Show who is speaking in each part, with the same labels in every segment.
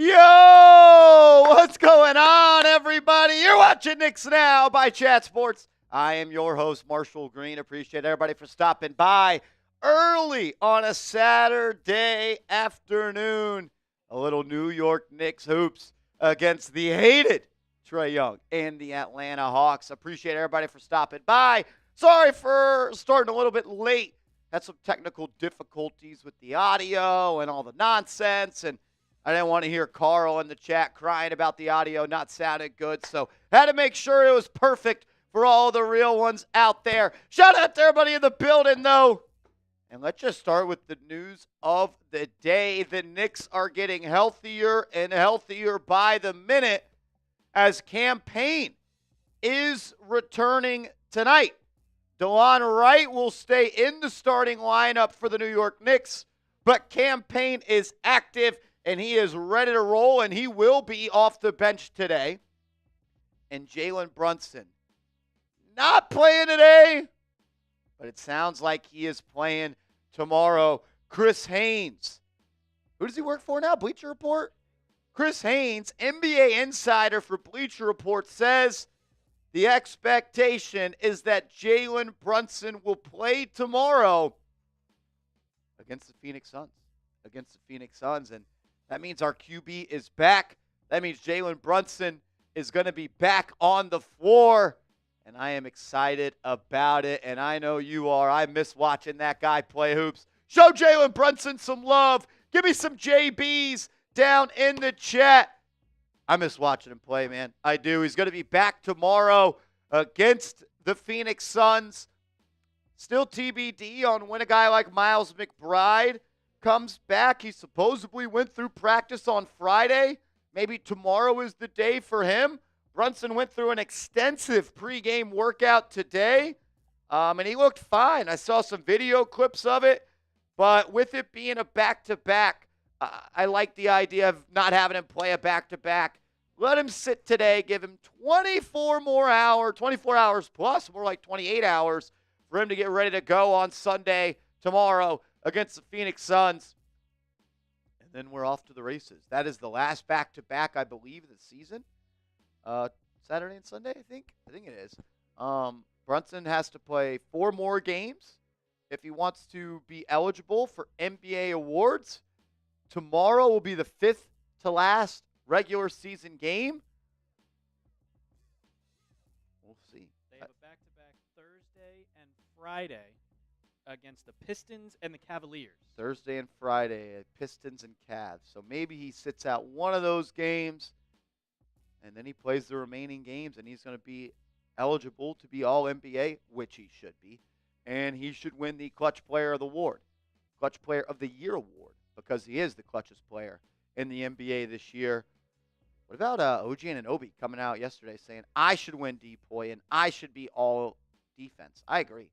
Speaker 1: Yo, what's going on, everybody? You're watching Knicks Now by Chat Sports. I am your host, Marshall Green. Appreciate everybody for stopping by early on a Saturday afternoon. A little New York Knicks hoops against the hated Trae Young and the Atlanta Hawks. Appreciate everybody for stopping by. Sorry for starting a little bit late. Had some technical difficulties with the audio and all the nonsense, and I didn't want to hear Carl in the chat crying about the audio not sounding good, so had to make sure it was perfect for all the real ones out there. Shout out to everybody in the building, though. And let's just start with the news of the day. The Knicks are getting healthier and healthier by the minute as Payne is returning tonight. DeLon Wright will stay in the starting lineup for the New York Knicks, but Payne is active and he is ready to roll, and he will be off the bench today. And Jalen Brunson not playing today, but it sounds like he is playing tomorrow. Chris Haynes. Who does he work for now? Bleacher Report? Chris Haynes, NBA insider for Bleacher Report, says the expectation is that Jalen Brunson will play tomorrow against the Phoenix Suns. And that means our QB is back. That means Jalen Brunson is going to be back on the floor. And I am excited about it. And I know you are. I miss watching that guy play hoops. Show Jalen Brunson some love. Give me some JBs down in the chat. I miss watching him play, man. I do. He's going to be back tomorrow against the Phoenix Suns. Still TBD on when a guy like Miles McBride comes back. He supposedly went through practice on Friday. Maybe tomorrow is the day for him. Brunson went through an extensive pregame workout today, and he looked fine. I saw some video clips of it, but with it being a back-to-back, I like the idea of not having him play a back-to-back. Let him sit today, give him 24 hours plus, more like 28 hours, for him to get ready to go on Sunday, tomorrow, against the Phoenix Suns. And then we're off to the races. That is the last back-to-back, I believe, of the season. Saturday and Sunday, I think it is. Brunson has to play 4 more games if he wants to be eligible for NBA awards. Tomorrow will be the 5th to last regular season game. We'll see.
Speaker 2: They have a back-to-back Thursday and Friday against the Pistons and the Cavaliers.
Speaker 1: Thursday and Friday, Pistons and Cavs. So maybe he sits out one of those games, and then he plays the remaining games, and he's going to be eligible to be All-NBA, which he should be. And he should win the Clutch Player of the Award, Clutch Player of the Year award, because he is the clutchest player in the NBA this year. What about OG Anunoby coming out yesterday saying, I should win DPOY and I should be all defense? I agree.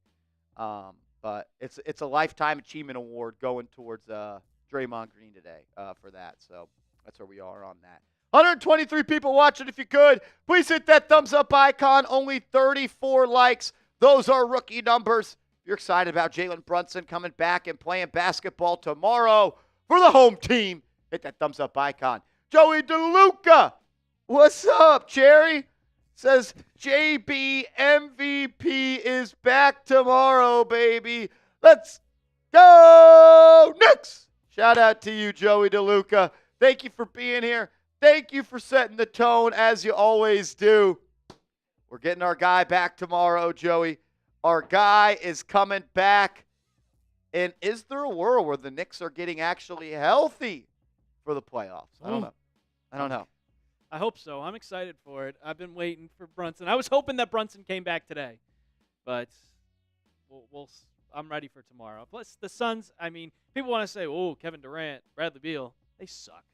Speaker 1: But it's a Lifetime Achievement Award going towards Draymond Green today for that. So that's where we are on that. 123 people watching. If you could, please hit that thumbs up icon. Only 34 likes. Those are rookie numbers. If you're excited about Jalen Brunson coming back and playing basketball tomorrow for the home team, hit that thumbs up icon. Joey DeLuca, what's up, Cherry? Says JB MVP is back tomorrow, baby. Let's go Knicks! Shout out to you, Joey DeLuca. Thank you for being here. Thank you for setting the tone, as you always do. We're getting our guy back tomorrow, Joey. Our guy is coming back. And is there a world where the Knicks are getting actually healthy for the playoffs? I don't know.
Speaker 2: I hope so. I'm excited for it. I've been waiting for Brunson. I was hoping that Brunson came back today, but I'm ready for tomorrow. Plus, the Suns, I mean, people want to say, oh, Kevin Durant, Bradley Beal, they suck.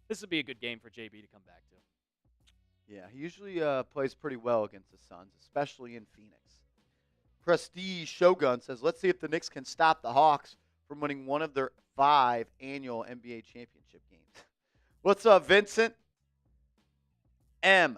Speaker 2: This would be a good game for JB to come back to.
Speaker 1: Yeah, he usually plays pretty well against the Suns, especially in Phoenix. Prestige Shogun says, let's see if the Knicks can stop the Hawks from winning one of their 5 annual NBA championship games. What's up, Vincent? M.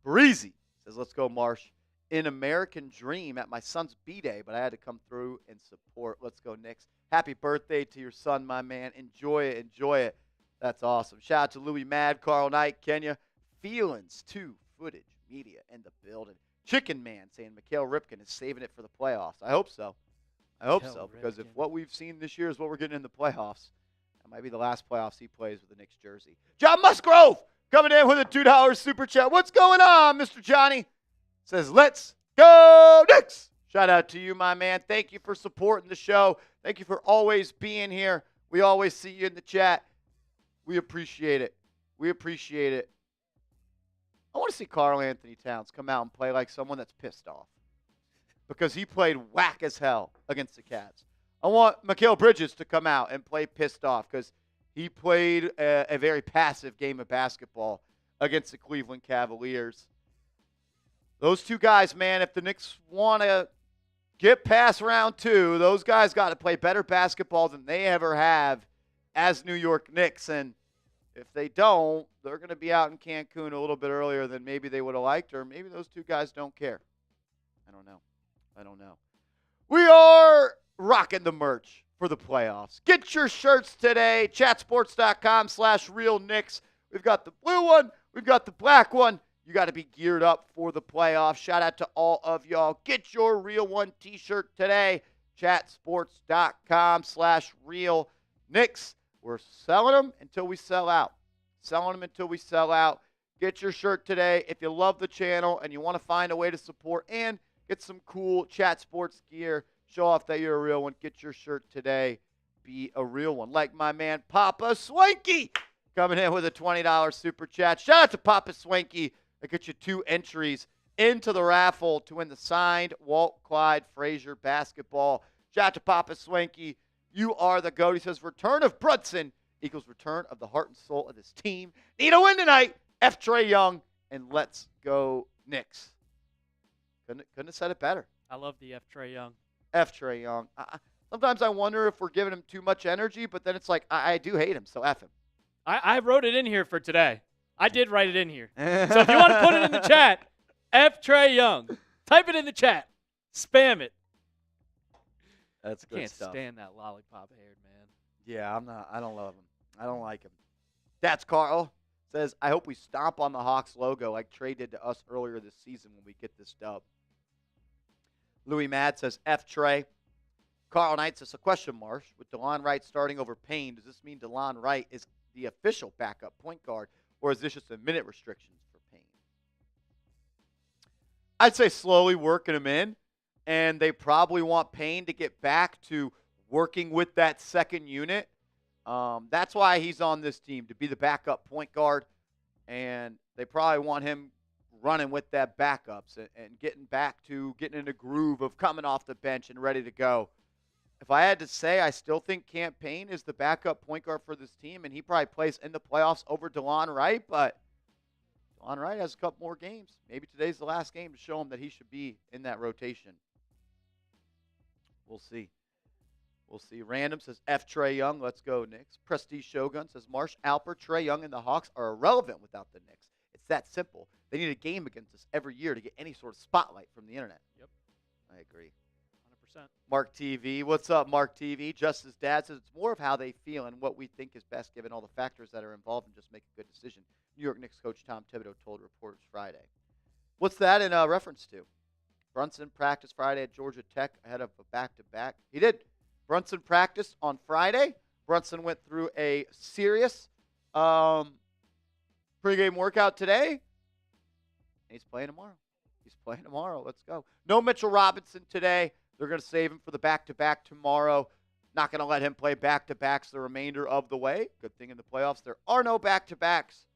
Speaker 1: Breezy says, let's go, Marsh. In American Dream at my son's B-Day, but I had to come through and support. Let's go, Knicks. Happy birthday to your son, my man. Enjoy it. That's awesome. Shout out to Louis Mad, Carl Knight, Kenya. Feelings 2 Footage Media in the building. Chicken Man saying Mikhail Ripken is saving it for the playoffs. I hope so. Because if what we've seen this year is what we're getting in the playoffs, that might be the last playoffs he plays with the Knicks jersey. John Musgrove coming in with a $2 super chat. What's going on, Mr. Johnny? Says, let's go Knicks. Shout out to you, my man. Thank you for supporting the show. Thank you for always being here. We always see you in the chat. We appreciate it. I want to see Karl Anthony Towns come out and play like someone that's pissed off because he played whack as hell against the Cavs. I want Mikal Bridges to come out and play pissed off because he played a very passive game of basketball against the Cleveland Cavaliers. Those two guys, man, if the Knicks want to get past round 2, those guys got to play better basketball than they ever have as New York Knicks. And if they don't, they're going to be out in Cancun a little bit earlier than maybe they would have liked, or maybe those two guys don't care. I don't know. We are rocking the merch for the playoffs. Get your shirts today, chatsports.com/realknicks. We've got the blue one. We've got the black one. You got to be geared up for the playoffs. Shout out to all of y'all. Get your Real One t-shirt today, chatsports.com/realknicks. We're selling them until we sell out. Get your shirt today. If you love the channel and you want to find a way to support and get some cool Chat Sports gear, show off that you're a real one, get your shirt today. Be a real one. Like my man Papa Swanky coming in with a $20 super chat. Shout out to Papa Swanky. That gets you 2 entries into the raffle to win the signed Walt Clyde Frazier basketball. Shout out to Papa Swanky. You are the GOAT. He says, return of Brunson equals return of the heart and soul of this team. Need a win tonight. F. Trae Young, and let's go Knicks. Couldn't have said it better.
Speaker 2: I love the F. Trae Young.
Speaker 1: F. Trae Young. Sometimes I wonder if we're giving him too much energy, but then it's like, I do hate him, so F him.
Speaker 2: I wrote it in here for today. I did write it in here. So if you want to put it in the chat, F. Trae Young. Type it in the chat. Spam it.
Speaker 1: That's good stuff.
Speaker 2: Can't stand that lollipop-haired man.
Speaker 1: Yeah, I don't love him. I don't like him. That's Carl. Says, I hope we stomp on the Hawks logo like Trae did to us earlier this season when we get this dub. Louis Mad says, F. Trae. Carl Knight says, a question, Marsh. With DeLon Wright starting over Payne, does this mean DeLon Wright is the official backup point guard, or is this just a minute restrictions for Payne? I'd say slowly working him in, and they probably want Payne to get back to working with that second unit. That's why he's on this team, to be the backup point guard, and they probably want him running with that backups and getting in a groove of coming off the bench and ready to go. If I had to say, I still think Cam Payne is the backup point guard for this team, and he probably plays in the playoffs over DeLon Wright, but DeLon Wright has a couple more games. Maybe today's the last game to show him that he should be in that rotation. We'll see. Random says, F. Trae Young. Let's go, Knicks. Prestige Shogun says, Marsh, Alper, Trae Young, and the Hawks are irrelevant without the Knicks. It's that simple. They need a game against us every year to get any sort of spotlight from the internet.
Speaker 2: Yep.
Speaker 1: I agree.
Speaker 2: 100%.
Speaker 1: Mark TV. What's up, Mark TV? Justice Dad says, it's more of how they feel and what we think is best given all the factors that are involved and just make a good decision. New York Knicks coach Tom Thibodeau told reporters Friday. What's that in reference to? Brunson practiced Friday at Georgia Tech ahead of a back-to-back. He did. Brunson practiced on Friday. Brunson went through a serious pregame workout today. He's playing tomorrow. Let's go. No Mitchell Robinson today. They're going to save him for the back-to-back tomorrow. Not going to let him play back-to-backs the remainder of the way. Good thing in the playoffs there are no back-to-backs.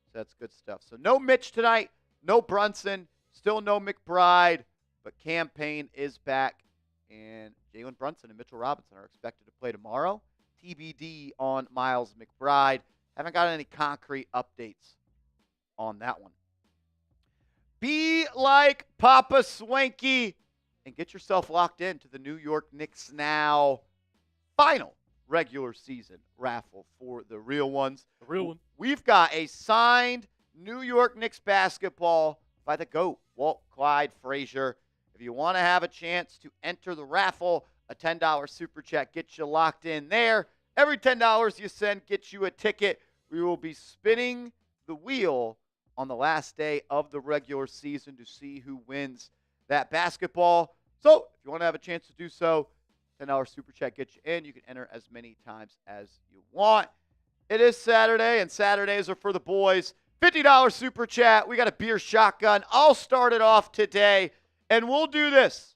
Speaker 1: So that's good stuff. So no Mitch tonight. No Brunson. Still no McBride. But Cam Payne is back. And Jalen Brunson and Mitchell Robinson are expected to play tomorrow. TBD on Miles McBride. Haven't got any concrete updates on that one. Be like Papa Swanky and get yourself locked into the New York Knicks Now final regular season raffle for the real ones.
Speaker 2: The real one.
Speaker 1: We've got a signed New York Knicks basketball by the GOAT, Walt Clyde Frazier. If you want to have a chance to enter the raffle, a $10 super chat gets you locked in there. Every $10 you send gets you a ticket we will be spinning the wheel on the last day of the regular season to see who wins that basketball. So if you want to have a chance to do so, $10 Super Chat gets you in. You can enter as many times as you want. It is Saturday, and Saturdays are for the boys. $50 Super Chat. We got a beer shotgun. I'll start it off today, and we'll do this.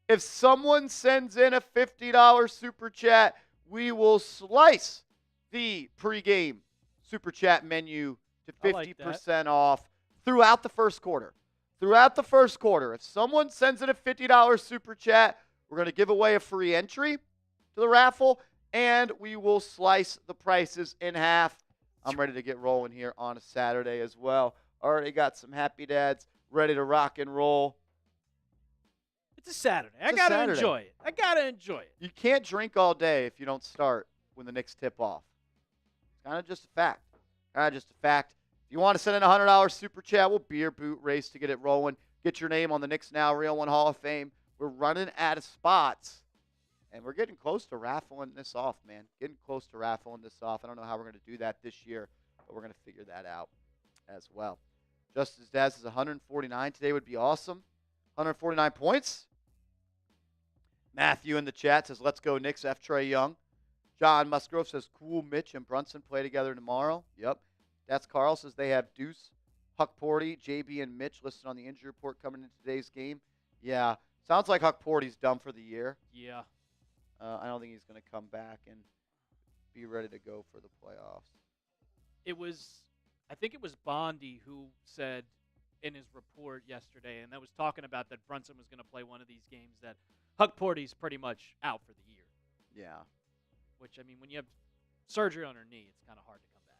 Speaker 1: If someone sends in a $50 Super Chat, we will slice the pregame Super Chat menu to 50% off throughout the first quarter. Throughout the first quarter, if someone sends in a $50 Super Chat, we're going to give away a free entry to the raffle, and we will slice the prices in half. I'm ready to get rolling here on a Saturday as well. Already got some happy dads ready to rock and roll.
Speaker 2: It's a Saturday. I got to enjoy it. I got to enjoy it.
Speaker 1: You can't drink all day if you don't start when the Knicks tip off. It's kind of just a fact. If you want to send in a $100 Super Chat, we'll beer boot race to get it rolling. Get your name on the Knicks Now Real One Hall of Fame. We're running out of spots, and we're getting close to raffling this off, man. I don't know how we're going to do that this year, but we're going to figure that out as well. Justice Daz is 149 today would be awesome. 149 points. Matthew in the chat says, let's go Knicks, F. Trae Young. John Musgrove says, cool, Mitch and Brunson play together tomorrow. Yep. That's Carl says they have Deuce, Huck Porty, JB, and Mitch listed on the injury report coming into today's game. Yeah. Sounds like Huck Porty's done for the year.
Speaker 2: Yeah.
Speaker 1: I don't think he's going to come back and be ready to go for the playoffs.
Speaker 2: I think it was Bondy who said in his report yesterday, and that was talking about that Brunson was going to play one of these games, that Huck Porty's pretty much out for the year.
Speaker 1: Yeah.
Speaker 2: Which, I mean, when you have surgery on her knee, it's kind of hard to come back.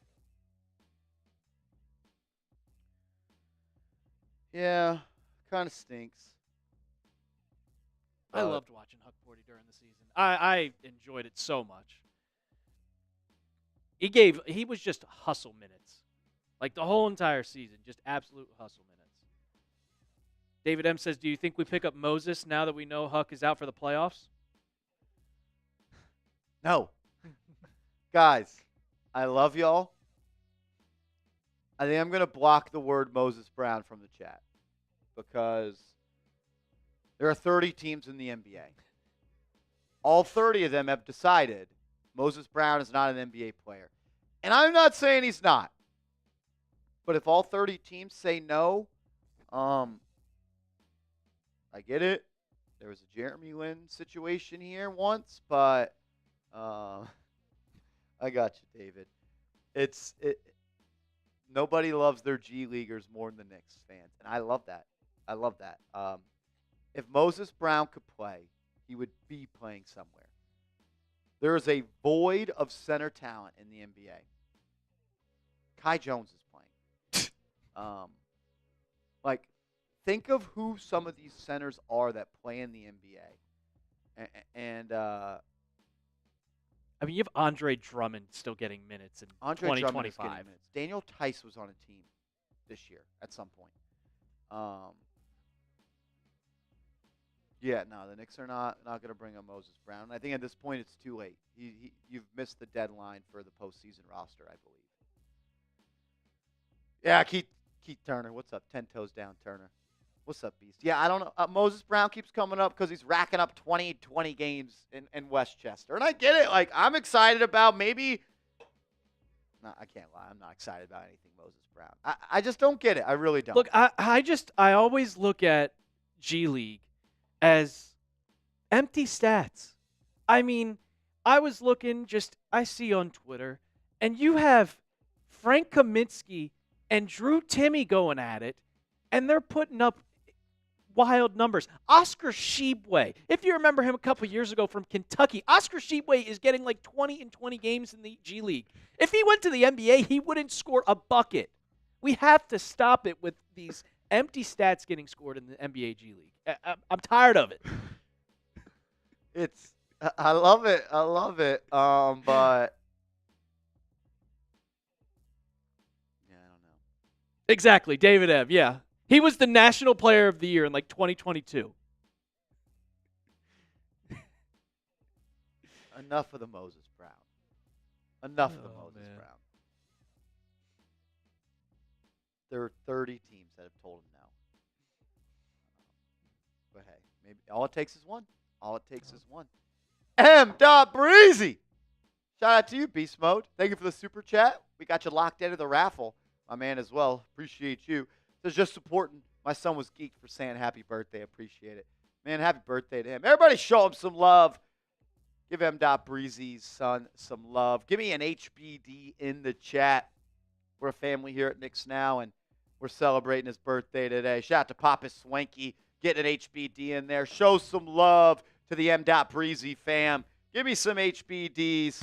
Speaker 1: Yeah, kind of stinks.
Speaker 2: I loved watching Huck Porty during the season. I enjoyed it so much. He was just hustle minutes. Like the whole entire season, just absolute hustle minutes. David M. says, do you think we pick up Moses now that we know Huck is out for the playoffs?
Speaker 1: No. Guys, I love y'all. I think I'm going to block the word Moses Brown from the chat because there are 30 teams in the NBA. All 30 of them have decided Moses Brown is not an NBA player. And I'm not saying he's not. But if all 30 teams say no, I get it. There was a Jeremy Lin situation here once, but I got you, David. Nobody loves their G Leaguers more than the Knicks fans, and I love that. If Moses Brown could play, he would be playing somewhere. There is a void of center talent in the NBA. Kai Jones is playing. Think of who some of these centers are that play in the NBA.
Speaker 2: I mean, you have Andre Drummond still getting minutes in 2025.
Speaker 1: Daniel Tice was on a team this year at some point. The Knicks are not going to bring up Moses Brown. I think at this point it's too late. You've missed the deadline for the postseason roster, I believe. Yeah, Keith Turner. What's up? 10 toes down, Turner. What's up, Beast? Yeah, I don't know. Moses Brown keeps coming up because he's racking up 20 games in Westchester. And I get it. I'm excited about maybe – no, I can't lie. I'm not excited about anything Moses Brown. I just don't get it. I really don't.
Speaker 2: Look, I always look at G League as empty stats. I mean, I was looking I see on Twitter, and you have Frank Kaminsky and Drew Timme going at it, and they're putting up wild numbers. Oscar Tshiebwe, if you remember him a couple years ago from Kentucky, Oscar Tshiebwe is getting 20 in 20 games in the G League. If he went to the NBA, he wouldn't score a bucket. We have to stop it with these empty stats getting scored in the NBA G League. I'm tired of it.
Speaker 1: I love it. But yeah, I don't know.
Speaker 2: Exactly, David M. Yeah. He was the National Player of the Year in 2022.
Speaker 1: Enough of the Moses Brown. Enough of the Moses Brown. there are 30 teams that have told him no. But hey, maybe all it takes is one. All it takes is one. M. Breezy. Shout out to you, Beast Mode. Thank you for the super chat. We got you locked into the raffle, my man, as well. Appreciate you. Says just supporting. My son was geeked for saying happy birthday. Appreciate it. Man, happy birthday to him. Everybody show him some love. Give M. Breezy's son some love. Give me an HBD in the chat. We're a family here at Knicks Now, and we're celebrating his birthday today. Shout out to Papa Swanky. Get an HBD in there. Show some love to the M. Breezy fam. Give me some HBDs.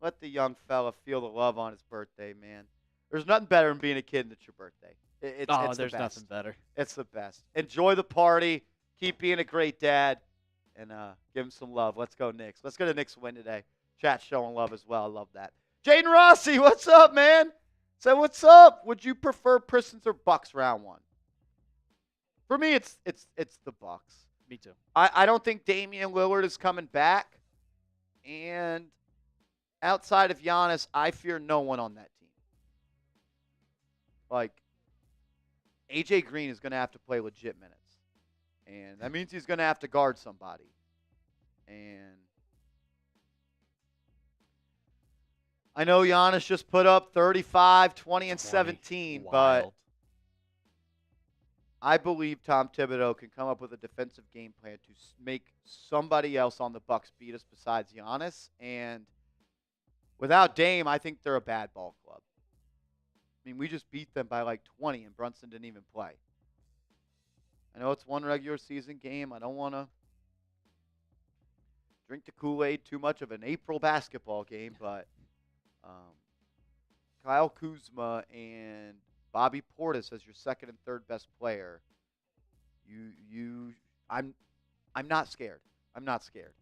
Speaker 1: Let the young fella feel the love on his birthday, man. There's nothing better than being a kid and it's your birthday. It's
Speaker 2: there's
Speaker 1: the best.
Speaker 2: nothing better.
Speaker 1: It's the best. Enjoy the party. Keep being a great dad. And give him some love. Let's go Knicks. Let's get a Knicks win today. Chat showing love as well. I love that. Jaden Rossi, what's up, man? Say, what's up? Would you prefer Pistons or Bucks round one? For me, it's the Bucks.
Speaker 2: Me too.
Speaker 1: I don't think Damian Lillard is coming back. And outside of Giannis, I fear no one on that team. Like, AJ Green is going to have to play legit minutes. And that means he's going to have to guard somebody. And I know Giannis just put up 35, 20, and 17, but I believe Tom Thibodeau can come up with a defensive game plan to make somebody else on the Bucks beat us besides Giannis. And without Dame, I think they're a bad ball club. I mean, we just beat them by like 20, and Brunson didn't even play. I know it's one regular season game. I don't want to drink the Kool-Aid too much of an April basketball game, but Kyle Kuzma and Bobby Portis as your second and third best player, I'm not scared. I'm not scared.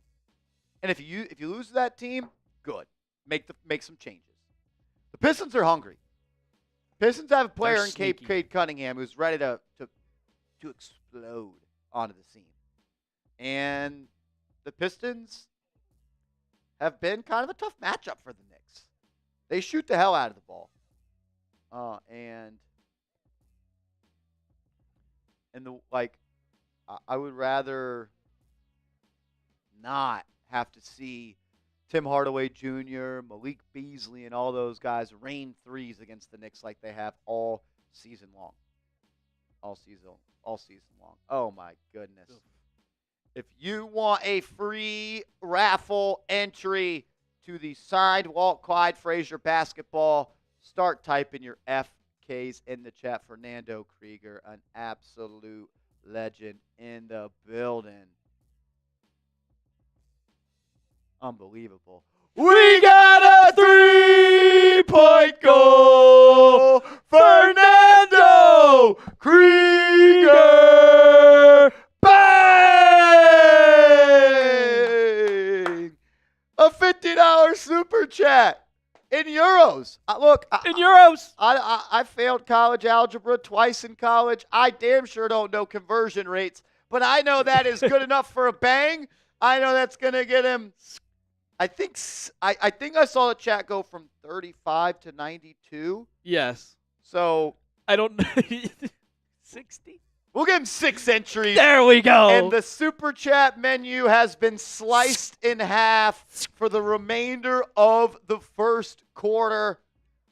Speaker 1: And if you lose to that team, good. Make some changes. The Pistons are hungry. Pistons have a player in Cade Cunningham who's ready to explode onto the scene. And the Pistons have been kind of a tough matchup for the Knicks. They shoot the hell out of the ball. I would rather not have to see Tim Hardaway Jr., Malik Beasley, and all those guys rain threes against the Knicks like they have all season long. All season long. Oh, my goodness. If you want a free raffle entry to the signed Walt Clyde Frazier basketball, start typing your FKs in the chat. Fernando Krieger, an absolute legend in the building. Unbelievable. We got a 3-point goal. Fernando Krieger. Bang! A $50 super chat in euros.
Speaker 2: In euros.
Speaker 1: I failed college algebra twice in college. I damn sure don't know conversion rates, but I know that is good enough for a bang. I know that's going to get him. I think I saw the chat go from 35 to 92.
Speaker 2: Yes.
Speaker 1: So
Speaker 2: I don't know. 60?
Speaker 1: We'll give him 6 entries.
Speaker 2: There we go.
Speaker 1: And the super chat menu has been sliced in half for the remainder of the first quarter.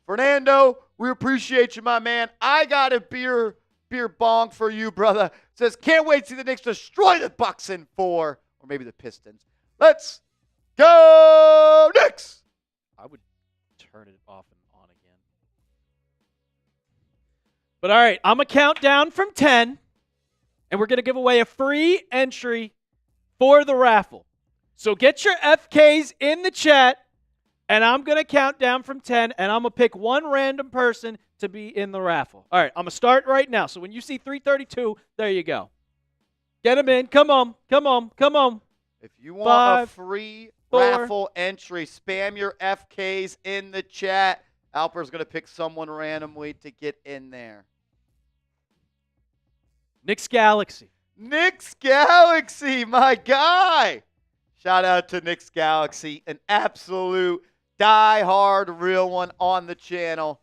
Speaker 1: Fernando, we appreciate you, my man. I got a beer bong for you, brother. Says, can't wait to see the Knicks destroy the Bucks in 4. Or maybe the Pistons. Let's go Knicks!
Speaker 2: I would turn it off and on again. But all right, I'm going to count down from 10, and we're going to give away a free entry for the raffle. So get your FKs in the chat, and I'm going to count down from 10, and I'm going to pick one random person to be in the raffle. All right, I'm going to start right now. So when you see 332, there you go. Get them in. Come on.
Speaker 1: If you want a free raffle entry, spam your FKs in the chat. Alper's going to pick someone randomly to get in there.
Speaker 2: Knicks Galaxy.
Speaker 1: Knicks Galaxy, my guy. Shout out to Knicks Galaxy, an absolute die-hard real one on the channel.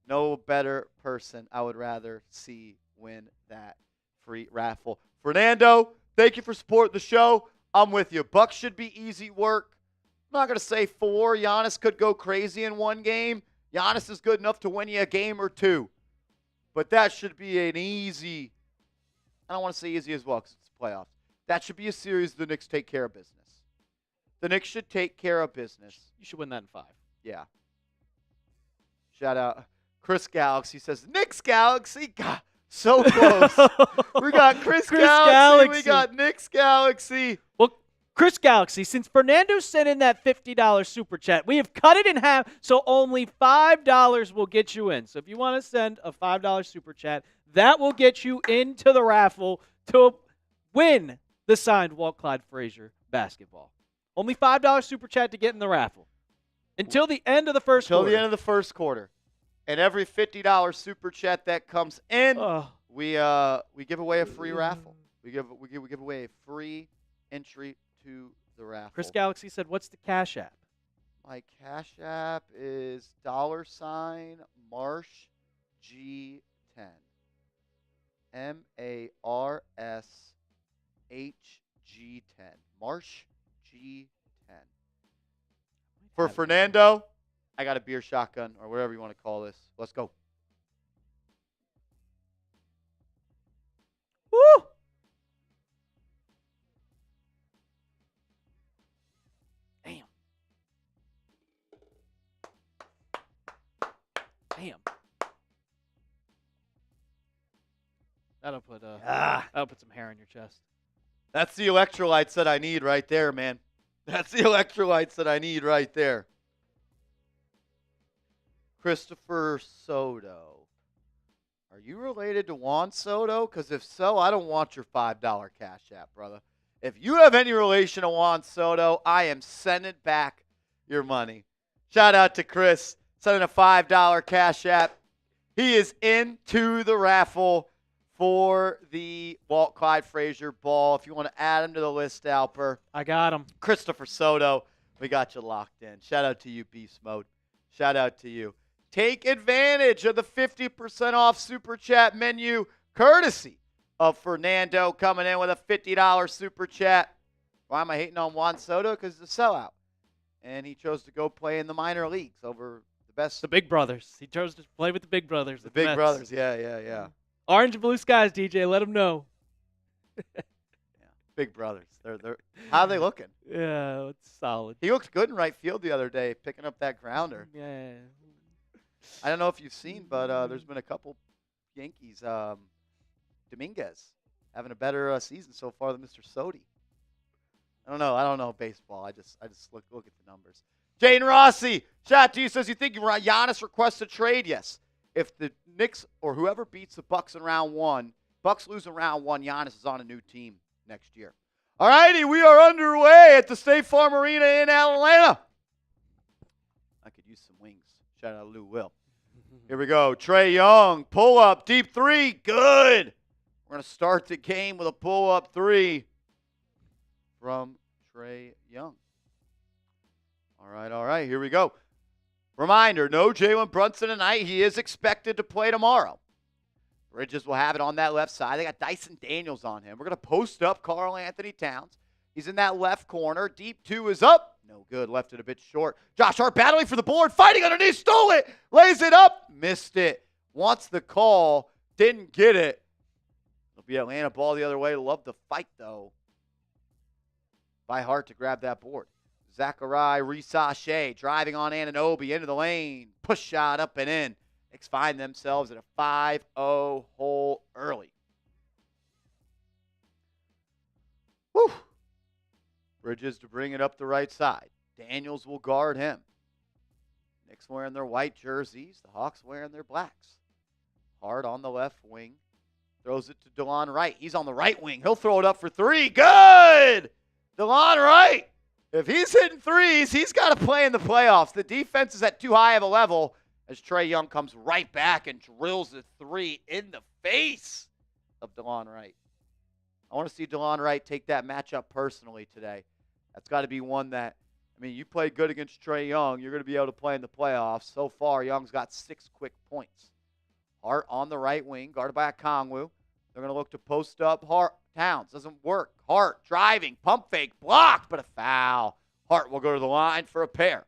Speaker 1: No better person I would rather see win that free raffle. Fernando, thank you for supporting the show. I'm with you. Bucks should be easy work. I'm not going to say 4. Giannis could go crazy in one game. Giannis is good enough to win you a game or 2. But that should be an easy, I don't want to say easy as well because it's the playoffs. That should be a series the Knicks take care of business. The Knicks should take care of business.
Speaker 2: You should win that in 5.
Speaker 1: Yeah. Shout out. Chris Galaxy says, Knicks Galaxy. God, so close. We got Chris Galaxy. We got Knicks Galaxy.
Speaker 2: Well, Chris Galaxy, since Fernando sent in that $50 super chat, we have cut it in half, so only $5 will get you in. So if you want to send a $5 super chat, that will get you into the raffle to win the signed Walt Clyde Frazier basketball. Only $5 super chat to get in the raffle. Until the end of the first quarter.
Speaker 1: Until the end of the first quarter. And every $50 super chat that comes in, we give away a free raffle. We give away a free entry to the raffle.
Speaker 2: Chris Galaxy said, "What's the Cash App?"
Speaker 1: My Cash App is $Marsh G10. MARSHG10. Marsh G10. For Fernando, I got a beer shotgun or whatever you want to call this. Let's go.
Speaker 2: Woo! Damn. That'll put some hair on your chest.
Speaker 1: That's the electrolytes that I need right there, man. That's the electrolytes that I need right there. Christopher Soto. Are you related to Juan Soto? Because if so, I don't want your $5 Cash App, brother. If you have any relation to Juan Soto, I am sending back your money. Shout out to Chris, sending a $5 Cash App. He is into the raffle for the Walt Clyde Frazier ball. If you want to add him to the list, Alper.
Speaker 2: I got him.
Speaker 1: Christopher Soto, we got you locked in. Shout out to you, Beast Mode. Shout out to you. Take advantage of the 50% off Super Chat menu, courtesy of Fernando coming in with a $50 Super Chat. Why am I hating on Juan Soto? Because he's a sellout. And he chose to go play in the minor leagues over the best.
Speaker 2: The Big Brothers. He chose to play with the Big Brothers.
Speaker 1: The Big Mets. Brothers, yeah.
Speaker 2: Orange and blue skies, DJ. Let them know.
Speaker 1: Yeah, Big Brothers. They're how are they looking?
Speaker 2: Yeah, it's solid.
Speaker 1: He looked good in right field the other day, picking up that grounder.
Speaker 2: Yeah.
Speaker 1: I don't know if you've seen, but there's been a couple Yankees. Dominguez having a better season so far than Mr. Sodi. I don't know baseball. I just look at the numbers. Jane Rossi, shout out to you, says you think Giannis requests a trade? Yes. If the Knicks or whoever beats the Bucks in round 1, Bucks lose in round 1, Giannis is on a new team next year. All righty, we are underway at the State Farm Arena in Atlanta. I could use some wings. Shout out to Lou Will. Here we go. Trae Young, pull up, deep 3, good. We're going to start the game with a pull up 3 from Trae Young. All right, here we go. Reminder, no Jalen Brunson tonight. He is expected to play tomorrow. Bridges will have it on that left side. They got Dyson Daniels on him. We're going to post up Karl Anthony Towns. He's in that left corner. Deep 2 is up. No good. Left it a bit short. Josh Hart battling for the board. Fighting underneath. Stole it. Lays it up. Missed it. Wants the call. Didn't get it. It'll be Atlanta ball the other way. Love the fight, though, by Hart to grab that board. Zachariah Risache driving on Anunoby into the lane. Push shot up and in. Knicks find themselves at a 5-0 hole early. Whew. Bridges to bring it up the right side. Daniels will guard him. Knicks wearing their white jerseys. The Hawks wearing their blacks. Hard on the left wing. Throws it to DeLon Wright. He's on the right wing. He'll throw it up for 3. Good! DeLon Wright. If he's hitting threes, he's got to play in the playoffs. The defense is at too high of a level as Trae Young comes right back and drills the 3 in the face of DeLon Wright. I want to see DeLon Wright take that matchup personally today. That's got to be one that I mean, you play good against Trae Young, you're going to be able to play in the playoffs. So far, Young's got 6 quick points. Hart on the right wing, guarded by Okongwu. They're going to look to post up Hart. Towns doesn't work. Hart driving, pump fake, blocked, but a foul. Hart will go to the line for a pair.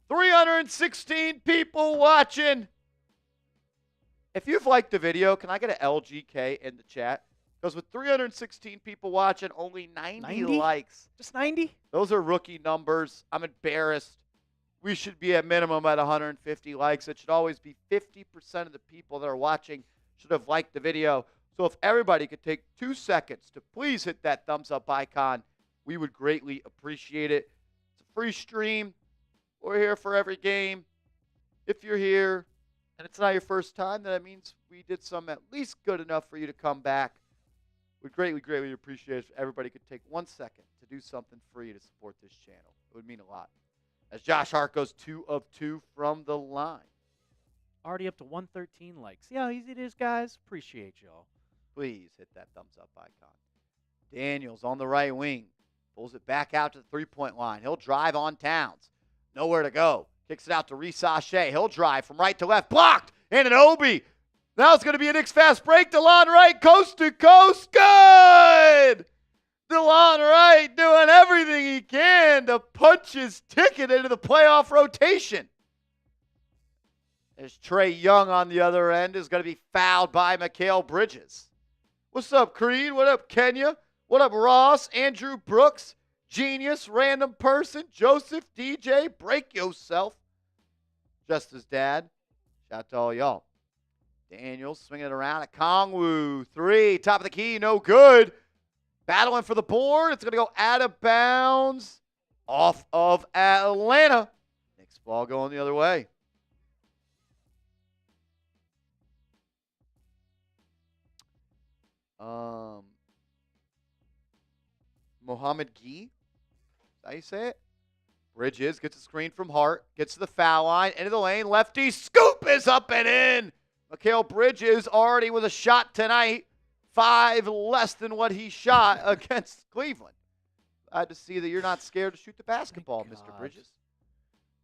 Speaker 1: 316 people watching. If you've liked the video, can I get an LGK in the chat? Because with 316 people watching, only 90 likes.
Speaker 2: Just 90?
Speaker 1: Those are rookie numbers. I'm embarrassed. We should be at minimum at 150 likes. It should always be 50% of the people that are watching should have liked the video. So if everybody could take 2 seconds to please hit that thumbs up icon, we would greatly appreciate it. It's a free stream. We're here for every game. If you're here and it's not your first time, then that means we did some at least good enough for you to come back. We'd greatly, greatly appreciate it if everybody could take 1 second to do something free to support this channel. It would mean a lot. As Josh Hart goes 2 of 2 from the line.
Speaker 2: Already up to 113 likes. See how easy it is, guys? Appreciate y'all.
Speaker 1: Please hit that thumbs up icon. Daniels on the right wing. Pulls it back out to the three-point line. He'll drive on Towns. Nowhere to go. Kicks it out to Reese-Sachet. He'll drive from right to left. Blocked. And an Obi. Now it's going to be a Knicks fast break. DeLon Wright, coast to coast. Good! DeLon Wright doing everything he can to punch his ticket into the playoff rotation. There's Trae Young on the other end. Is going to be fouled by Mikal Bridges. What's up, Creed? What up, Kenya? What up, Ross? Andrew Brooks? Genius? Random Person? Joseph? DJ? Break yourself. Just his dad. Shout out to all y'all. Daniels swinging it around. Okongwu. 3. Top of the key. No good. Battling for the board. It's going to go out of bounds. Off of Atlanta. Knicks ball going the other way. Mohamed Gee. Is that how you say it? Bridges gets a screen from Hart. Gets to the foul line. Into the lane. Lefty scoop is up and in. Mikal Bridges already with a shot tonight. 5 less than what he shot against Cleveland. Glad to see that you're not scared to shoot the basketball, Mr. Bridges.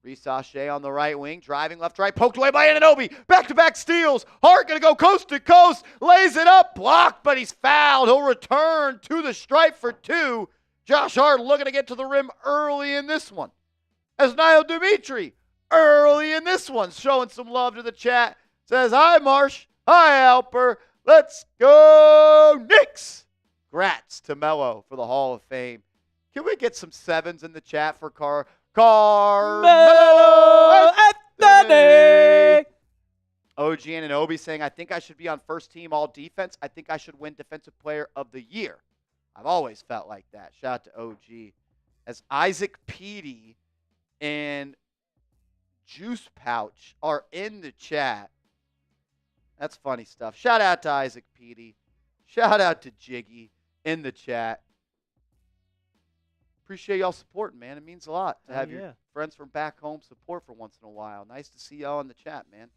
Speaker 1: Reese-Sachet on the right wing, driving left to right, poked away by Anunoby. Back-to-back steals. Hart going to go coast to coast, lays it up, blocked, but he's fouled. He'll return to the stripe for 2. Josh Hart looking to get to the rim early in this one. As Niall Dimitri early in this one, showing some love to the chat. Says, hi, Marsh. Hi, Alper. Let's go, Knicks. Congrats to Melo for the Hall of Fame. Can we get some 7s in the chat for Carmelo Anthony? OG Anunoby saying, I think I should be on first team all defense. I think I should win Defensive Player of the Year. I've always felt like that. Shout out to OG. As Isaac Petey and Juice Pouch are in the chat. That's funny stuff. Shout out to Isaac Petey. Shout out to Jiggy in the chat. Appreciate y'all supporting, man. It means a lot to have your friends from back home support for once in a while. Nice to see y'all in the chat, man.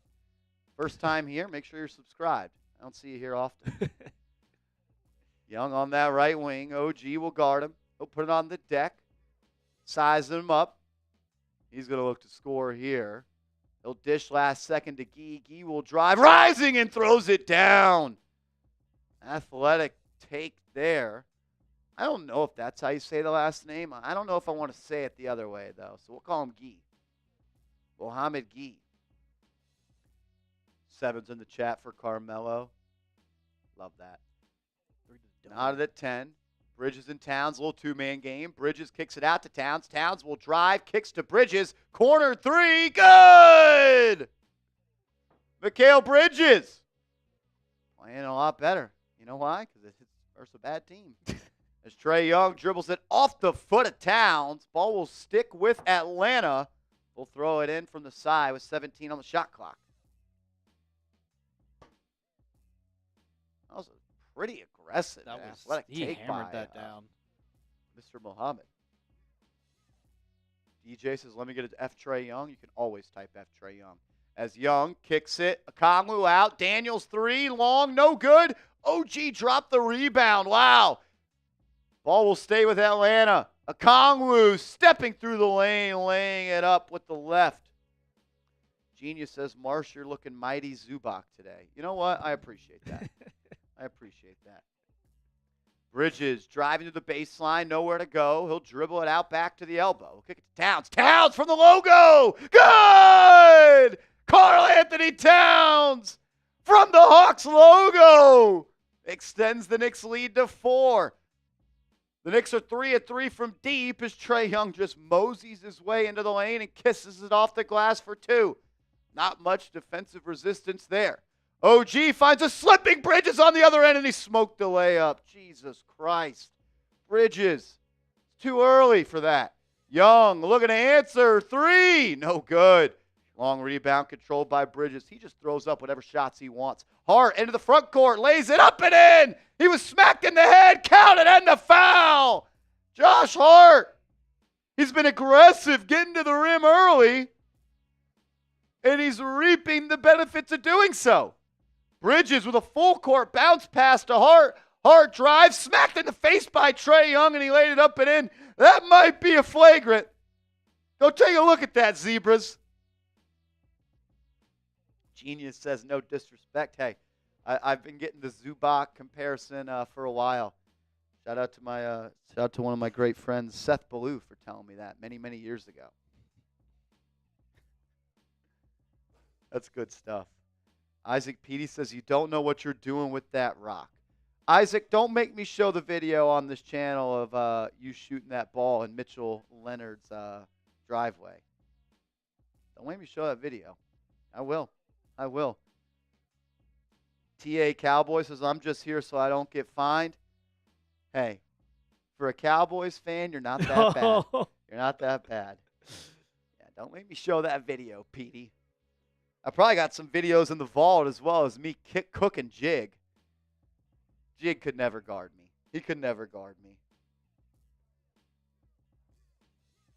Speaker 1: First time here, make sure you're subscribed. I don't see you here often. Young on that right wing. OG will guard him. He'll put it on the deck. Size him up. He's going to look to score here. He'll dish last second to Gee. Gee will drive. Rising and throws it down. Athletic take there. I don't know if that's how you say the last name. I don't know if I want to say it the other way, though. So we'll call him Gee. Mohamed Gee. 7s in the chat for Carmelo. Love that. Out of the 10. Bridges and Towns, little 2-man game. Bridges kicks it out to Towns. Towns will drive, kicks to Bridges. Corner 3, good! Mikal Bridges. Playing a lot better. You know why? Because it's versus a bad team. As Trae Young dribbles it off the foot of Towns. Ball will stick with Atlanta. We'll throw it in from the side with 17 on the shot clock. That was pretty aggressive.
Speaker 2: That was
Speaker 1: athletic
Speaker 2: he
Speaker 1: take
Speaker 2: hammered
Speaker 1: by,
Speaker 2: that down.
Speaker 1: Mr. Muhammad. DJ says, let me get an F Trae Young. You can always type F Trae Young. As Young kicks it. Okongwu out. Daniels 3. Long. No good. OG dropped the rebound. Wow. Ball will stay with Atlanta. Okongwu stepping through the lane, laying it up with the left. Genius says, Marsh, you're looking mighty Zubac today. You know what? I appreciate that. I appreciate that. Bridges driving to the baseline, nowhere to go. He'll dribble it out back to the elbow. He'll kick it to Towns. Towns from the logo. Good! Karl Anthony Towns from the Hawks logo extends the Knicks lead to 4. The Knicks are 3-3 from deep as Trae Young just moseys his way into the lane and kisses it off the glass for 2. Not much defensive resistance there. OG finds a slipping Bridges on the other end, and he smoked the layup. Jesus Christ. Bridges. It's too early for that. Young looking to answer. 3. No good. Long rebound controlled by Bridges. He just throws up whatever shots he wants. Hart into the front court. Lays it up and in. He was smacked in the head. Counted and the foul. Josh Hart. He's been aggressive getting to the rim early, and he's reaping the benefits of doing so. Bridges with a full court bounce pass to Hart. Hart drives, smacked in the face by Trae Young, and he laid it up and in. That might be a flagrant. Go take a look at that, Zebras. Genius says no disrespect. Hey, I've been getting the Zubac comparison for a while. Shout out to one of my great friends, Seth Ballou, for telling me that many, many years ago. That's good stuff. Isaac Petey says, you don't know what you're doing with that rock. Isaac, don't make me show the video on this channel of you shooting that ball in Mitchell Leonard's driveway. Don't make me show that video. I will. TA Cowboy says, I'm just here so I don't get fined. Hey, for a Cowboys fan, you're not that bad. You're not that bad. Yeah, don't make me show that video, Petey. I probably got some videos in the vault as well as me cooking Jig. Jig could never guard me. He could never guard me.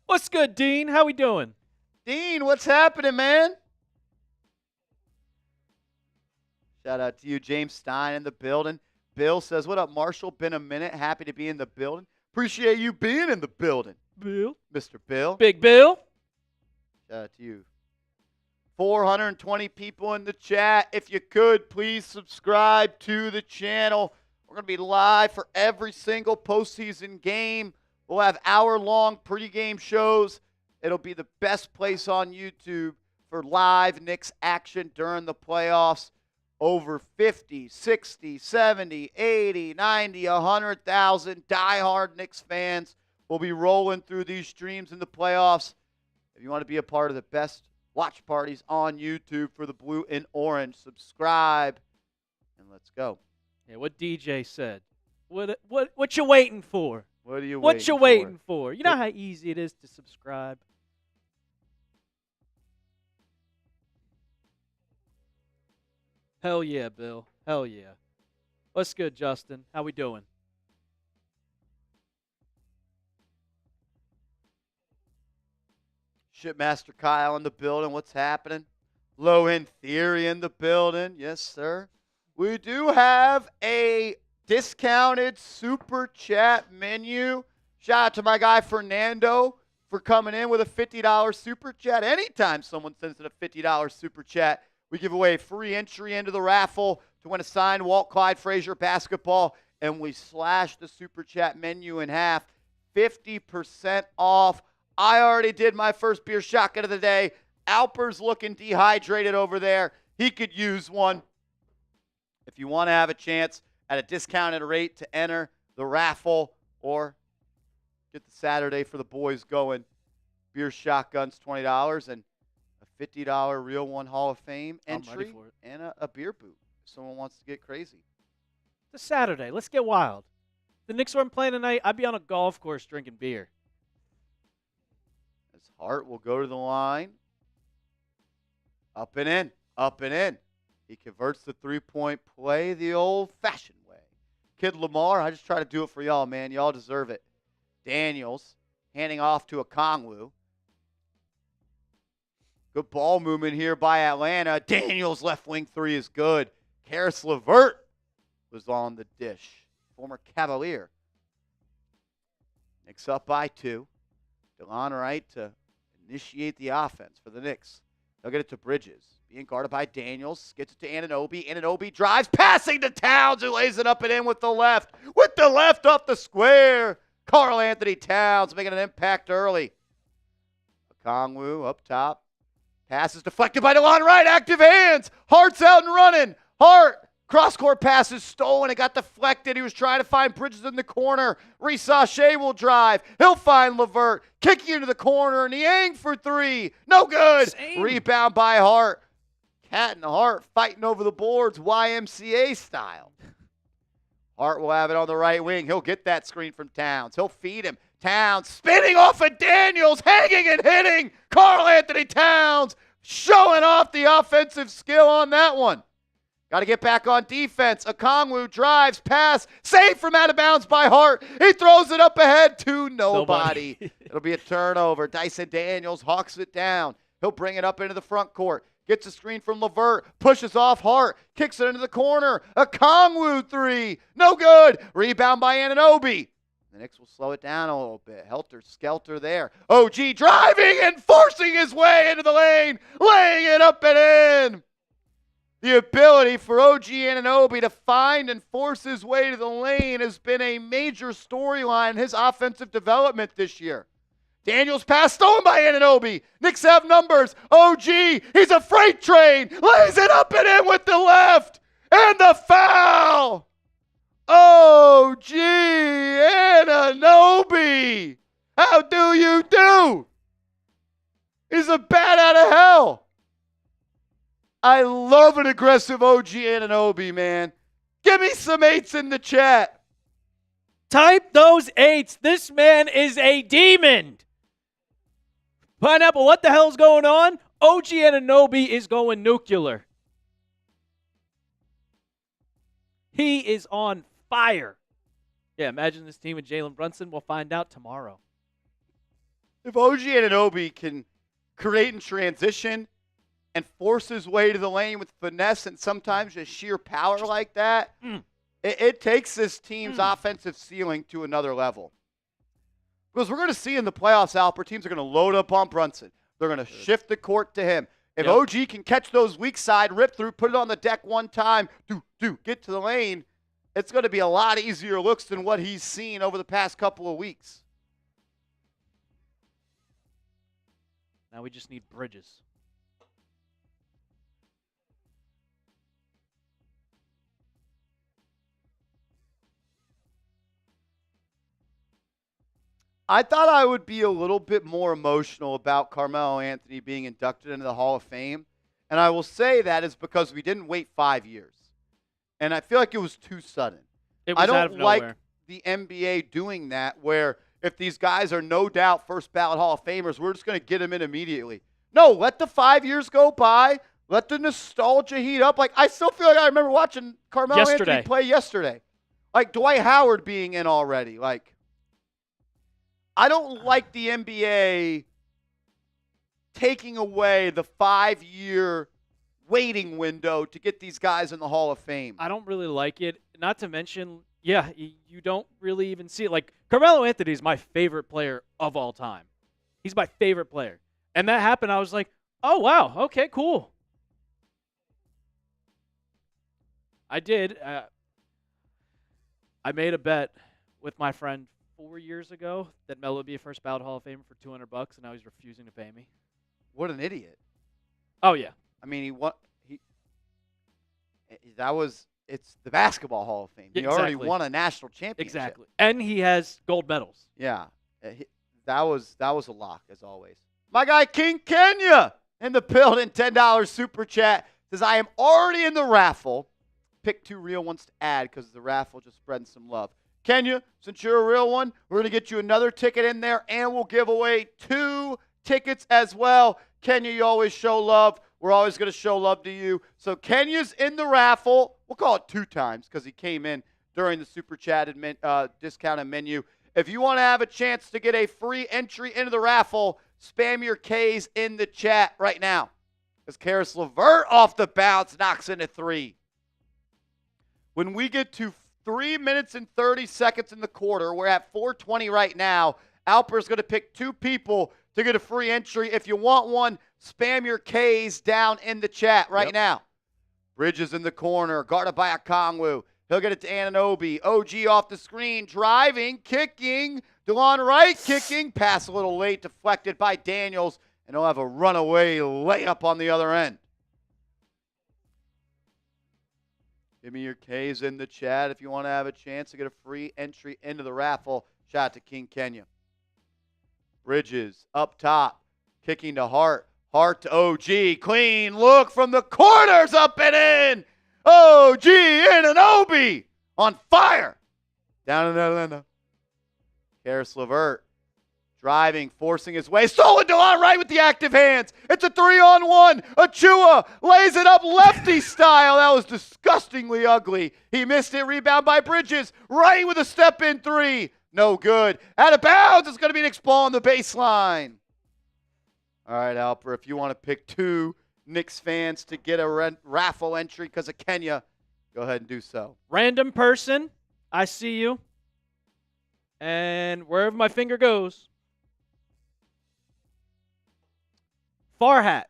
Speaker 2: What's good, Dean? How we doing?
Speaker 1: Dean, what's happening, man? Shout out to you, James Stein in the building. Bill says, what up, Marshall? Been a minute. Happy to be in the building. Appreciate you being in the building.
Speaker 2: Bill.
Speaker 1: Mr. Bill.
Speaker 2: Big Bill.
Speaker 1: Shout out to you. 420 people in the chat. If you could, please subscribe to the channel. We're going to be live for every single postseason game. We'll have hour-long pregame shows. It'll be the best place on YouTube for live Knicks action during the playoffs. Over 50, 60, 70, 80, 90, 100,000 diehard Knicks fans will be rolling through these streams in the playoffs. If you want to be a part of the best watch parties on YouTube for the blue and orange, subscribe, and let's go.
Speaker 2: Yeah, what DJ said. What you waiting for?
Speaker 1: What are you
Speaker 2: waiting for? You know how easy it is to subscribe. Hell yeah, Bill. Hell yeah. What's good, Justin? How we doing?
Speaker 1: Shipmaster Kyle in the building. What's happening? Low End Theory in the building. Yes, sir. We do have a discounted super chat menu. Shout out to my guy Fernando for coming in with a $50 super chat. Anytime someone sends in a $50 super chat, we give away free entry into the raffle to win a signed Walt Clyde Frazier basketball, and we slash the super chat menu in half. 50% off. I already did my first beer shotgun of the day. Alper's looking dehydrated over there. He could use one. If you want to have a chance at a discounted rate to enter the raffle or get the Saturday for the boys going, beer shotguns $20 and a $50 Real One Hall of Fame entry and a beer boot if someone wants to get crazy.
Speaker 2: It's a Saturday. Let's get wild. If the Knicks weren't playing tonight, I'd be on a golf course drinking beer.
Speaker 1: As Hart will go to the line. Up and in. Up and in. He converts the three-point play the old-fashioned way. Kid Lamar, I just try to do it for y'all, man. Y'all deserve it. Daniels handing off to Okongwu. Good ball movement here by Atlanta. Daniels left wing three is good. Karis LeVert was on the dish. Former Cavalier. Knicks up by 2. DeLon Wright to initiate the offense for the Knicks. They'll get it to Bridges. Being guarded by Daniels. Gets it to Anunoby. Anunoby drives. Passing to Towns, who lays it up and in with the left. With the left off the square. Karl Anthony Towns making an impact early. Okongwu up top. Pass is deflected by DeLon Wright. Active hands. Hart's out and running. Hart. Cross-court pass is stolen. It got deflected. He was trying to find Bridges in the corner. Resache will drive. He'll find LeVert. Kicking into the corner. Niang for 3. No good.
Speaker 2: Same.
Speaker 1: Rebound by Hart. Cat and Hart fighting over the boards YMCA style. Hart will have it on the right wing. He'll get that screen from Towns. He'll feed him. Towns spinning off of Daniels. Hanging and hitting. Karl Anthony Towns showing off the offensive skill on that one. Got to get back on defense. Okongwu drives, pass, saved from out of bounds by Hart. He throws it up ahead to nobody. It'll be a turnover. Dyson Daniels hawks it down. He'll bring it up into the front court. Gets a screen from LeVert. Pushes off Hart. Kicks it into the corner. Okongwu 3. No good. Rebound by Anunoby. The Knicks will slow it down a little bit. Helter-skelter there. OG driving and forcing his way into the lane. Laying it up and in. The ability for OG Anunoby to find and force his way to the lane has been a major storyline in his offensive development this year. Daniels pass stolen by Anunoby. Knicks have numbers. OG, he's a freight train. Lays it up and in with the left. And the foul. OG Anunoby. How do you do? He's a bat out of hell. I love an aggressive OG Anunoby, man. Give me some 8s in the chat.
Speaker 2: Type those 8s. This man is a demon. Pineapple, what the hell's going on? OG Anunoby is going nuclear. He is on fire. Yeah, imagine this team with Jalen Brunson. We'll find out tomorrow.
Speaker 1: If OG Anunoby can create in transition and force his way to the lane with finesse and sometimes just sheer power like that, it takes this team's offensive ceiling to another level. Because we're going to see in the playoffs, Alper, teams are going to load up on Brunson. They're going to shift the court to him. If OG can catch those weak side, rip through, put it on the deck one time, get to the lane, it's going to be a lot easier looks than what he's seen over the past couple of weeks.
Speaker 2: Now we just need Bridges.
Speaker 1: I thought I would be a little bit more emotional about Carmelo Anthony being inducted into the Hall of Fame. And I will say that is because we didn't wait 5 years. And I feel like it was too sudden.
Speaker 2: It was
Speaker 1: I
Speaker 2: out of
Speaker 1: don't like
Speaker 2: nowhere.
Speaker 1: the NBA doing that where if these guys are no doubt first ballot Hall of Famers, we're just going to get them in immediately. No, let the 5 years go by. Let the nostalgia heat up. Like, I still feel like I remember watching Carmelo Anthony play yesterday. Like, Dwight Howard being in already. Like, I don't like the NBA taking away the 5-year waiting window to get these guys in the Hall of Fame.
Speaker 2: I don't really like it. Not to mention, you don't really even see it. Like, Carmelo Anthony is my favorite player of all time. He's my favorite player. And that happened, I was like, oh, wow, okay, cool. I did. I made a bet with my friend 4 years ago that Melo would be a first ballot Hall of Famer for $200, and now he's refusing to pay me.
Speaker 1: What an idiot.
Speaker 2: Oh, yeah.
Speaker 1: I mean, it's the Basketball Hall of Fame. He already won a national championship.
Speaker 2: Exactly. And he has gold medals.
Speaker 1: Yeah. That was a lock, as always. My guy, King Kenya, in the building, $10 super chat, says, I am already in the raffle. Pick 2 real ones to add because the raffle just spreading some love. Kenya, since you're a real one, we're going to get you another ticket in there, and we'll give away 2 tickets as well. Kenya, you always show love. We're always going to show love to you. So Kenya's in the raffle. We'll call it 2 times because he came in during the super chat discounted menu. If you want to have a chance to get a free entry into the raffle, spam your K's in the chat right now. As Karis LeVert off the bounce knocks in a 3. When we get to 3 minutes and 30 seconds in the quarter. We're at 4:20 right now. Alper's going to pick 2 people to get a free entry. If you want one, spam your Ks down in the chat right now. Bridges in the corner, guarded by Okongwu. He'll get it to Anunoby. OG off the screen, driving, kicking. DeLon Wright kicking. Pass a little late, deflected by Daniels. And he'll have a runaway layup on the other end. Give me your Ks in the chat if you want to have a chance to get a free entry into the raffle. Shout out to King Kenya. Bridges up top, kicking to Hart. Hart to OG. Clean look from the corners, up and in. OG Anunoby on fire. Down in Atlanta. Karis LeVert driving, forcing his way. Stolen DeLon Wright with the active hands. It's a 3-on-1. Achua lays it up lefty style. That was disgustingly ugly. He missed it. Rebound by Bridges. Wright with a step-in 3. No good. Out of bounds. It's going to be Knicks ball on the baseline. All right, Alper, if you want to pick 2 Knicks fans to get a raffle entry because of Kenya, go ahead and do so.
Speaker 2: Random person, I see you. And wherever my finger goes. Farhat.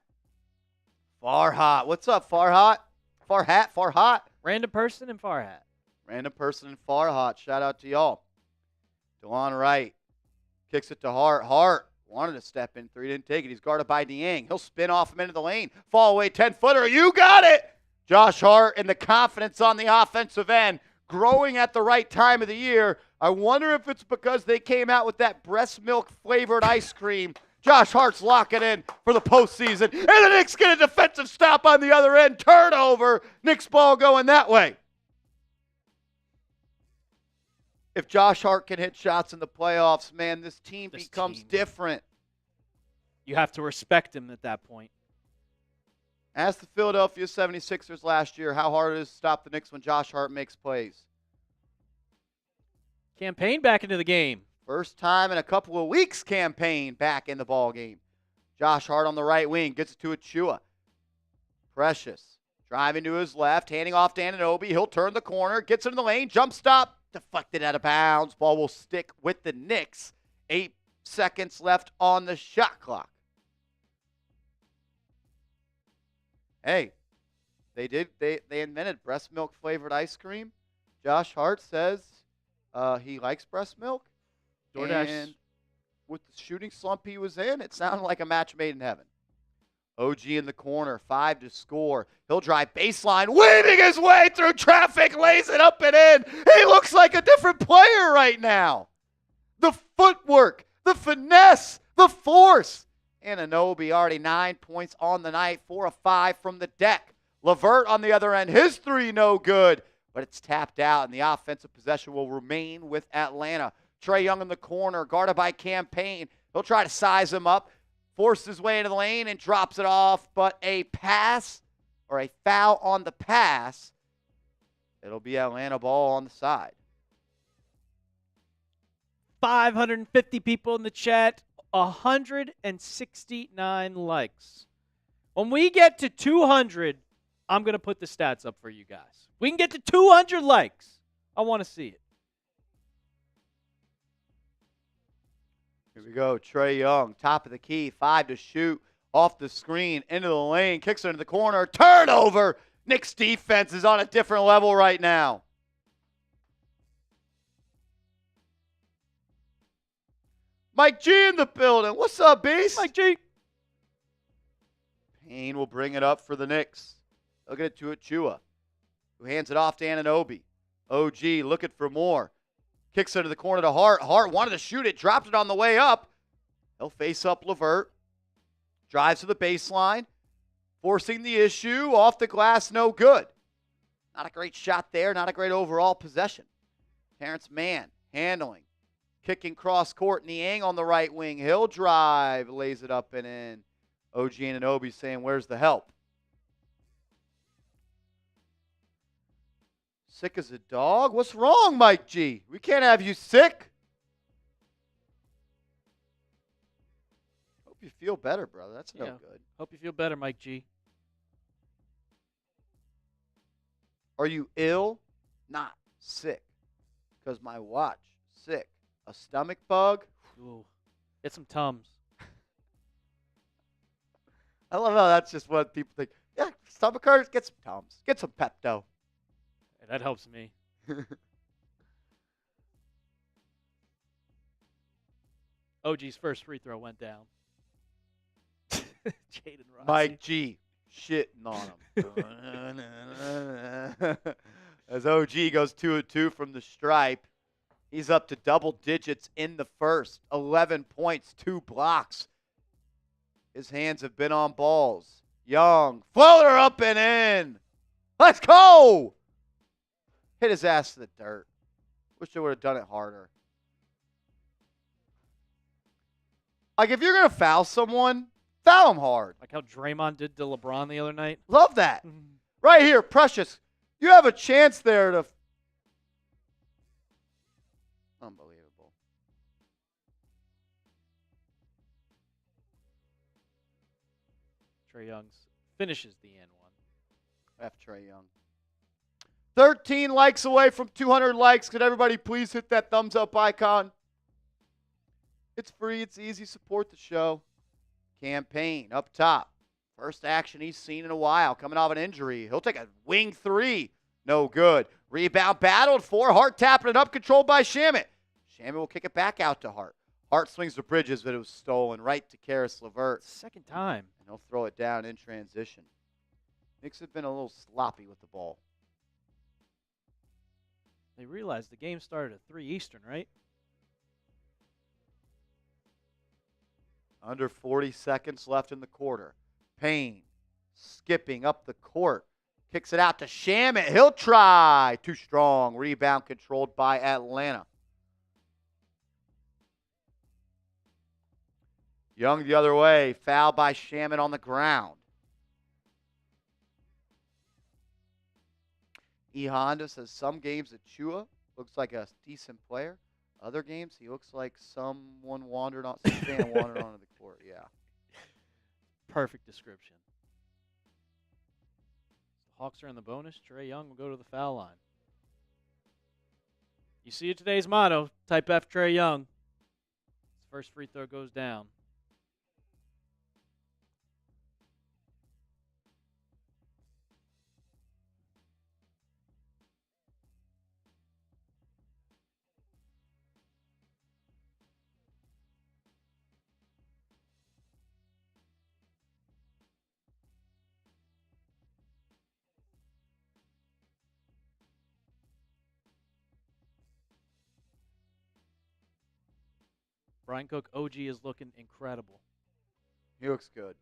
Speaker 1: Farhat. What's up, Farhat? Farhat?
Speaker 2: Random person and Farhat.
Speaker 1: Random person and Farhat. Shout out to y'all. DeLon Wright kicks it to Hart. Hart wanted to step in 3, didn't take it. He's guarded by Niang. He'll spin off him into the lane. Fall away 10-footer. You got it! Josh Hart and the confidence on the offensive end growing at the right time of the year. I wonder if it's because they came out with that breast milk flavored ice cream. Josh Hart's locking in for the postseason. And the Knicks get a defensive stop on the other end. Turnover. Knicks ball going that way. If Josh Hart can hit shots in the playoffs, man, this team becomes different.
Speaker 2: You have to respect him at that point.
Speaker 1: Ask the Philadelphia 76ers last year how hard it is to stop the Knicks when Josh Hart makes plays.
Speaker 2: Campaign back into the game.
Speaker 1: First time in a couple of weeks, Campaign back in the ball game. Josh Hart on the right wing gets it to Achua. Precious driving to his left, handing off to Anunoby. He'll turn the corner, gets it in the lane, jump stop. Deflected out of bounds. Ball will stick with the Knicks. 8 seconds left on the shot clock. Hey, they invented breast milk flavored ice cream. Josh Hart says he likes breast milk.
Speaker 2: DoorDash.
Speaker 1: And with the shooting slump he was in, it sounded like a match made in heaven. OG in the corner, 5 to score. He'll drive baseline, weaving his way through traffic, lays it up and in. He looks like a different player right now. The footwork, the finesse, the force. Anunoby already 9 points on the night, 4 of 5 from the deck. LeVert on the other end, his 3 no good, but it's tapped out, and the offensive possession will remain with Atlanta. Trae Young in the corner, guarded by Campaign. He'll try to size him up. Forces his way into the lane and drops it off, but a pass or a foul on the pass. It'll be Atlanta ball on the side.
Speaker 2: 550 people in the chat, 169 likes. When we get to 200, I'm going to put the stats up for you guys. We can get to 200 likes. I want to see it.
Speaker 1: Here we go. Trae Young, top of the key, 5 to shoot, off the screen, into the lane, kicks it into the corner, turnover. Knicks defense is on a different level right now. Mike G in the building. What's up, Beast?
Speaker 2: Mike G.
Speaker 1: Payne will bring it up for the Knicks. They'll get it to Achua, who hands it off to Anunoby. OG looking for more. Kicks it to the corner to Hart. Hart wanted to shoot it, dropped it on the way up. He'll face up LeVert. Drives to the baseline. Forcing the issue. Off the glass, no good. Not a great shot there. Not a great overall possession. Terrence Mann handling. Kicking cross court. Niang on the right wing. He'll drive. Lays it up and in. OG Anunoby saying, where's the help? Sick as a dog? What's wrong, Mike G? We can't have you sick. Hope you feel better, brother. That's no good.
Speaker 2: Hope you feel better, Mike G.
Speaker 1: Are you ill? Not sick. because my watch sick. A stomach bug?
Speaker 2: Ooh. Get some Tums.
Speaker 1: I love how that's just what people think. Yeah, stomach hurts, get some Tums. Get some Pepto.
Speaker 2: That helps me. OG's first free throw went down. Jaden Rossi.
Speaker 1: Mike G. Shitting on him. As OG goes 2-2 from the stripe. He's up to double digits in the first. 11 points, 2 blocks. His hands have been on balls. Young. Floater up and in. Let's go. Hit his ass to the dirt. Wish they would have done it harder. Like, if you're going to foul someone, foul him hard.
Speaker 2: Like how Draymond did to LeBron the other night.
Speaker 1: Love that. Right here, Precious. You have a chance there to... Unbelievable.
Speaker 2: Trae Young finishes the N one.
Speaker 1: F. Trae Young. 13 likes away from 200 likes. Could everybody please hit that thumbs up icon? It's free. It's easy. Support the show. Payne up top. First action he's seen in a while. Coming off an injury. He'll take a wing three. No good. Rebound battled for. Hart tapping it up. Controlled by Shamet. Shamet will kick it back out to Hart. Hart swings to Bridges, but it was stolen right to Karis LeVert.
Speaker 2: Second time.
Speaker 1: And he'll throw it down in transition. Knicks have been a little sloppy with the ball.
Speaker 2: They realized the game started at 3 Eastern, right?
Speaker 1: Under 40 seconds left in the quarter. Payne skipping up the court. Kicks it out to Shamet. He'll try. Too strong. Rebound controlled by Atlanta. Young the other way. Foul by Shamet on the ground. E. Honda says some games that Chua looks like a decent player. Other games, he looks like some fan wandered onto the court. Yeah.
Speaker 2: Perfect description. The Hawks are in the bonus. Trae Young will go to the foul line. You see today's motto, type F Trae Young. His first free throw goes down. Brian Cook, OG, is looking incredible.
Speaker 1: He looks good.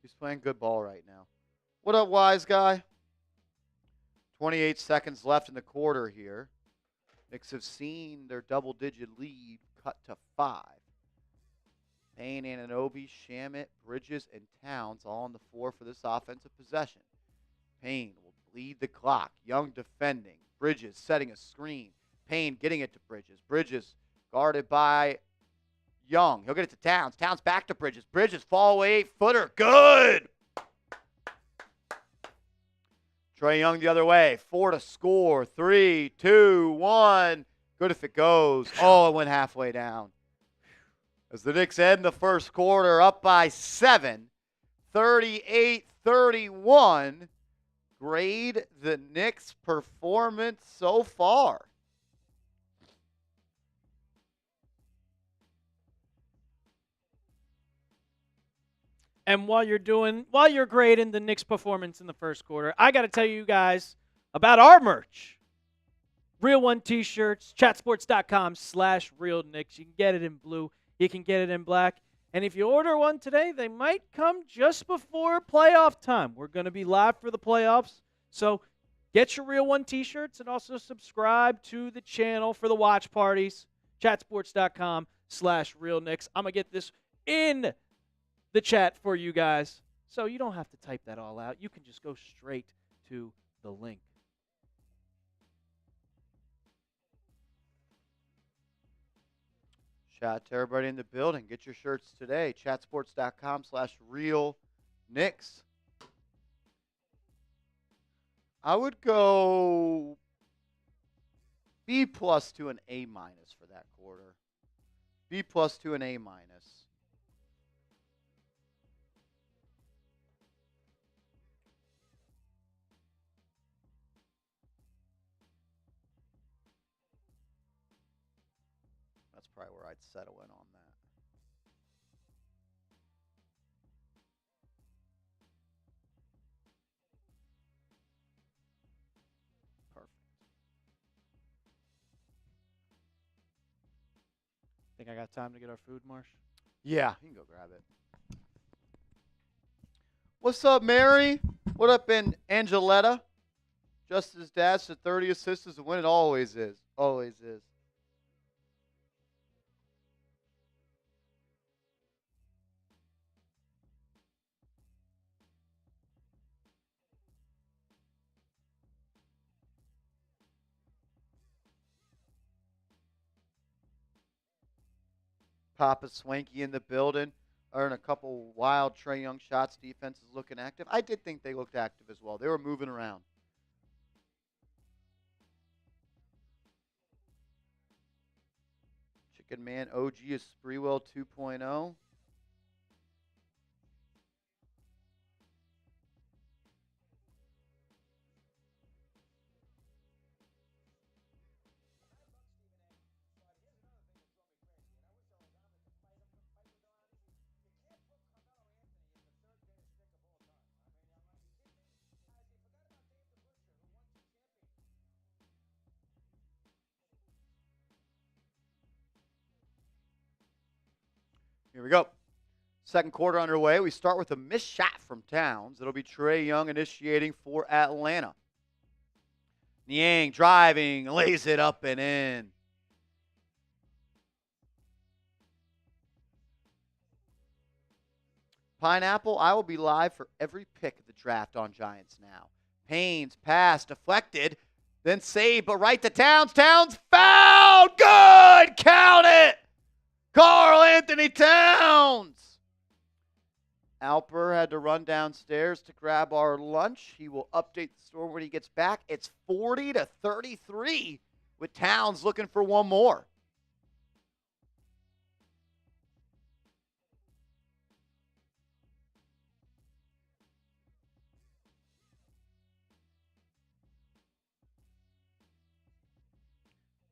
Speaker 1: He's playing good ball right now. What up, wise guy? 28 seconds left in the quarter here. Knicks have seen their double-digit lead cut to 5. Payne, Anunoby, Shamet, Bridges, and Towns all on the floor for this offensive possession. Payne will bleed the clock. Young defending. Bridges setting a screen. Payne getting it to Bridges. Bridges guarded by Young. He'll get it to Towns. Towns back to Bridges. Bridges fall away. 8-footer. Good. Trae Young the other way. 4 to score. 3, 2, 1. Good if it goes. Oh, it went halfway down. As the Knicks end the first quarter up by 7. 38-31. Grade the Knicks' performance so far.
Speaker 2: And while you're grading the Knicks' performance in the first quarter, I got to tell you guys about our merch. Real One T-shirts, chatsports.com/realknicks. You can get it in blue. You can get it in black. And if you order one today, they might come just before playoff time. We're going to be live for the playoffs. So get your Real One T-shirts and also subscribe to the channel for the watch parties. Chatsports.com/realknicks. I'm going to get this in the chat for you guys, so you don't have to type that all out. You can just go straight to the link.
Speaker 1: Shout out to everybody in the building. Get your shirts today. Chatsports.com/realknicks. I would go B plus to an A minus for that quarter. B plus to an A minus. That's probably where I'd settle in on that. Perfect.
Speaker 2: Think I got time to get our food, Marsh?
Speaker 1: Yeah, you can go grab it. What's up, Mary? What up, in Angeletta? Justin's dad said 30 assists is a win. It always is. Always is. Papa Swanky in the building. Earn a couple wild Trae Young shots. Defense is looking active. I did think they looked active as well. They were moving around. Chicken Man OG is Spreewell 2.0. Here we go. Second quarter underway. We start with a missed shot from Towns. It'll be Trae Young initiating for Atlanta. Niang driving, lays it up and in. Pineapple, I will be live for every pick of the draft on Giants Now. Payne's pass deflected, then saved, but right to Towns. Towns fouled. Good. Count it. Karl Anthony Towns. Alper had to run downstairs to grab our lunch. He will update the store when he gets back. It's 40-33 with Towns looking for one more.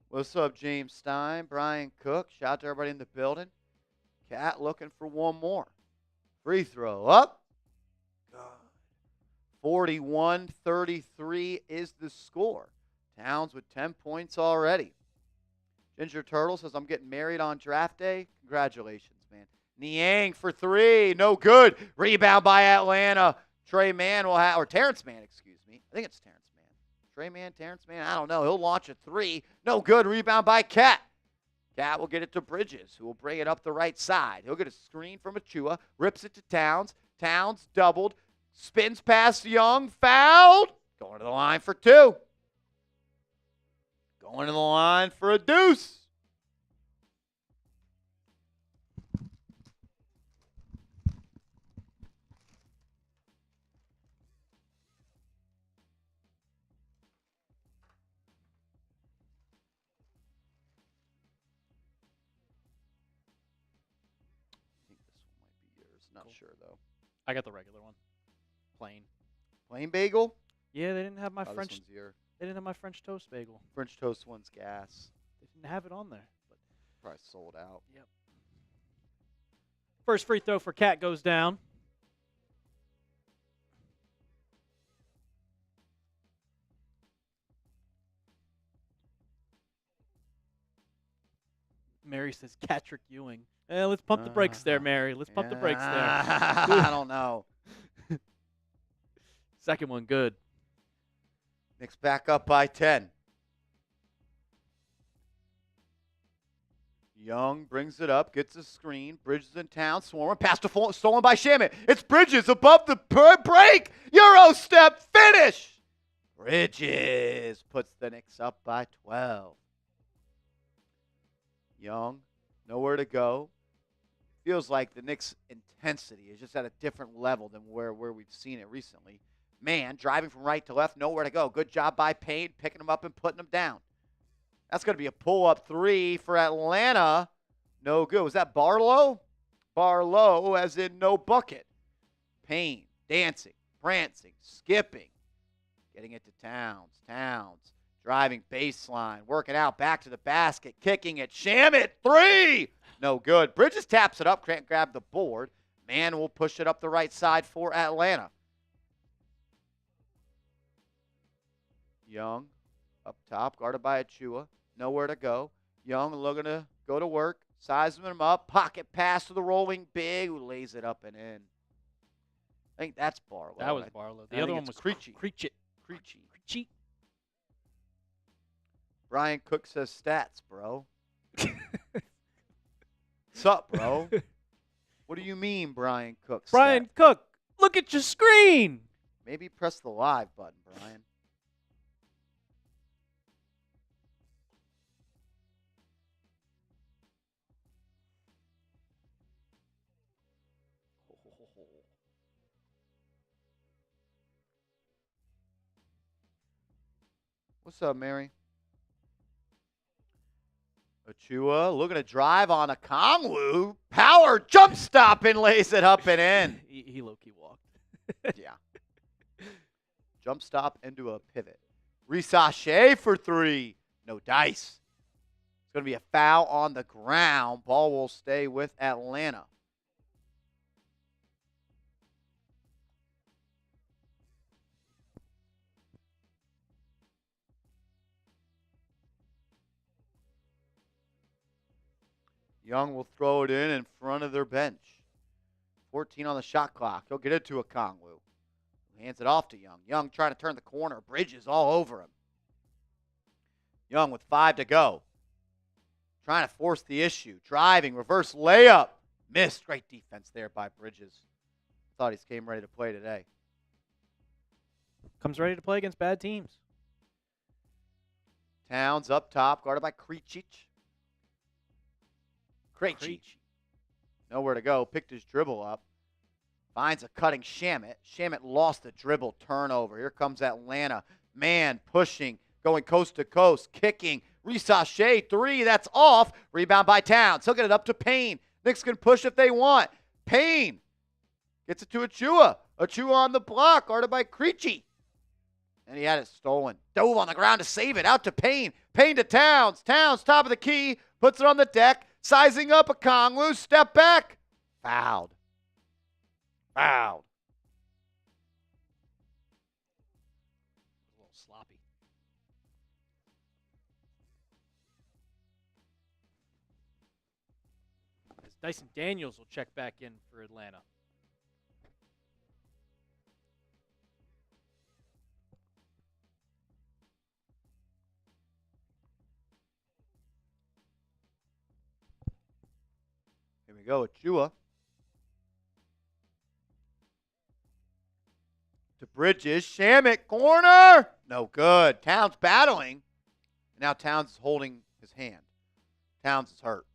Speaker 1: What's up, James Stein, Brian Cook? Shout out to everybody in the building. Cat looking for one more. Free throw up. Good. 41-33 is the score. Towns with 10 points already. Ginger Turtle says, I'm getting married on draft day. Congratulations, man. Niang for three. No good. Rebound by Atlanta. Terrence Mann, excuse me. I think it's Terrence. Terrence Mann, I don't know. He'll launch a three. No good. Rebound by Cat. Cat will get it to Bridges, who will bring it up the right side. He'll get a screen from Achua, rips it to Towns. Towns doubled, spins past Young, fouled. Going to the line for two. Going to the line for a deuce. Not cool. Sure, though.
Speaker 2: I got the regular one. Plain.
Speaker 1: Plain bagel?
Speaker 2: Yeah, they didn't have my French.
Speaker 1: This one's here.
Speaker 2: They didn't have my French toast bagel.
Speaker 1: French toast one's gas.
Speaker 2: They didn't have it on there. But
Speaker 1: probably sold out.
Speaker 2: Yep. First free throw for Cat goes down. Mary says Catrick Ewing. Let's pump the brakes there, Mary. Let's pump the brakes there.
Speaker 1: I don't know.
Speaker 2: Second one, good.
Speaker 1: Knicks back up by 10. Young brings it up, gets a screen. Bridges in town, swarming. Pass stolen by Shaman. It's Bridges above the break. Euro step finish. Bridges puts the Knicks up by 12. Young, nowhere to go. Feels like the Knicks' intensity is just at a different level than where we've seen it recently. Man, driving from right to left, nowhere to go. Good job by Payne, picking him up and putting him down. That's going to be a pull-up three for Atlanta. No good. Was that Barlow? Barlow as in no bucket. Payne, dancing, prancing, skipping. Getting it to Towns. Towns driving baseline, working out, back to the basket, kicking it. Shamet, three! No good. Bridges taps it up, can't grab the board. Man will push it up the right side for Atlanta. Young up top, guarded by Achua. Nowhere to go. Young looking to go to work. Sizing him up. Pocket pass to the rolling big, who lays it up and in. I think that's Barlow.
Speaker 2: That was Barlow. The other one was
Speaker 1: Creechy.
Speaker 2: Creechy.
Speaker 1: Brian Cook says stats, bro. What's up, bro? What do you mean, Brian Cook?
Speaker 2: Brian Cook, look at your screen.
Speaker 1: Maybe press the live button, Brian. What's up, Mary? Achua looking to drive on a Kongwu. Power jump stop and lays it up and in.
Speaker 2: He low-key walked.
Speaker 1: Yeah. Jump stop into a pivot. Risache for three. No dice. It's going to be a foul on the ground. Ball will stay with Atlanta. Young will throw it in front of their bench. 14 on the shot clock. He'll get it to a Kongwu. Hands it off to Young. Young trying to turn the corner. Bridges all over him. Young with 5 to go. Trying to force the issue. Driving. Reverse layup. Missed. Great defense there by Bridges. Thought he came ready to play today.
Speaker 2: Comes ready to play against bad teams.
Speaker 1: Towns up top. Guarded by Krejci. Nowhere to go. Picked his dribble up. Finds a cutting Shamet. Shamet lost the dribble. Turnover. Here comes Atlanta. Man pushing. Going coast to coast. Kicking. Risache, three. That's off. Rebound by Towns. He'll get it up to Payne. Knicks can push if they want. Payne gets it to Achua. Achua on the block. Guarded by Krejci. And he had it stolen. Dove on the ground to save it. Out to Payne. Payne to Towns. Towns, top of the key. Puts it on the deck. Sizing up a Kongwu. Step back. Fouled. A little sloppy.
Speaker 2: As Dyson Daniels will check back in for Atlanta.
Speaker 1: Here we go. Achua. To Bridges. Shamet. Corner. No good. Towns battling. Now Towns is holding his hand. Towns is hurt.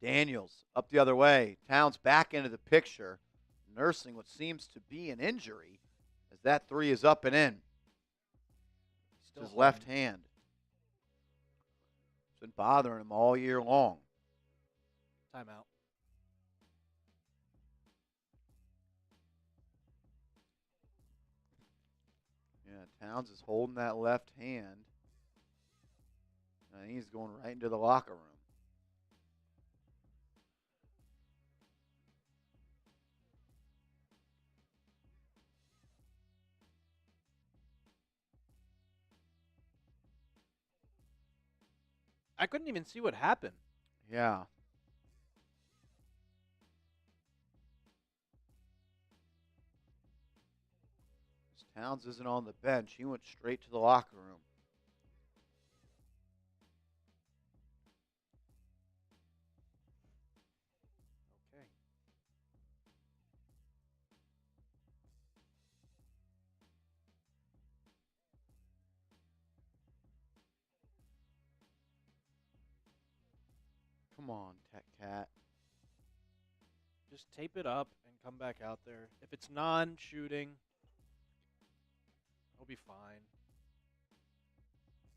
Speaker 1: Daniels up the other way. Towns back into the picture. Nursing what seems to be an injury as that three is up and in. Still his left hand. It's been bothering him all year long.
Speaker 2: Timeout.
Speaker 1: Yeah, Towns is holding that left hand. And he's going right into the locker room.
Speaker 2: I couldn't even see what happened.
Speaker 1: Yeah. Towns isn't on the bench. He went straight to the locker room.
Speaker 2: Okay.
Speaker 1: Come on, Tech Cat.
Speaker 2: Just tape it up and come back out there. If it's non-shooting, he'll be fine.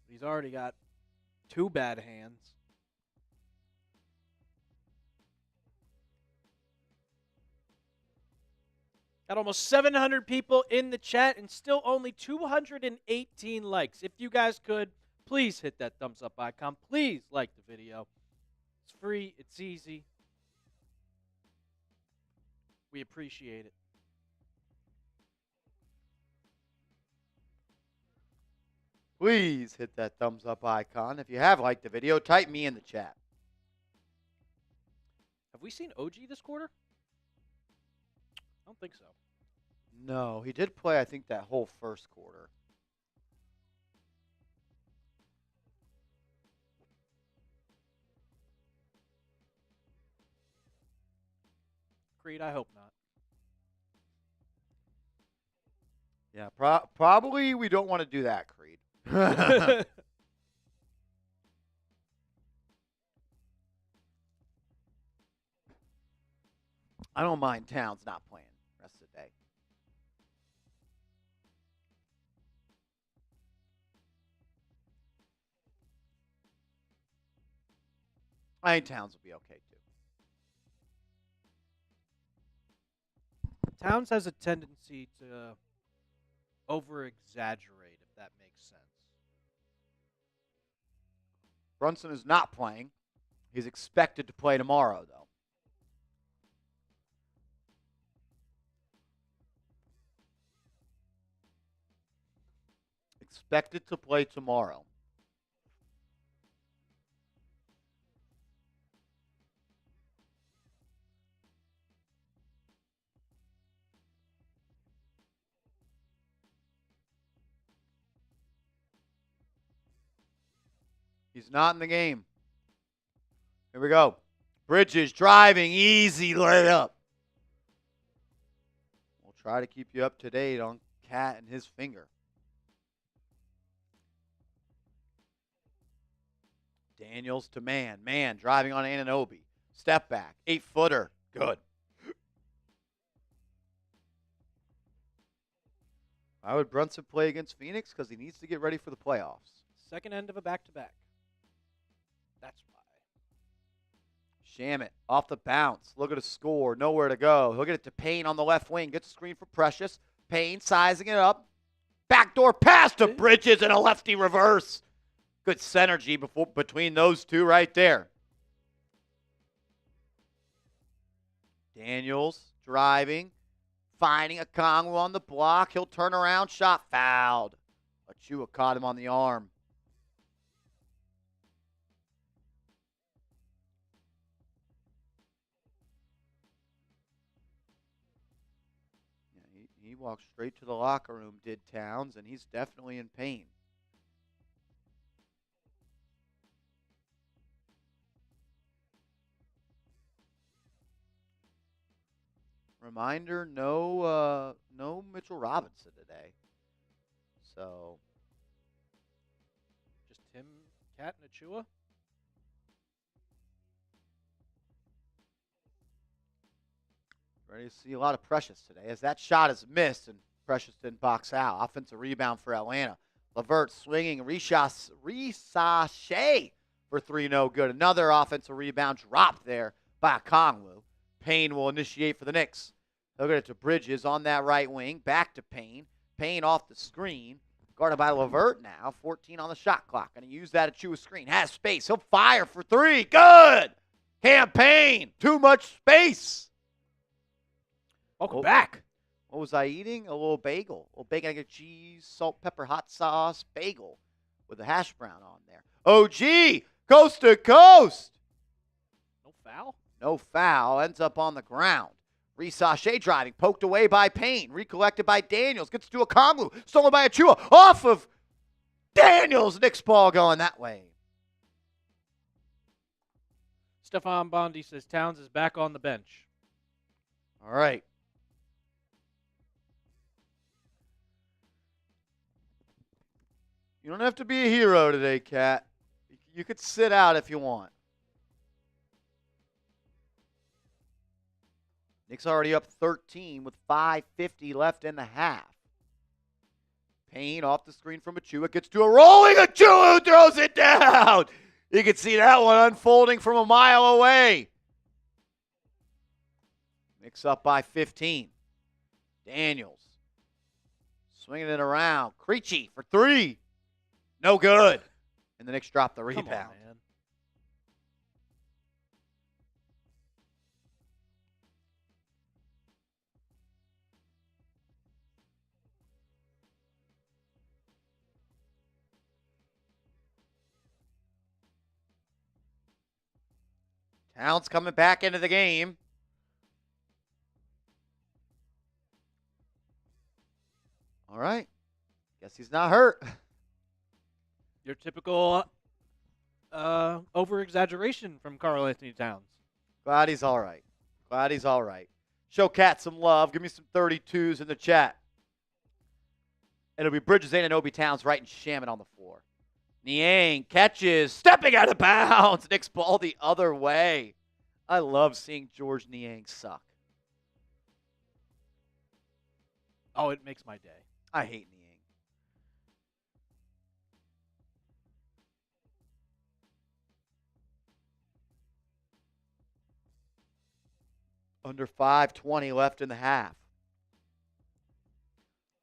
Speaker 2: He's already got 2 bad hands. Got almost 700 people in the chat and still only 218 likes. If you guys could, please hit that thumbs up icon. Please like the video. It's free. It's easy. We appreciate it.
Speaker 1: Please hit that thumbs up icon. If you have liked the video, type me in the chat.
Speaker 2: Have we seen OG this quarter? I don't think so.
Speaker 1: No, he did play, I think, that whole first quarter.
Speaker 2: Creed, I hope not.
Speaker 1: Yeah, probably we don't want to do that, Creed. I don't mind Towns not playing the rest of the day. I think Towns will be okay, too.
Speaker 2: Towns has a tendency to over-exaggerate, if that makes sense.
Speaker 1: Brunson is not playing. He's expected to play tomorrow, though. Expected to play tomorrow. He's not in the game. Here we go. Bridges driving, easy layup. We'll try to keep you up to date on Cat and his finger. Daniels to man. Man driving on Anunoby. Step back. 8-footer. Good. Why would Brunson play against Phoenix? Because he needs to get ready for the playoffs.
Speaker 2: Second end of a back-to-back. That's why.
Speaker 1: Shamit off the bounce. Look at a score. Nowhere to go. He'll get it to Payne on the left wing. Gets a screen for Precious. Payne sizing it up. Backdoor pass to Bridges and a lefty reverse. Good synergy between those two right there. Daniels driving. Finding a Kongwu on the block. He'll turn around. Shot fouled. Achua caught him on the arm. Yeah, he walked straight to the locker room, did Towns, and he's definitely in pain. Reminder, no Mitchell Robinson today. So
Speaker 2: just him, Cat, and Achua?
Speaker 1: Ready to see a lot of Precious today, as that shot is missed and Precious didn't box out. Offensive rebound for Atlanta. LeVert swinging, Risachet for 3, no good. Another offensive rebound dropped there by Kongwu. Payne will initiate for the Knicks. They'll get it to Bridges on that right wing. Back to Payne. Payne off the screen. Guarded by LeVert now. 14 on the shot clock. Going to use that Achua screen. Has space. He'll fire for 3. Good! Campaign. Too much space.
Speaker 2: Welcome back.
Speaker 1: What was I eating? A little bagel. A little bacon, egg, cheese, salt, pepper, hot sauce, bagel with a hash brown on there. OG, coast to coast.
Speaker 2: No foul?
Speaker 1: No foul. Ends up on the ground. Risachet driving. Poked away by Payne. Recollected by Daniels. Gets to a Kongwu. Stolen by Achua. Off of Daniels. Knicks ball going that way.
Speaker 2: Stefan Bondy says Towns is back on the bench.
Speaker 1: All right. You don't have to be a hero today, Cat. You could sit out if you want. Knicks already up 13 with 5:50 left in the half. Payne off the screen from Achua. Gets to a rolling Achua who throws it down. You can see that one unfolding from a mile away. Knicks up by 15. Daniels swinging it around. Creechy for three. No good. And the Knicks drop the rebound.
Speaker 2: Come on, man.
Speaker 1: Towns coming back into the game. All right. Guess he's not hurt.
Speaker 2: Your typical over-exaggeration from Karl Anthony Towns.
Speaker 1: Glad he's all right. Glad he's all right. Show Cat some love. Give me some 32s in the chat. It'll be Bridges, Anunoby, Towns, Wright, and Shaman on the floor. Niang catches, stepping out of bounds. Knicks ball the other way. I love seeing George Niang suck.
Speaker 2: Oh, it makes my day.
Speaker 1: I hate Niang. Under 5:20 left in the half.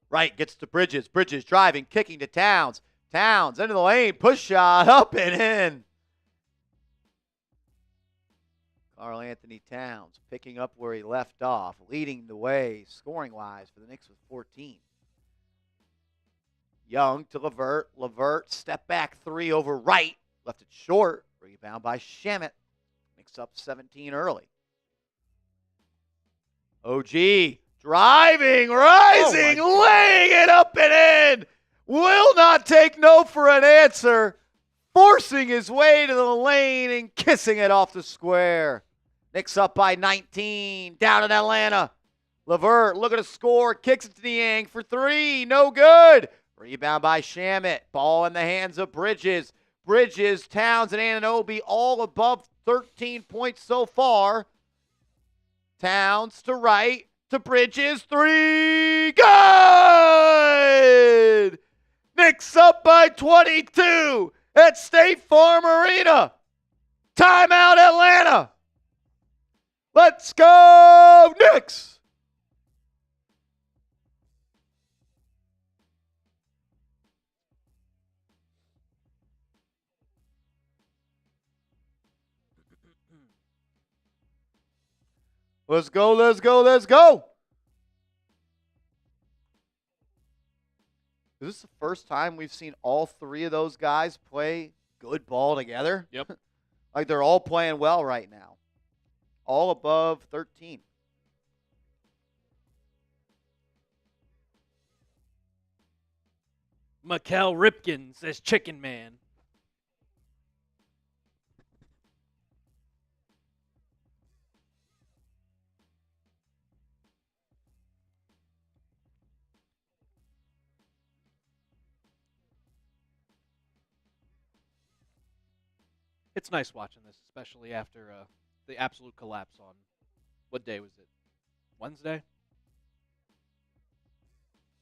Speaker 1: Wright gets to Bridges. Bridges driving, kicking to Towns. Towns into the lane, push shot, up and in. Karl Anthony Towns picking up where he left off, leading the way scoring-wise for the Knicks with 14. Young to Levert. Levert, step back three over Wright. Left it short. Rebound by Shamet. Knicks up 17 early. OG driving, rising, laying it up and in. Will not take no for an answer. Forcing his way to the lane and kissing it off the square. Knicks up by 19. Down in Atlanta. Levert looking to score. Kicks it to Niang for three. No good. Rebound by Shamet. Ball in the hands of Bridges. Bridges, Towns, and Anunoby all above 13 points so far. Towns to Wright, to Bridges, three, good! Knicks up by 22 at State Farm Arena. Timeout, Atlanta. Let's go, Knicks! Let's go, let's go, let's go. Is this the first time we've seen all three of those guys play good ball together?
Speaker 2: Yep.
Speaker 1: Like they're all playing well right now. All above 13.
Speaker 2: Mikal Ripken says Chicken Man. It's nice watching this, especially after the absolute collapse on, what day was it? Wednesday?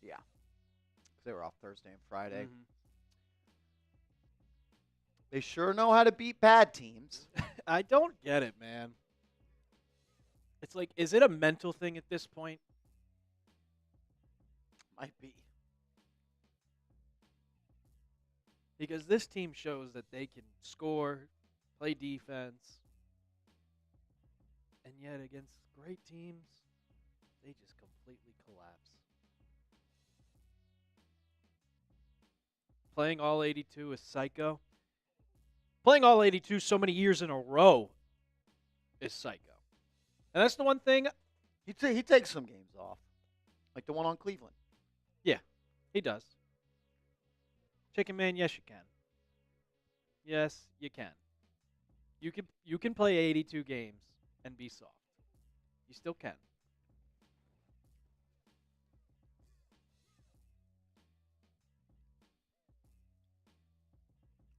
Speaker 1: Yeah. They were off Thursday and Friday.
Speaker 2: Mm-hmm.
Speaker 1: They sure know how to beat bad teams.
Speaker 2: I don't get it, man. It's like, is it a mental thing at this point?
Speaker 1: Might be.
Speaker 2: Because this team shows that they can score, play defense, and yet against great teams, they just completely collapse. Playing all 82 is psycho. Playing all 82 so many years in a row is psycho. And that's the one thing.
Speaker 1: He takes some games off, like the one on Cleveland.
Speaker 2: Yeah, he does. Chicken Man, yes, you can. Yes, you can. You can play 82 games and be soft. You still can.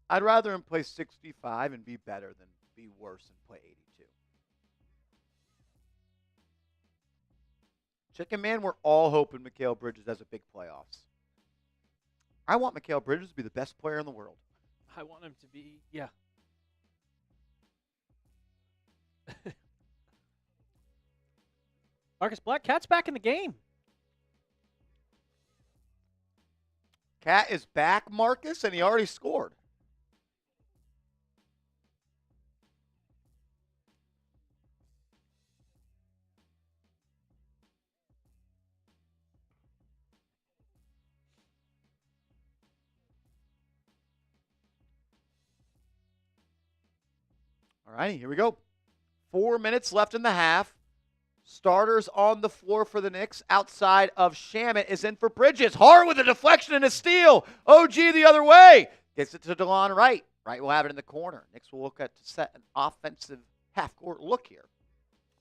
Speaker 1: I'd rather him play 65 and be better than be worse and play 82. Chicken Man, we're all hoping Mikal Bridges has a big playoffs. I want Mikal Bridges to be the best player in the world.
Speaker 2: I want him to be, yeah. Marcus Black, Cat's back in the game.
Speaker 1: Cat is back, Marcus, and he already scored. All righty, here we go. 4 minutes left in the half. Starters on the floor for the Knicks. Outside of Shamet is in for Bridges. Hard with a deflection and a steal. OG the other way. Gets it to DeLon Wright. Wright will have it in the corner. Knicks will look at to set an offensive half-court look here.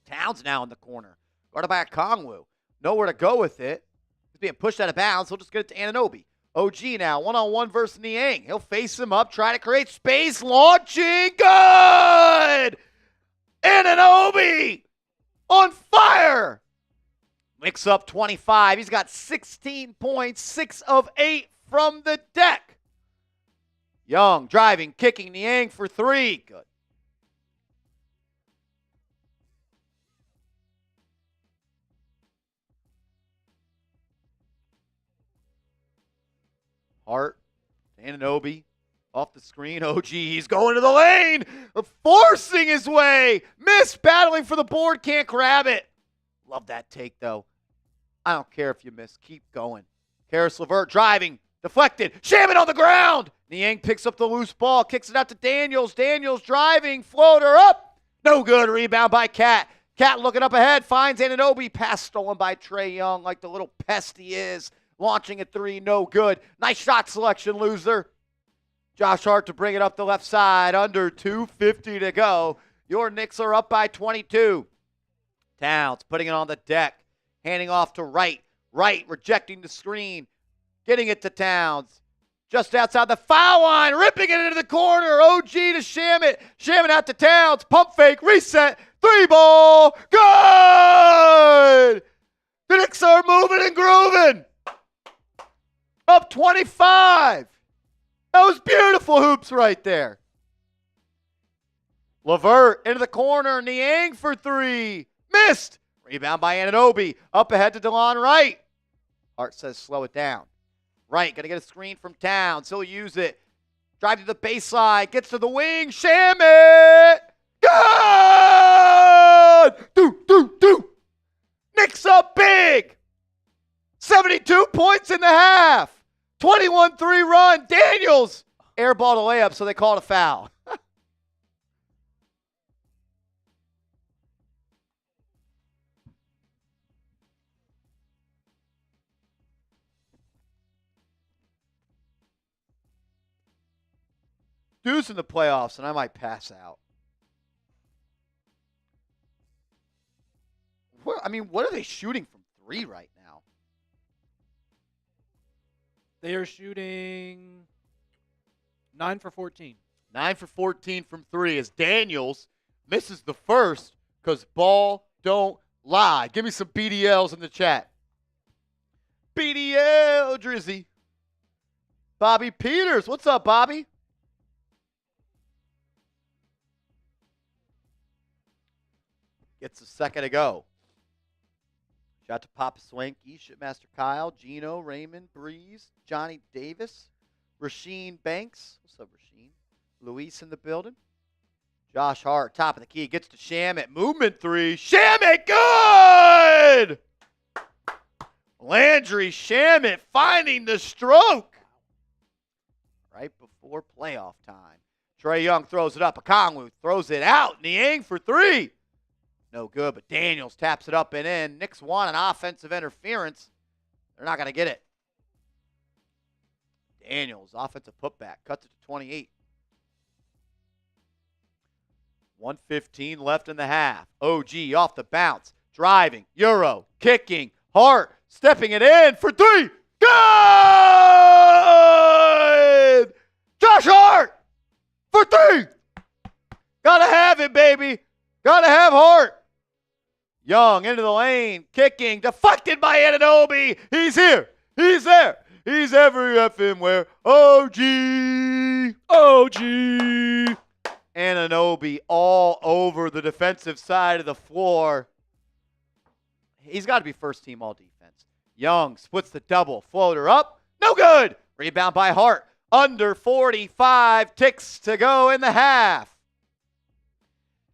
Speaker 1: Towns now in the corner. Guarded by Okongwu. Nowhere to go with it. He's being pushed out of bounds. He'll just get it to Anunoby. OG now, one-on-one versus Niang. He'll face him up, try to create space. Launching. Good! Anunoby! On fire! Knicks up 25. He's got 16 points, 6 of 8 from the deck. Young driving, kicking, Niang for 3. Good. Hart, Anunoby, off the screen. OG, he's going to the lane, forcing his way. Miss, battling for the board, can't grab it. Love that take, though. I don't care if you miss. Keep going. Karis LeVert driving, deflected. Shaman on the ground. Niang picks up the loose ball, kicks it out to Daniels. Daniels driving, floater up. No good. Rebound by Cat. Cat looking up ahead, finds Anunoby. Pass stolen by Trae Young like the little pest he is. Launching at 3, no good. Nice shot selection, loser. Josh Hart to bring it up the left side. Under 2:50 to go. Your Knicks are up by 22. Towns putting it on the deck. Handing off to Wright. Wright rejecting the screen. Getting it to Towns. Just outside the foul line. Ripping it into the corner. OG to Shamet. Shamet out to Towns. Pump fake. Reset. 3-ball. Good! The Knicks are moving and grooving. Up 25. That was beautiful hoops right there. LeVert into the corner. Niang for 3. Missed. Rebound by Anunoby. Up ahead to DeLon Wright. Hart says slow it down. Wright going to get a screen from Towns. He'll use it. Drive to the baseline. Gets to the wing. Shamet. Good! Knicks up big. 72 points in the half. 21-3 run. Daniels airballed a layup, so they called a foul. Deuce in the playoffs, and I might pass out. What are they shooting from 3 right now?
Speaker 2: They are shooting 9 for 14.
Speaker 1: 9 for 14 from 3 as Daniels misses the first because ball don't lie. Give me some BDLs in the chat. BDL, Drizzy. Bobby Peters. What's up, Bobby? Gets a second to go. Shout out to Papa Swanky, Shipmaster Kyle, Gino, Raymond, Breeze, Johnny Davis, Rasheen Banks. What's up, Rasheen? Luis in the building. Josh Hart, top of the key, gets to Shamet. Movement 3. Shamet, good! Landry Shamet finding the stroke. Right before playoff time. Trae Young throws it up. Okongwu throws it out. Niang for 3. No good, but Daniels taps it up and in. Knicks want an offensive interference. They're not going to get it. Daniels, offensive putback, cuts it to 28. 1:15 left in the half. OG off the bounce, driving, Euro, kicking, Hart, stepping it in for 3. Good! Josh Hart for 3. Gotta have it, baby. Gotta have Hart. Young into the lane, kicking, deflected by Anunoby. He's here. He's there. He's every effing where. OG.
Speaker 2: OG.
Speaker 1: Anunoby all over the defensive side of the floor. He's got to be first team all defense. Young splits the double. Floater up. No good. Rebound by Hart. Under 45 ticks to go in the half.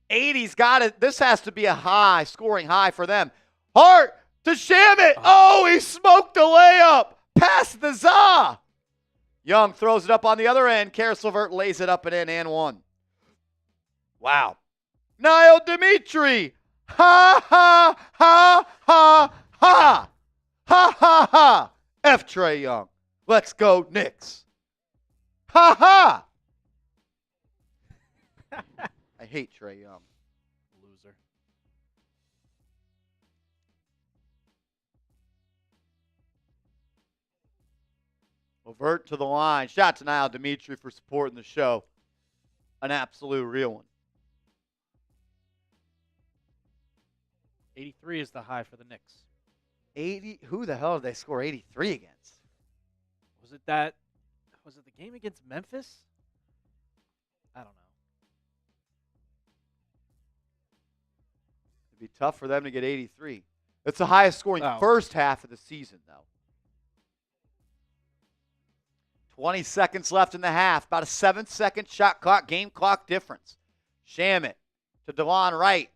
Speaker 1: 80's got it. This has to be a high, scoring high for them. Hart to Shamit. Oh, he smoked a layup. Past the za. Young throws it up on the other end. Karis LeVert lays it up and in and one. Wow. Niall Dimitri. Ha, ha, ha, ha, ha. Ha, ha, ha. F. Trae Young. Let's go, Knicks. Ha, ha. I hate Trae Young.
Speaker 2: Loser.
Speaker 1: LeVert to the line. Shout to Niall Dimitri for supporting the show. An absolute real one.
Speaker 2: 83 is the high for the Knicks.
Speaker 1: 80. Who the hell did they score 83 against?
Speaker 2: Was it the game against Memphis? I don't know.
Speaker 1: It'd be tough for them to get 83. It's the highest scoring first half of the season, though. 20 seconds left in the half. About a 7-second shot clock, game clock difference. Shamit to DeLon Wright.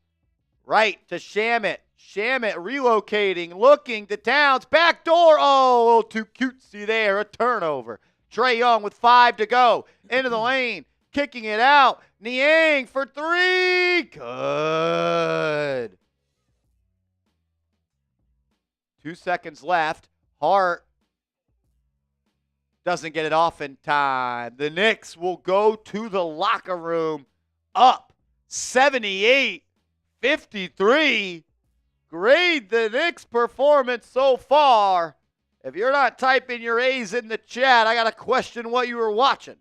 Speaker 1: Wright to Shamit. Shamit relocating, looking to Towns. Back door. Oh, a little too cutesy there. A turnover. Trae Young with 5 to go. Into the lane. Kicking it out. Niang for 3. Good. 2 seconds left. Hart doesn't get it off in time. The Knicks will go to the locker room up 78-53. Grade the Knicks' performance so far. If you're not typing your A's in the chat, I got to question what you were watching.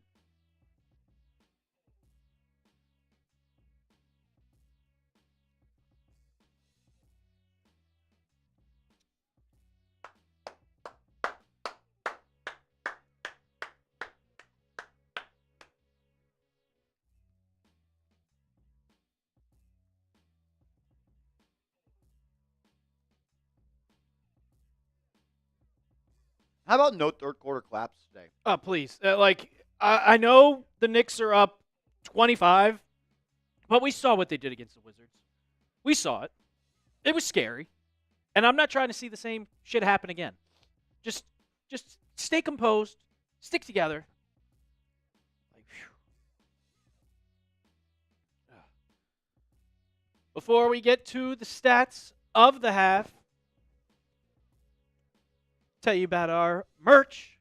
Speaker 1: How about no third quarter collapse today?
Speaker 2: Oh, please. I know the Knicks are up 25, but we saw what they did against the Wizards. We saw it. It was scary. And I'm not trying to see the same shit happen again. Just stay composed. Stick together. Before we get to the stats of the half, tell you about our merch.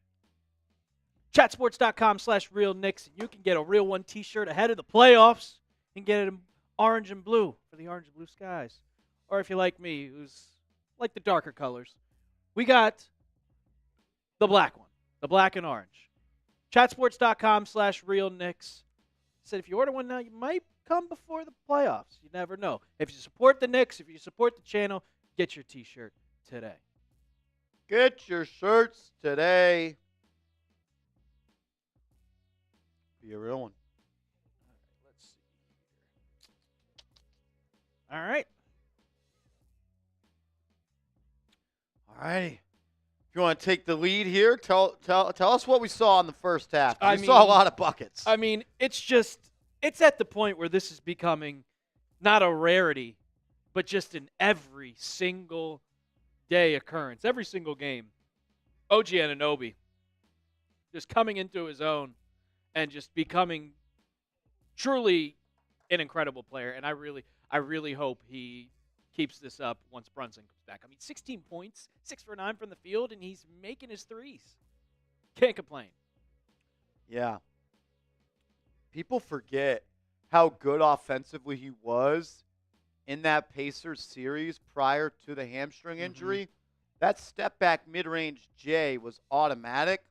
Speaker 2: Chatsports.com/RealKnicks. You can get a Real One t-shirt ahead of the playoffs and get it in orange and blue for the orange and blue skies. Or if you like me, who's like the darker colors, we got the black one, the black and orange. Chatsports.com/RealKnicks. Said if you order one now, you might come before the playoffs. You never know. If you support the Knicks, if you support the channel, get your t-shirt today.
Speaker 1: Get your shirts today. Be a real one.
Speaker 2: Let's see here. All right.
Speaker 1: All righty. If you want to take the lead here, tell us what we saw in the first half. We saw a lot of buckets.
Speaker 2: I mean, it's at the point where this is becoming not a rarity, but just an every single day occurrence, every single game. OG Anunoby just coming into his own and just becoming truly an incredible player. And I really hope he keeps this up once Brunson comes back. I mean, 16 points, 6 for 9 from the field, and he's making his threes. Can't complain.
Speaker 1: Yeah. People forget how good offensively he was in that Pacers series prior to the hamstring injury. That step back mid-range J was automatic.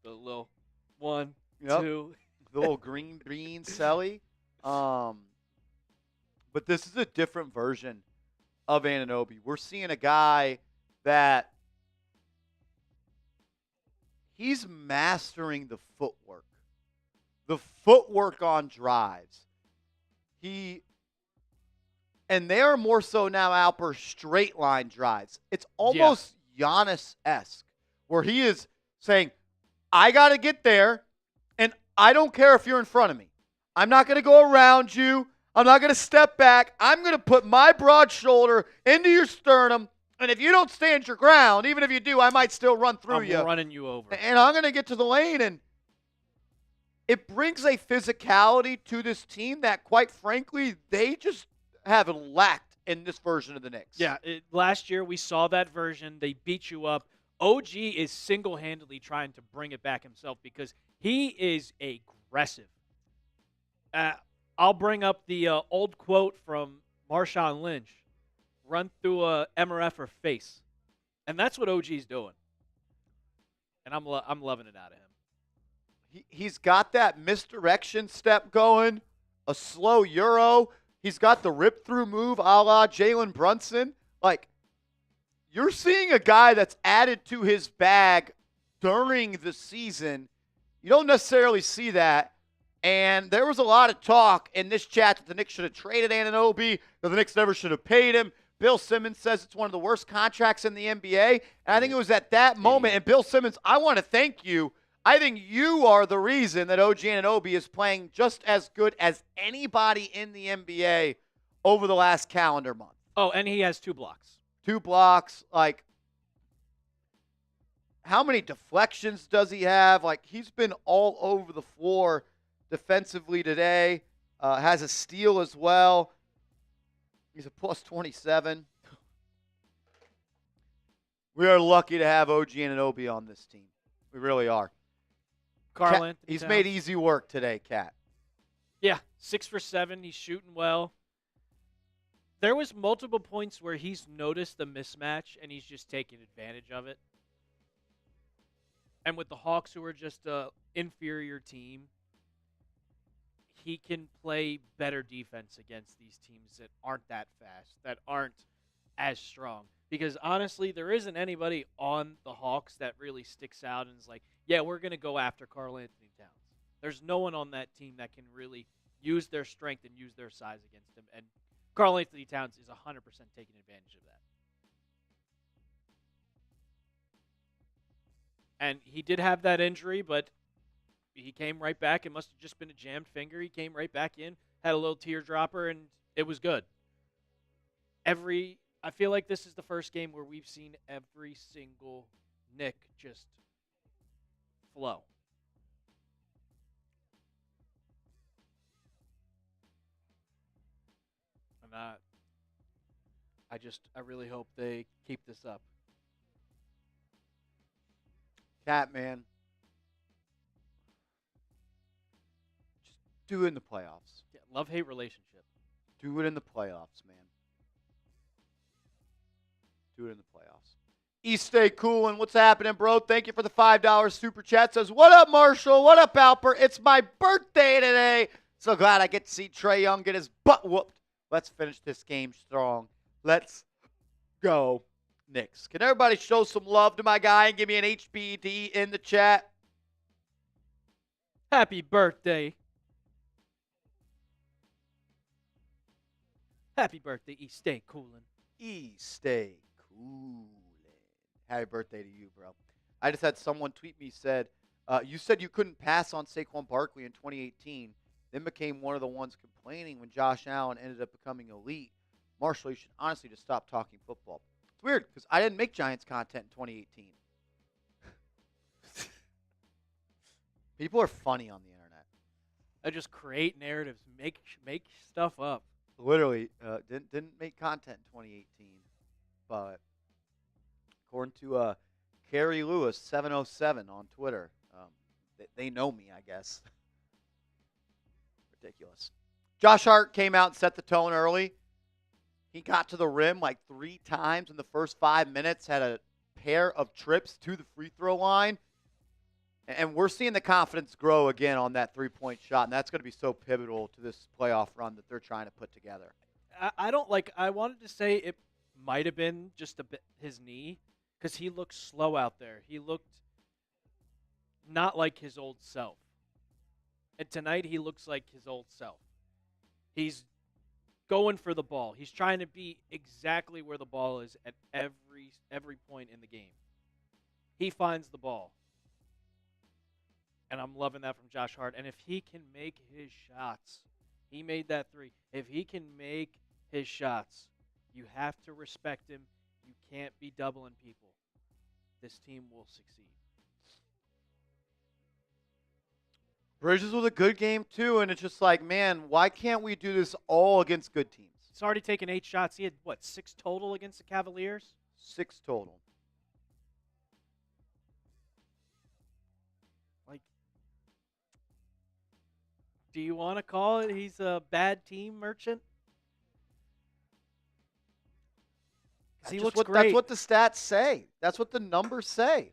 Speaker 2: The little 1, 2.
Speaker 1: The little green celly. But this is a different version of Anunoby. We're seeing a guy that he's mastering the footwork. The footwork on drives. And they are more so now, Alper, straight line drives. It's almost Giannis-esque, where he is saying, I got to get there, and I don't care if you're in front of me. I'm not going to go around you. I'm not going to step back. I'm going to put my broad shoulder into your sternum, and if you don't stand your ground, even if you do, I might still run through you.
Speaker 2: I'm running you over.
Speaker 1: And I'm going to get to the lane, and it brings a physicality to this team that, quite frankly, they just have lacked in this version of the Knicks.
Speaker 2: Yeah, last year we saw that version. They beat you up. OG is single-handedly trying to bring it back himself because he is aggressive. I'll bring up the old quote from Marshawn Lynch, run through a MRF or face. And that's what OG's doing. And I'm loving it out of him.
Speaker 1: He's got that misdirection step going, a slow Euro. He's got the rip-through move a la Jalen Brunson. Like, you're seeing a guy that's added to his bag during the season. You don't necessarily see that. And there was a lot of talk in this chat that the Knicks should have traded Anunoby, that the Knicks never should have paid him. Bill Simmons says it's one of the worst contracts in the NBA. And I think it was at that moment. And Bill Simmons, I want to thank you. I think you are the reason that OG Anunoby is playing just as good as anybody in the NBA over the last calendar month.
Speaker 2: Oh, and he has 2 blocks.
Speaker 1: 2 blocks. Like, how many deflections does he have? Like, he's been all over the floor defensively today. Has a steal as well. He's a plus 27. We are lucky to have OG Anunoby on this team. We really are. He's made easy work today, Cat.
Speaker 2: Yeah, 6 for 7. He's shooting well. There was multiple points where he's noticed the mismatch, and he's just taking advantage of it. And with the Hawks, who are just an inferior team, he can play better defense against these teams that aren't that fast, that aren't as strong. Because, honestly, there isn't anybody on the Hawks that really sticks out and is like, yeah, we're going to go after Karl-Anthony Towns. There's no one on that team that can really use their strength and use their size against him. And Karl-Anthony Towns is 100% taking advantage of that. And he did have that injury, but he came right back. It must have just been a jammed finger. He came right back in, had a little teardropper, and it was good. I feel like this is the first game where we've seen every single Knick just flow. And I really hope they keep this up.
Speaker 1: Cat, man. Just do it in the playoffs.
Speaker 2: Yeah, love-hate relationship.
Speaker 1: Do it in the playoffs, man. Do it in the playoffs. Stay cool, and what's happening, bro? Thank you for the $5 super chat. Says, what up, Marshall? What up, Alper? It's my birthday today. So glad I get to see Trae Young get his butt whooped. Let's finish this game strong. Let's go, Knicks. Can everybody show some love to my guy and give me an HBD in the chat?
Speaker 2: Happy birthday. Happy birthday, stay coolin'.
Speaker 1: Stay coolin'. Happy birthday to you, bro. I just had someone tweet me, said, you said you couldn't pass on Saquon Barkley in 2018, then became one of the ones complaining when Josh Allen ended up becoming elite. Marshall, you should honestly just stop talking football. It's weird because I didn't make Giants content in 2018. People are funny on the internet.
Speaker 2: I just create narratives, make stuff up.
Speaker 1: Literally, didn't make content in 2018, but according to Carrie Lewis 707 on Twitter, they know me, I guess. Ridiculous. Josh Hart came out and set the tone early. He got to the rim like 3 times in the first 5 minutes, had a pair of trips to the free throw line. And we're seeing the confidence grow again on that three-point shot, and that's going to be so pivotal to this playoff run that they're trying to put together.
Speaker 2: I wanted to say it might have been just a bit his knee because he looked slow out there. He looked not like his old self. And tonight he looks like his old self. He's going for the ball. He's trying to be exactly where the ball is at every point in the game. He finds the ball. And I'm loving that from Josh Hart. And if he can make his shots, he made that three. If he can make his shots, you have to respect him. You can't be doubling people. This team will succeed.
Speaker 1: Bridges was a good game, too, and it's just like, man, why can't we do this all against good teams?
Speaker 2: He's already taken 8 shots. He had, 6 total against the Cavaliers?
Speaker 1: 6 total.
Speaker 2: Do you want to call it he's a bad team merchant? He looks great.
Speaker 1: That's what the stats say. That's what the numbers say.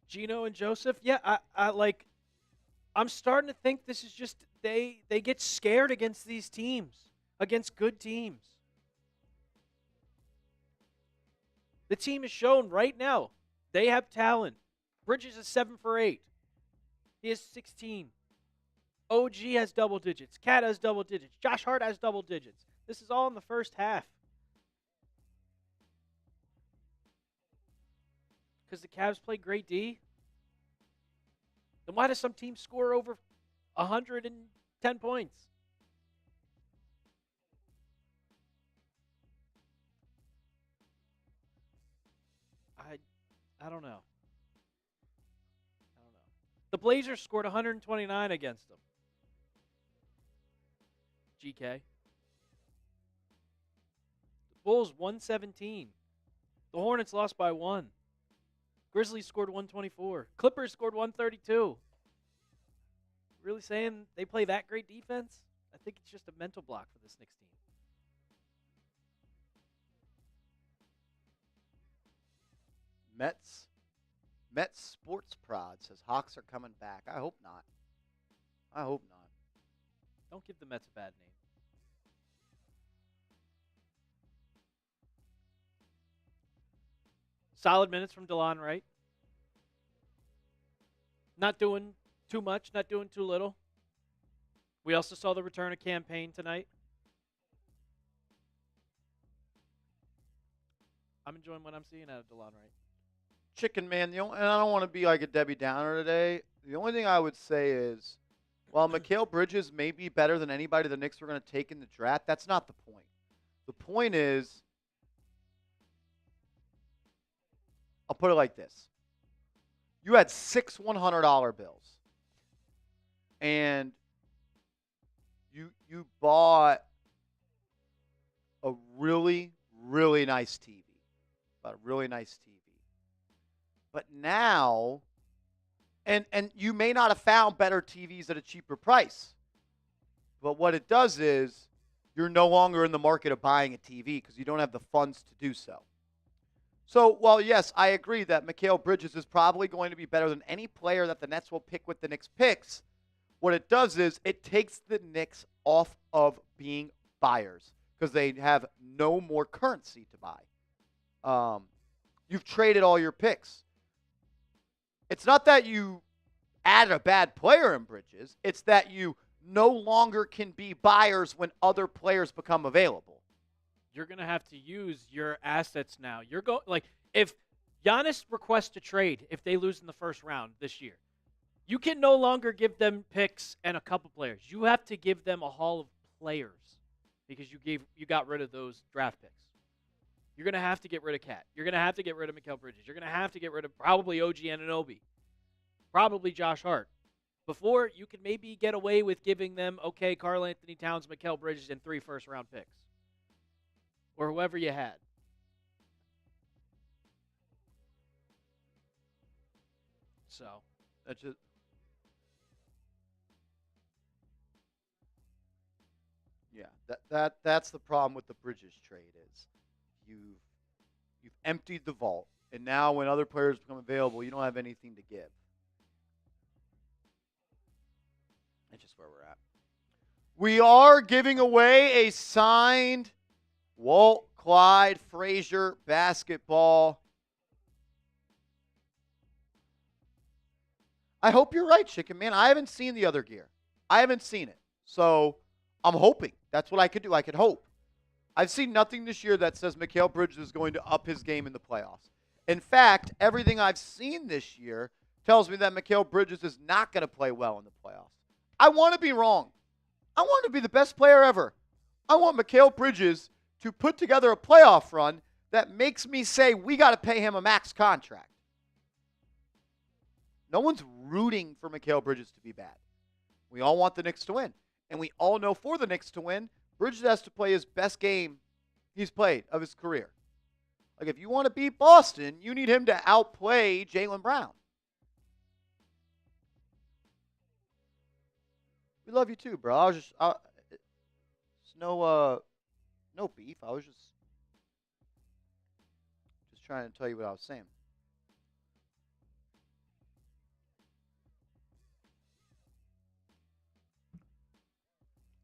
Speaker 2: Gino and Joseph, yeah, I'm starting to think this is just they get scared against these teams, against good teams. The team is shown right now. They have talent. Bridges is 7 for 8. He has 16. OG has double digits. Cat has double digits. Josh Hart has double digits. This is all in the first half. Because the Cavs play great D? Then why does some team score over 110 points? I don't know. The Blazers scored 129 against them. GK. The Bulls 117. The Hornets lost by 1. Grizzlies scored 124. Clippers scored 132. Really saying they play that great defense? I think it's just a mental block for this Knicks team.
Speaker 1: Mets Sports Prod says Hawks are coming back. I hope not. I hope not.
Speaker 2: Don't give the Mets a bad name. Solid minutes from DeLon Wright. Not doing too much, not doing too little. We also saw the return of Payne tonight. I'm enjoying what I'm seeing out of DeLon Wright.
Speaker 1: Chicken Man, and I don't want to be like a Debbie Downer today. The only thing I would say is, while Mikal Bridges may be better than anybody the Knicks were going to take in the draft, that's not the point. The point is, I'll put it like this. You had 6 $100 bills. And you bought a really, really nice TV. Bought a really nice TV. But now, and you may not have found better TVs at a cheaper price. But what it does is you're no longer in the market of buying a TV because you don't have the funds to do so. So, while yes, I agree that Mikal Bridges is probably going to be better than any player that the Nets will pick with the Knicks picks, what it does is it takes the Knicks off of being buyers because they have no more currency to buy. You've traded all your picks. It's not that you added a bad player in Bridges. It's that you no longer can be buyers when other players become available.
Speaker 2: You're going to have to use your assets now. If Giannis requests a trade if they lose in the first round this year, you can no longer give them picks and a couple players. You have to give them a haul of players because you got rid of those draft picks. You're going to have to get rid of Cat. You're going to have to get rid of Mikal Bridges. You're going to have to get rid of probably OG Anunoby, probably Josh Hart. Before, you could maybe get away with giving them, okay, Karl Anthony Towns, Mikal Bridges, and 3 first-round picks. Or whoever you had. So,
Speaker 1: that's just. Yeah, that's the problem with the Bridges trade is you've emptied the vault, and now when other players become available, you don't have anything to give. That's just where we're at. We are giving away a signed Walt Clyde Frazier basketball I hope you're right, Chicken Man. I haven't seen the other gear. I haven't seen it. So I'm hoping. That's what I could do. I could hope. I've seen nothing this year that says Mikal Bridges is going to up his game in the playoffs. In fact, everything I've seen this year tells me that Mikal Bridges is not going to play well in the playoffs. I want to be wrong. I want to be the best player ever. I want Mikal Bridges to put together a playoff run that makes me say we got to pay him a max contract. No one's rooting for Mikal Bridges to be bad. We all want the Knicks to win. And we all know for the Knicks to win, Bridges has to play his best game he's played of his career. Like, if you want to beat Boston, you need him to outplay Jalen Brown. We love you too, bro. It's no beef. I was just trying to tell you what I was saying.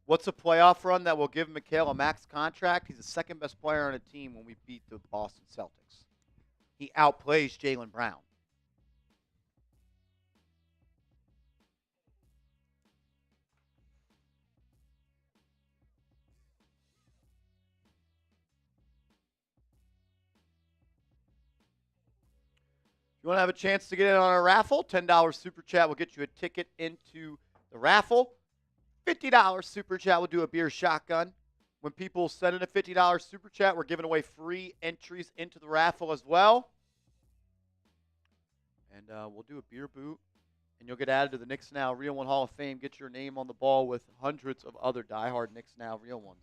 Speaker 1: What's a playoff run that will give Mikal a max contract? He's the second best player on a team when we beat the Boston Celtics. He outplays Jalen Brown. If you want to have a chance to get in on a raffle, $10 super chat will get you a ticket into the raffle. $50 super chat will do a beer shotgun. When people send in a $50 super chat, we're giving away free entries into the raffle as well. And we'll do a beer boot. And you'll get added to the Knicks Now Real One Hall of Fame. Get your name on the ball with hundreds of other diehard Knicks Now Real Ones.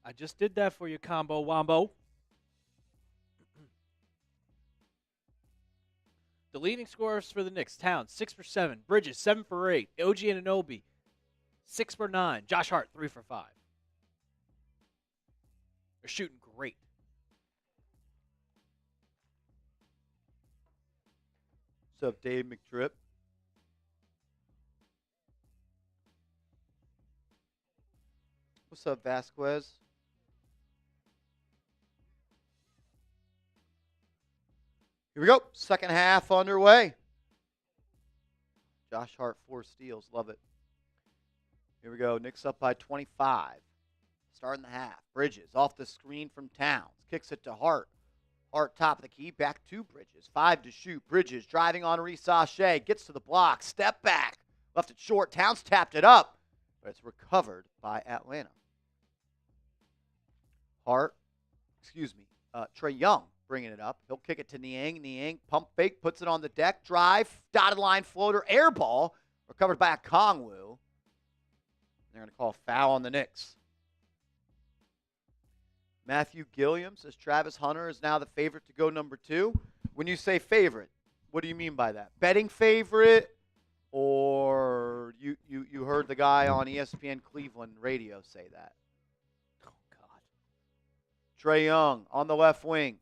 Speaker 2: I just did that for you, Combo Wombo. The leading scorers for the Knicks: Towns 6 for 7, Bridges 7 for 8, OG Anunoby 6 for 9, Josh Hart 3 for 5. They're shooting great.
Speaker 1: What's up, Dave McDrip? What's up, Vasquez? Here we go. Second half underway. Josh Hart, 4 steals. Love it. Here we go. Knicks up by 25. Starting the half. Bridges off the screen from Towns. Kicks it to Hart. Hart top of the key. Back to Bridges. 5 to shoot. Bridges driving on Reese. Gets to the block. Step back. Left it short. Towns tapped it up. But it's recovered by Atlanta. Trae Young bringing it up. He'll kick it to Niang. Niang, pump fake, puts it on the deck. Drive, dotted line floater, air ball. Recovered by a Kongwu. They're going to call a foul on the Knicks. Matthew Gilliam says Travis Hunter is now the favorite to go number 2. When you say favorite, what do you mean by that? Betting favorite, or you heard the guy on ESPN Cleveland radio say that? Oh, God. Trae Young on the left wing.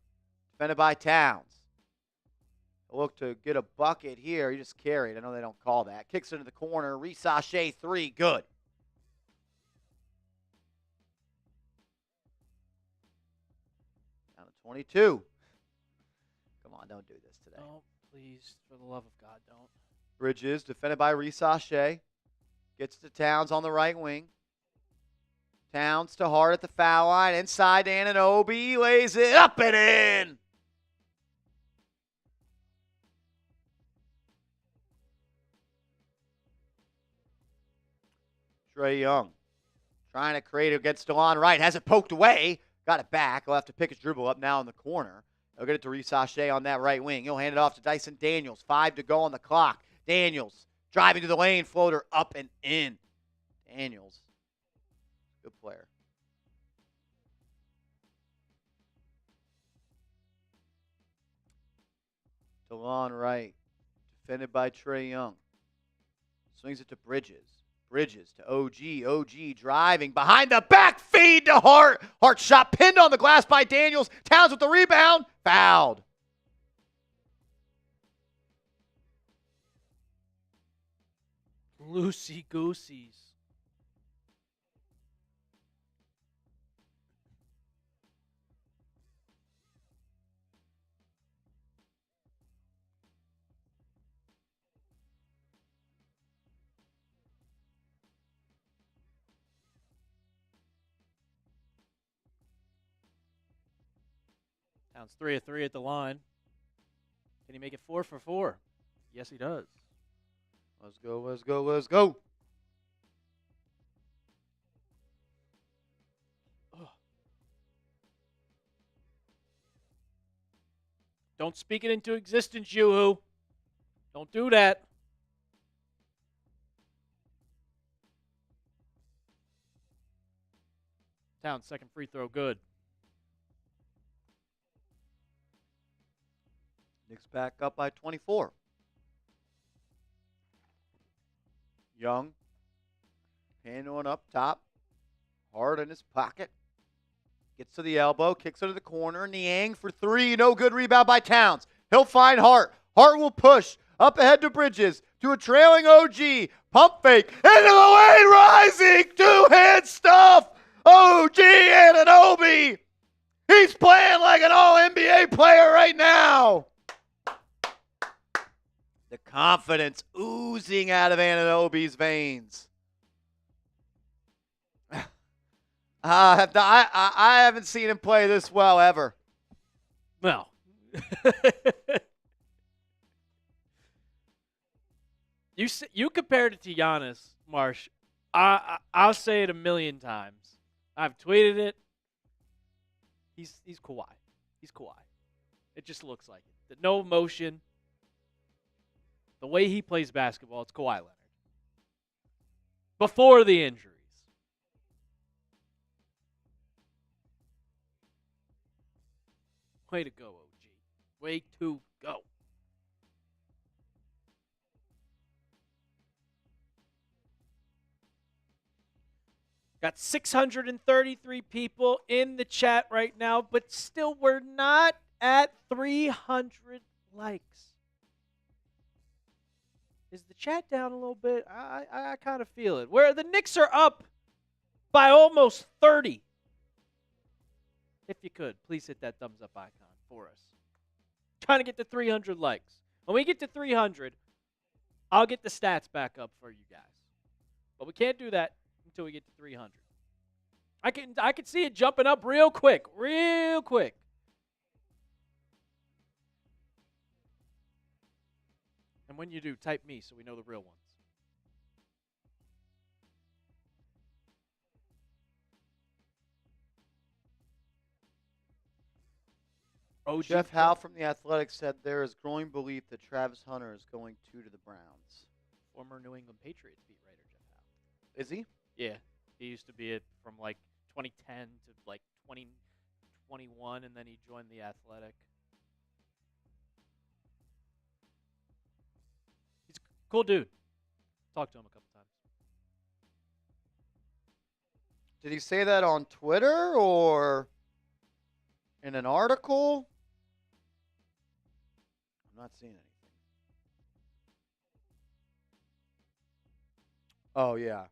Speaker 1: Defended by Towns. Look to get a bucket here. He just carried. I know they don't call that. Kicks into the corner. Reese 3. Good. Down to 22. Come on, don't do this today.
Speaker 2: Oh, please, for the love of God, don't.
Speaker 1: Bridges, defended by Reese. Gets to Towns on the right wing. Towns to Hart at the foul line. Inside to Anunoby. Lays it up and in. Trae Young trying to create against DeLon Wright. Has it poked away. Got it back. He'll have to pick his dribble up now in the corner. He'll get it to Reese on that right wing. He'll hand it off to Dyson Daniels. 5 to go on the clock. Daniels driving to the lane. Floater up and in. Daniels. Good player. DeLon Wright. Defended by Trae Young. Swings it to Bridges. Bridges to OG. OG driving behind the back, feed to Hart. Hart shot pinned on the glass by Daniels. Towns with the rebound. Fouled.
Speaker 2: Loosey-gooseys. Towns 3 of 3 at the line. Can he make it 4 for 4? Yes, he does.
Speaker 1: Let's go, let's go, let's go.
Speaker 2: Don't speak it into existence, Yoo-hoo. Don't do that. Towns, second free throw, good.
Speaker 1: Knicks back up by 24. Young. Hand on up top. Hard in his pocket. Gets to the elbow. Kicks it to the corner. Niang for three. No good. Rebound by Towns. He'll find Hart. Hart will push. Up ahead to Bridges. To a trailing OG. Pump fake. Into the lane. Rising. Two-hand stuff. OG Anunoby. He's playing like an all-NBA player right now. The confidence oozing out of Anunoby's veins. I haven't seen him play this well ever.
Speaker 2: No. You compared it to Giannis, Marsh. I'll say it a million times. I've tweeted it. He's Kawhi. He's Kawhi. It just looks like it. No emotion. The way he plays basketball, it's Kawhi Leonard. Before the injuries. Way to go, OG. Way to go. Got 633 people in the chat right now, but still we're not at 300 likes. Is the chat down a little bit? I kind of feel it. Where the Knicks are up by almost 30. If you could, please hit that thumbs up icon for us. Trying to get to 300 likes. When we get to 300, I'll get the stats back up for you guys. But we can't do that until we get to 300. I can see it jumping up real quick. Real quick. And when you do, type me so we know the real ones.
Speaker 1: Oh, Jeff Howe from The Athletic said there is growing belief that Travis Hunter is going to the Browns.
Speaker 2: Former New England Patriots beat writer Jeff Howe.
Speaker 1: Is he?
Speaker 2: Yeah. He used to be it from like 2010 to like 2021, and then he joined The Athletic. He's a cool dude. Talked to him a couple times.
Speaker 1: Did he say that on Twitter or in an article? I'm not seeing anything. Oh, yeah.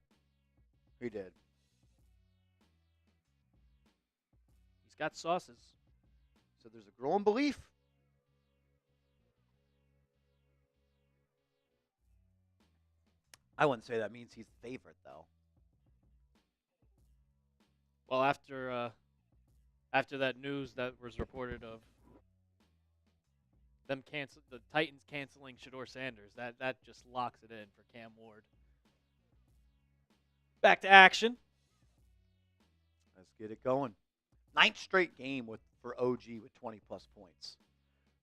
Speaker 1: He did.
Speaker 2: He's got sauces.
Speaker 1: So there's a growing belief. I wouldn't say that means he's the favorite, though.
Speaker 2: Well, after that news that was reported of them the Titans canceling Shedeur Sanders, that just locks it in for Cam Ward. Back to action.
Speaker 1: Let's get it going. 9th straight game for OG with 20-plus points.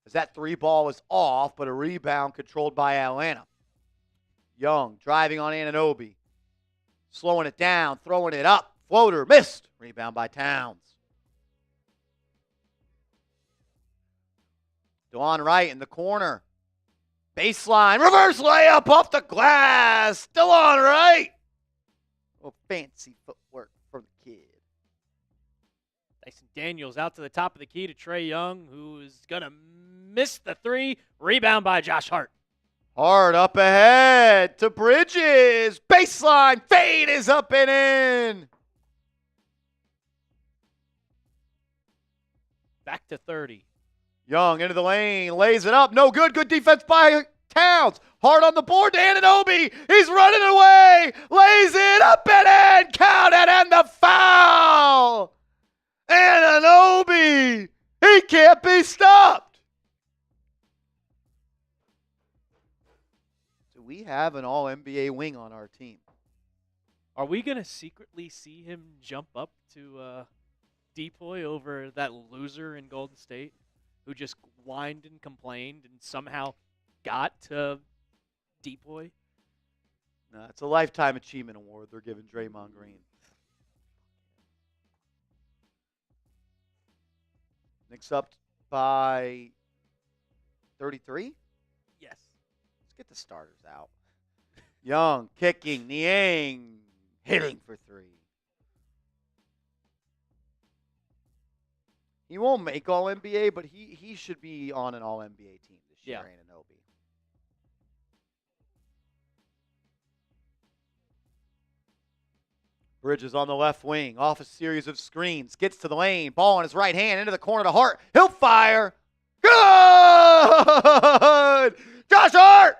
Speaker 1: As that three ball was off, but a rebound controlled by Atlanta. Young driving on Anunoby. Slowing it down, throwing it up. Floater, missed. Rebound by Towns. Dewan Wright in the corner. Baseline, reverse layup off the glass. Dewan Wright. Oh, fancy footwork for the kid.
Speaker 2: Dyson Daniels out to the top of the key to Trae Young, who is going to miss the three. Rebound by Josh Hart.
Speaker 1: Hart up ahead to Bridges. Baseline, fade is up and in.
Speaker 2: Back to 30.
Speaker 1: Young into the lane, lays it up. No good. Good defense by Towns. Hard on the board to Anunoby. He's running away. Lays it up and in. Count it and the foul. Anunoby. He can't be stopped. Do we have an all-NBA wing on our team?
Speaker 2: Are we going to secretly see him jump up to Depoy over that loser in Golden State who just whined and complained and somehow got to Depoy?
Speaker 1: No, it's a Lifetime Achievement Award they're giving Draymond Green. Knicks up by 33?
Speaker 2: Yes.
Speaker 1: Let's get the starters out. Young, kicking, Niang, hitting for three. He won't make All-NBA, but he should be on an All-NBA team this year, Anunoby. Bridges on the left wing, off a series of screens, gets to the lane, ball in his right hand, into the corner to Hart. He'll fire. Good! Josh Hart!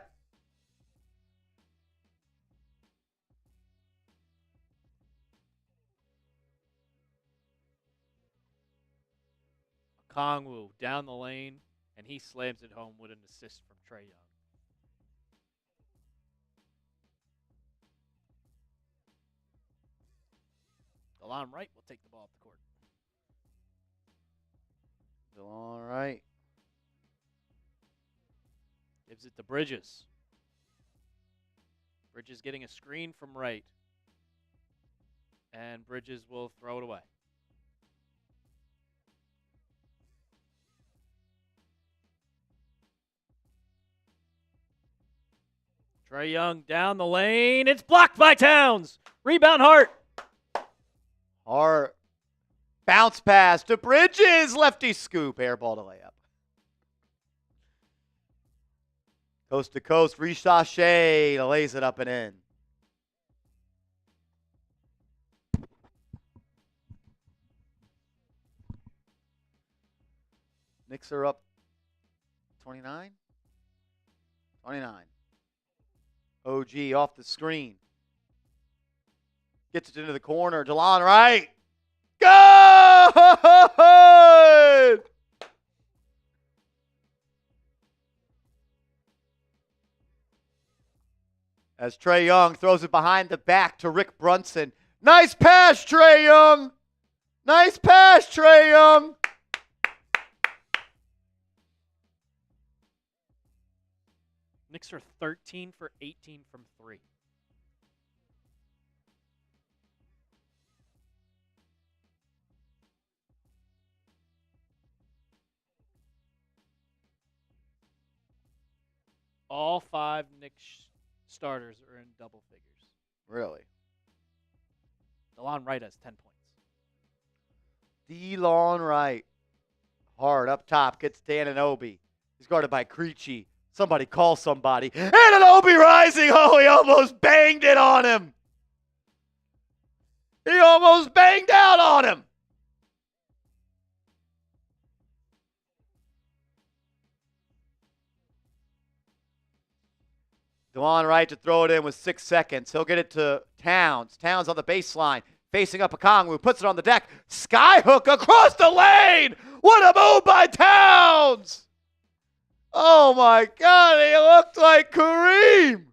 Speaker 2: Kongwu down the lane, and he slams it home with an assist from Trae Young. DeLon Wright will take the ball up the court.
Speaker 1: DeLon Wright.
Speaker 2: Gives it to Bridges. Bridges getting a screen from Wright. And Bridges will throw it away. Trae Young down the lane. It's blocked by Towns. Rebound Hart.
Speaker 1: Hart. Bounce pass to Bridges. Lefty scoop. Air ball to layup. Coast to coast. Ricochet lays it up and in. Knicks are up 29? 29. OG off the screen. Gets it into the corner. DeLon Wright. Good! As Trae Young throws it behind the back to Rick Brunson. Nice pass, Trae Young. Nice pass, Trae Young.
Speaker 2: Knicks are 13 for 18 from three. All five Knicks starters are in double figures.
Speaker 1: Really?
Speaker 2: DeLon Wright has 10 points.
Speaker 1: DeLon Wright. Hard up top. Gets to Anunoby. He's guarded by Creechy. Somebody call somebody. Anunoby rising. Oh, he almost banged it on him. He almost banged out on him. DeLon Wright to throw it in with 6 seconds. He'll get it to Towns. Towns on the baseline. Facing up Okongwu. Puts it on the deck. Skyhook across the lane. What a move by Towns. Oh, my God. He looked like Kareem.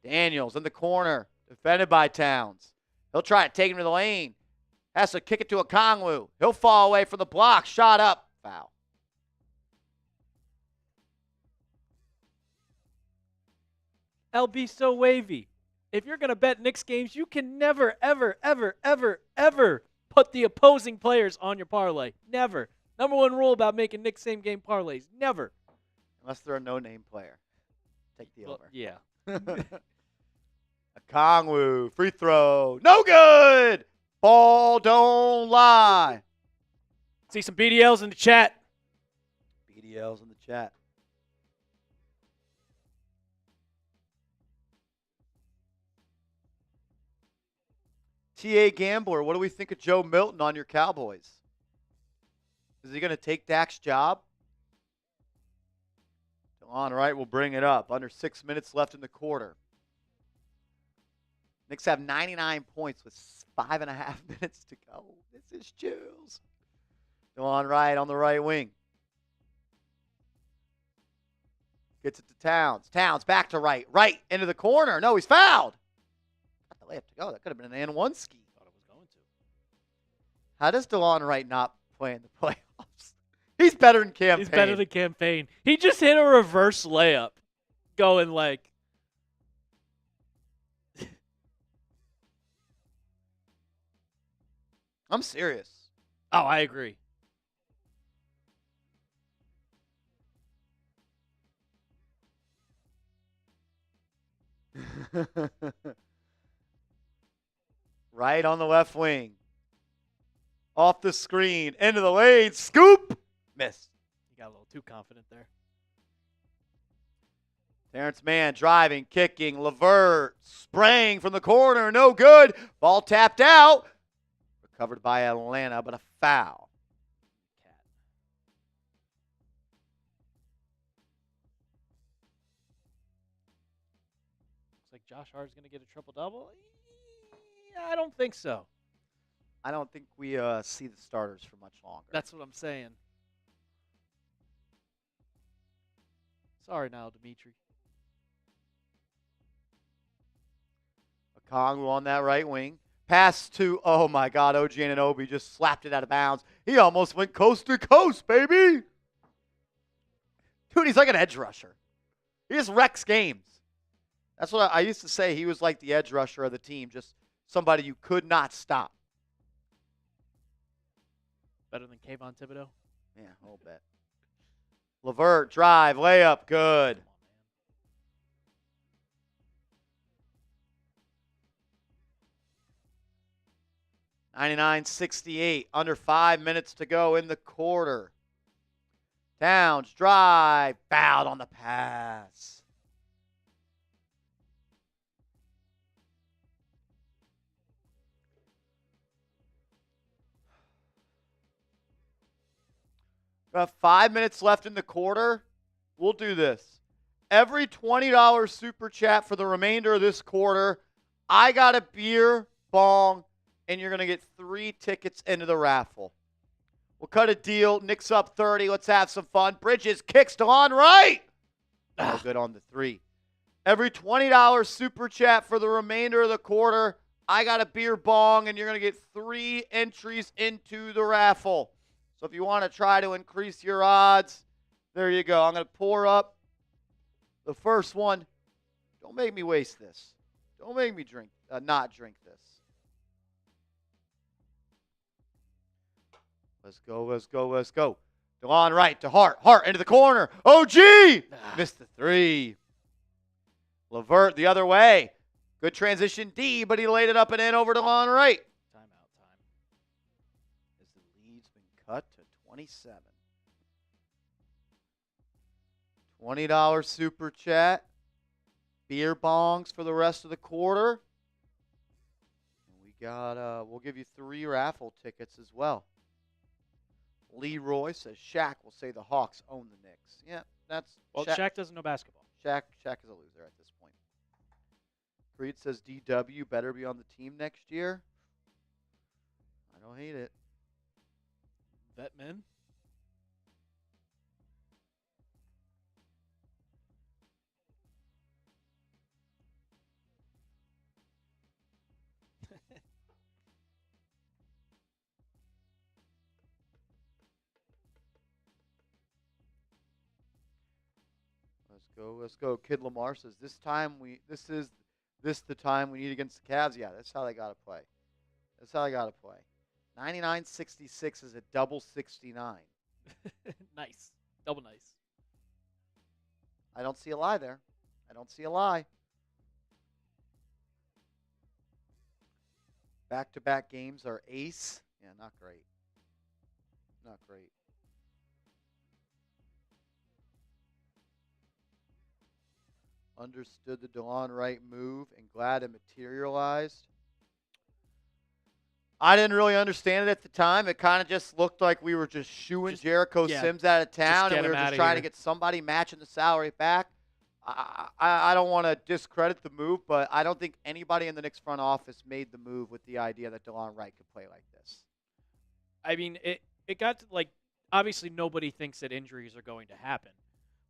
Speaker 1: Daniels in the corner. Defended by Towns. He'll try to take him to the lane. Has to kick it to Okongwu. He'll fall away from the block. Shot up. Foul.
Speaker 2: LB so wavy. If you're going to bet Knicks games, you can never, ever, ever, ever, ever put the opposing players on your parlay. Never. Number one rule about making Knicks same-game parlays. Never.
Speaker 1: Unless they're a no-name player. Take the over.
Speaker 2: Yeah.
Speaker 1: Okongwu, free throw. No good. Ball don't lie.
Speaker 2: See some BDLs in the chat.
Speaker 1: BDLs in the chat. TA Gambler, what do we think of Joe Milton on your Cowboys? Is he going to take Dak's job? DeLon Wright will bring it up. Under 6 minutes left in the quarter. Knicks have 99 points with 5.5 minutes to go. This is chills. DeLon Wright on the right wing. Gets it to Towns. Towns back to Wright. Wright into the corner. No, he's fouled. Got the layup to go. That could have been an and one ski.
Speaker 2: Thought it was going to.
Speaker 1: How does DeLon Wright not play in the playoffs? He's better than Cam Payne.
Speaker 2: He's better than Cam Payne. He just hit a reverse layup, going like.
Speaker 1: I'm serious.
Speaker 2: Oh, I agree.
Speaker 1: Right on the left wing. Off the screen. Into the lane. Scoop. Miss.
Speaker 2: You got a little too confident there.
Speaker 1: Terrence Mann driving, kicking. LeVert spraying from the corner. No good. Ball tapped out. Recovered by Atlanta, but a foul.
Speaker 2: Looks like Josh Hart's going to get a triple-double. I don't think so.
Speaker 1: I don't think we see the starters for much longer.
Speaker 2: That's what I'm saying. Sorry now, Dimitri.
Speaker 1: Okongwu on that right wing. Pass to, oh my God, OG Anunoby just slapped it out of bounds. He almost went coast to coast, baby. Dude, he's like an edge rusher. He just wrecks games. That's what I used to say. He was like the edge rusher of the team, just somebody you could not stop.
Speaker 2: Better than Kayvon Thibodeau?
Speaker 1: Yeah, a little bit. LeVert, drive, layup, good. 99-68, under 5 minutes to go in the quarter. Towns, drive, fouled on the pass. About 5 minutes left in the quarter. We'll do this. Every $20 super chat for the remainder of this quarter, I got a beer bong, and you're going to get 3 tickets into the raffle. We'll cut a deal. Knicks up 30. Let's have some fun. Bridges kicks DeLon Wright. No good on the 3. Every $20 super chat for the remainder of the quarter, I got a beer bong, and you're going to get 3 entries into the raffle. So if you want to try to increase your odds, there you go. I'm going to pour up the first one. Don't make me waste this. Don't make me not drink this. Let's go, let's go, let's go. DeLon Wright to Hart. Hart into the corner. OG! Missed the 3. LeVert the other way. Good transition D, but he laid it up and in over DeLon Wright.
Speaker 2: Timeout time.
Speaker 1: As the lead's been cut to 27. $20 super chat. Beer bongs for the rest of the quarter. And we got, we'll give you 3 raffle tickets as well. Leroy says Shaq will say the Hawks own the Knicks. Yeah, that's
Speaker 2: well. Shaq doesn't know basketball.
Speaker 1: Shaq is a loser at this point. Creed says DW better be on the team next year. I don't hate it.
Speaker 2: Vet men.
Speaker 1: Let's go. Kid Lamar says this is the time we need against the Cavs. Yeah, that's how they gotta play. 99-66 is a double 69.
Speaker 2: Nice. Double nice.
Speaker 1: I don't see a lie there. Back-to-back games are ace. Yeah, not great. Understood the DeLon Wright move and glad it materialized. I didn't really understand it at the time. It kind of just looked like we were just shooing Jericho Sims out of town, and we were just trying to get somebody matching the salary back. I don't want to discredit the move, but I don't think anybody in the Knicks front office made the move with the idea that DeLon Wright could play like this.
Speaker 2: I mean, it got to, like, obviously nobody thinks that injuries are going to happen.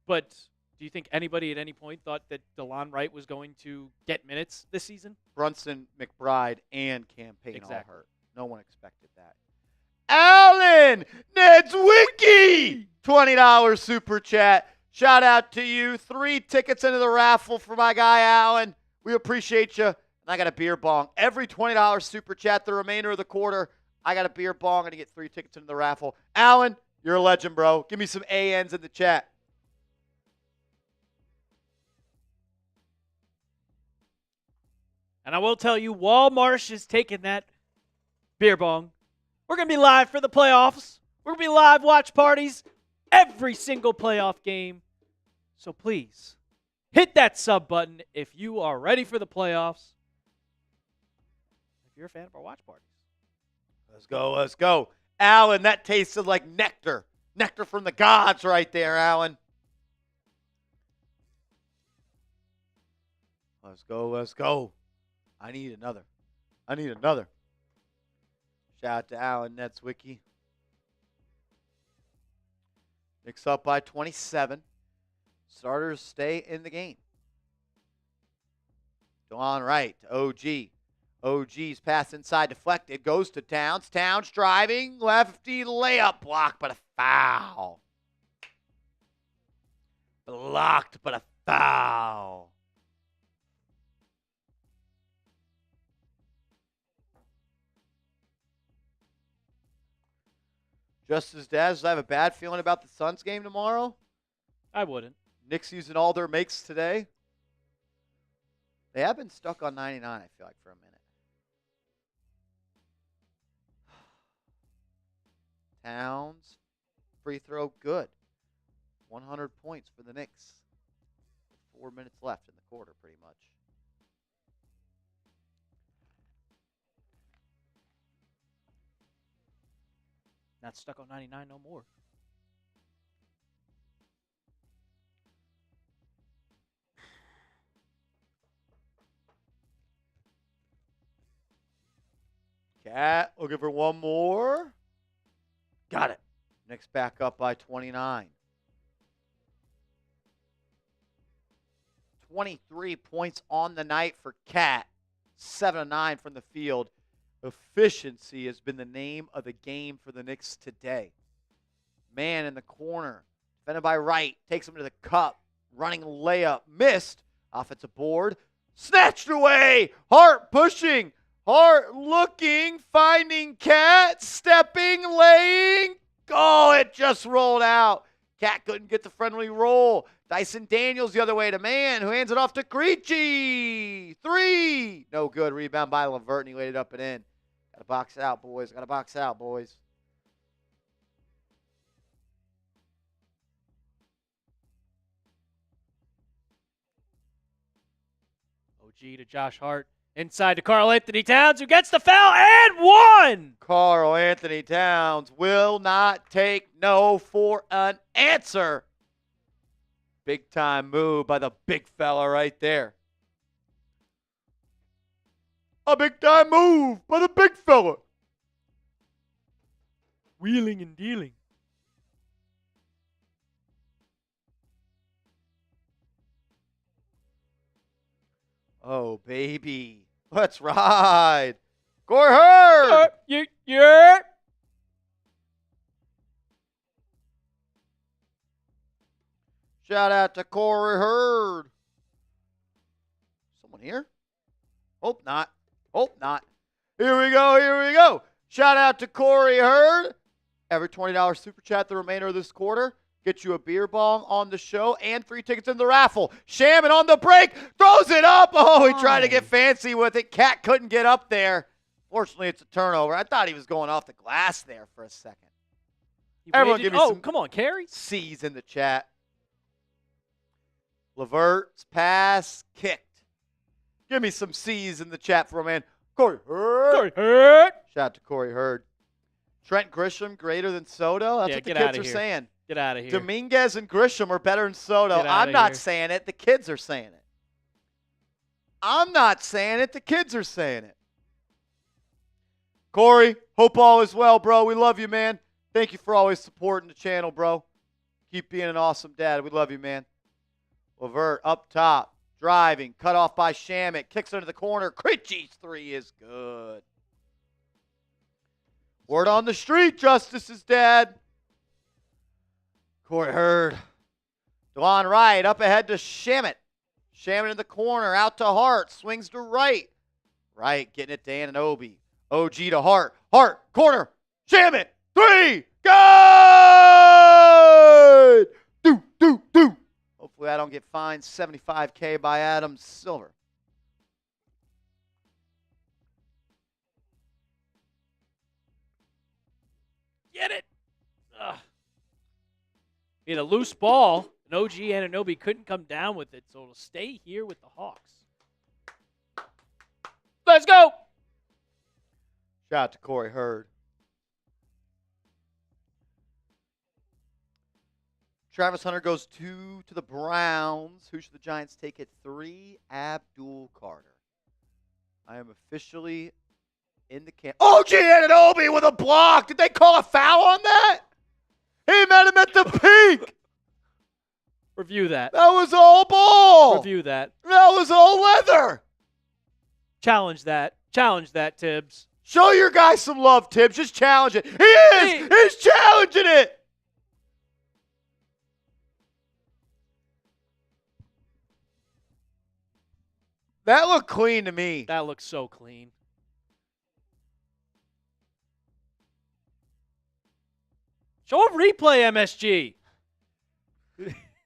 Speaker 2: But do you think anybody at any point thought that DeLon Wright was going to get minutes this season?
Speaker 1: Brunson, McBride, and Payne all
Speaker 2: Exactly.
Speaker 1: hurt. No one expected that. Alan Nedzwicki, $20 super chat. Shout out to you. 3 tickets into the raffle for my guy, Alan. We appreciate you. And I got a beer bong. Every $20 super chat, the remainder of the quarter, I got a beer bong. I'm going to get 3 tickets into the raffle. Alan, you're a legend, bro. Give me some ANs in the chat.
Speaker 2: And I will tell you, Wall Marsh is taking that beer bong. We're going to be live for the playoffs. We're going to be live watch parties every single playoff game. So please, hit that sub button if you are ready for the playoffs. If you're a fan of our watch parties.
Speaker 1: Let's go, let's go. Alan, that tasted like nectar. Nectar from the gods right there, Alan. Let's go, let's go. I need another. Shout out to Alan Nedzwicki. Knicks up by 27. Starters stay in the game. DeLon Wright to OG. OG's pass inside deflected. Goes to Towns. Towns driving. Lefty layup blocked, but a foul. Blocked, but a foul. Justice Daz, I have a bad feeling about the Suns game tomorrow.
Speaker 2: I wouldn't.
Speaker 1: Knicks using all their makes today. They have been stuck on 99, I feel like, for a minute. Towns, free throw, good. 100 points for the Knicks. 4 minutes left in the quarter, pretty much.
Speaker 2: Not stuck on 99 no more.
Speaker 1: Cat looking for one more. Got it. Knicks back up by 29. 23 points on the night for Cat. 7 of 9 from the field. Efficiency has been the name of the game for the Knicks today. Man in the corner. Defended by Wright. Takes him to the cup. Running layup. Missed. Offensive board. Snatched away. Hart pushing. Hart looking. Finding Cat. Stepping. Laying. Oh, it just rolled out. Cat couldn't get the friendly roll. Dyson Daniels the other way to Man, who hands it off to Creechy. 3. No good. Rebound by Levert, and he laid it up and in. Got to box it out, boys. Got to box it out, boys.
Speaker 2: OG to Josh Hart. Inside to Karl Anthony Towns, who gets the foul and one.
Speaker 1: Karl Anthony Towns will not take no for an answer. Big time move by the big fella right there. A big time move by the big fella.
Speaker 2: Wheeling and dealing.
Speaker 1: Oh, baby. Let's ride. Corey Hurd.
Speaker 2: Yeah.
Speaker 1: Shout out to Corey Hurd. Someone here? Hope not. Hope not. Here we go. Shout out to Corey Hurd. Every $20 super chat the remainder of this quarter. Get you a beer bong on the show and 3 tickets in the raffle. Shaman on the break. Throws it up. Oh, he tried to get fancy with it. Cat couldn't get up there. Fortunately, it's a turnover. I thought he was going off the glass there for a second. Everyone give me some
Speaker 2: come on, Carey.
Speaker 1: C's in the chat. Levert's pass kicked. Give me some C's in the chat for a man. Corey Hurd. Shout out to Corey Hurd. Trent Grisham greater than Soto? That's what the kids are saying.
Speaker 2: Get out of here.
Speaker 1: Dominguez and Grisham are better than Soto. I'm not saying it. The kids are saying it. I'm not saying it. The kids are saying it. Corey, hope all is well, bro. We love you, man. Thank you for always supporting the channel, bro. Keep being an awesome dad. We love you, man. Levert up top, driving, cut off by Shamet, kicks into the corner. Critchy's three is good. Word on the street, Justice's dad. Corey Hurd. DeLon Wright up ahead to Shamet. Shamet in the corner, out to Hart, swings to Wright. Wright getting it to Anunoby. OG to Hart. Hart, corner, Shamet, three, good! Do. Hopefully I don't get fined $75K by Adam Silver.
Speaker 2: Get it! Ugh. He had a loose ball, and OG Anunoby couldn't come down with it, so it'll stay here with the Hawks. Let's go!
Speaker 1: Shout out to Corey Hurd. Travis Hunter goes 2 to the Browns. Who should the Giants take at 3? Abdul Carter. I am officially in the camp. OG Anunoby with a block. Did they call a foul on that? He met him at the peak.
Speaker 2: Review that.
Speaker 1: That was all ball.
Speaker 2: Review that.
Speaker 1: That was all leather.
Speaker 2: Challenge that. Challenge that, Tibbs.
Speaker 1: Show your guy some love, Tibbs. Just challenge it. He is. He's challenging it. That looked clean to me.
Speaker 2: That looks so clean. Show a replay, MSG.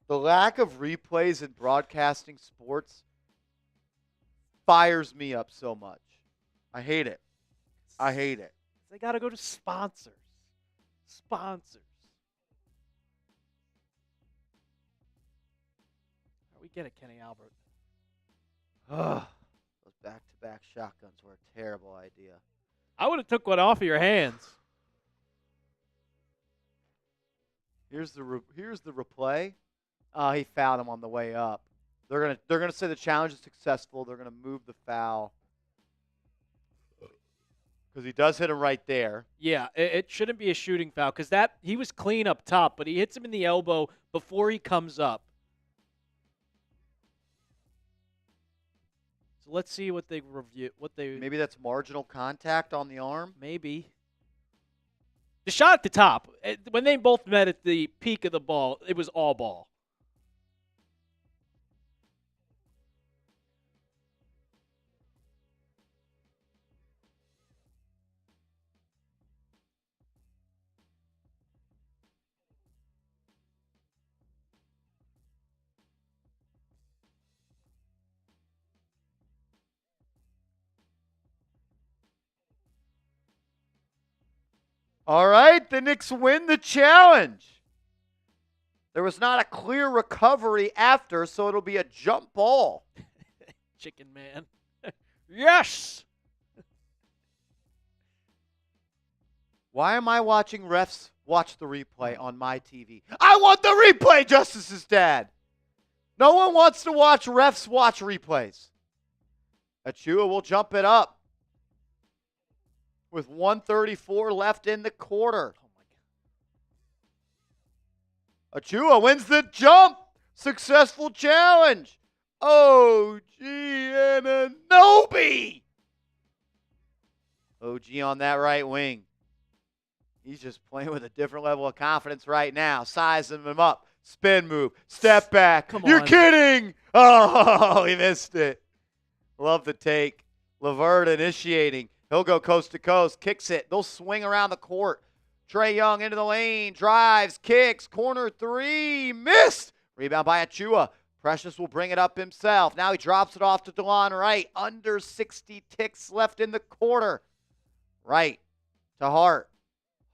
Speaker 1: The lack of replays in broadcasting sports fires me up so much. I hate it. I hate it.
Speaker 2: They got to go to sponsors. Sponsors. We get it, Kenny Albert.
Speaker 1: Ugh. Those back-to-back shotguns were a terrible idea.
Speaker 2: I would have took one off of your hands.
Speaker 1: Here's the replay. He fouled him on the way up. They're gonna say the challenge is successful. They're gonna move the foul because he does hit him right there.
Speaker 2: Yeah, it shouldn't be a shooting foul because he was clean up top, but he hits him in the elbow before he comes up. So let's see what they review.
Speaker 1: Maybe that's marginal contact on the arm.
Speaker 2: Maybe. The shot at the top, when they both met at the peak of the ball, it was all ball.
Speaker 1: All right, the Knicks win the challenge. There was not a clear recovery after, so it'll be a jump ball.
Speaker 2: Chicken man. Yes!
Speaker 1: Why am I watching refs watch the replay on my TV? I want the replay, Justice's dad. No one wants to watch refs watch replays. Achua will jump it up with 1:34 left in the quarter.
Speaker 2: Oh my God.
Speaker 1: Achua wins the jump. Successful challenge. OG Anunoby. OG on that right wing. He's just playing with a different level of confidence right now. Sizing him up. Spin move. Step back.
Speaker 2: Come
Speaker 1: You're
Speaker 2: on.
Speaker 1: kidding. Oh, he missed it. Love the take. Levert initiating. He'll go coast to coast. Kicks it. They'll swing around the court. Trae Young into the lane. Drives. Kicks. Corner three. Missed. Rebound by Achua. Precious will bring it up himself. Now he drops it off to DeLon Wright. Under 60 ticks left in the quarter. Wright to Hart.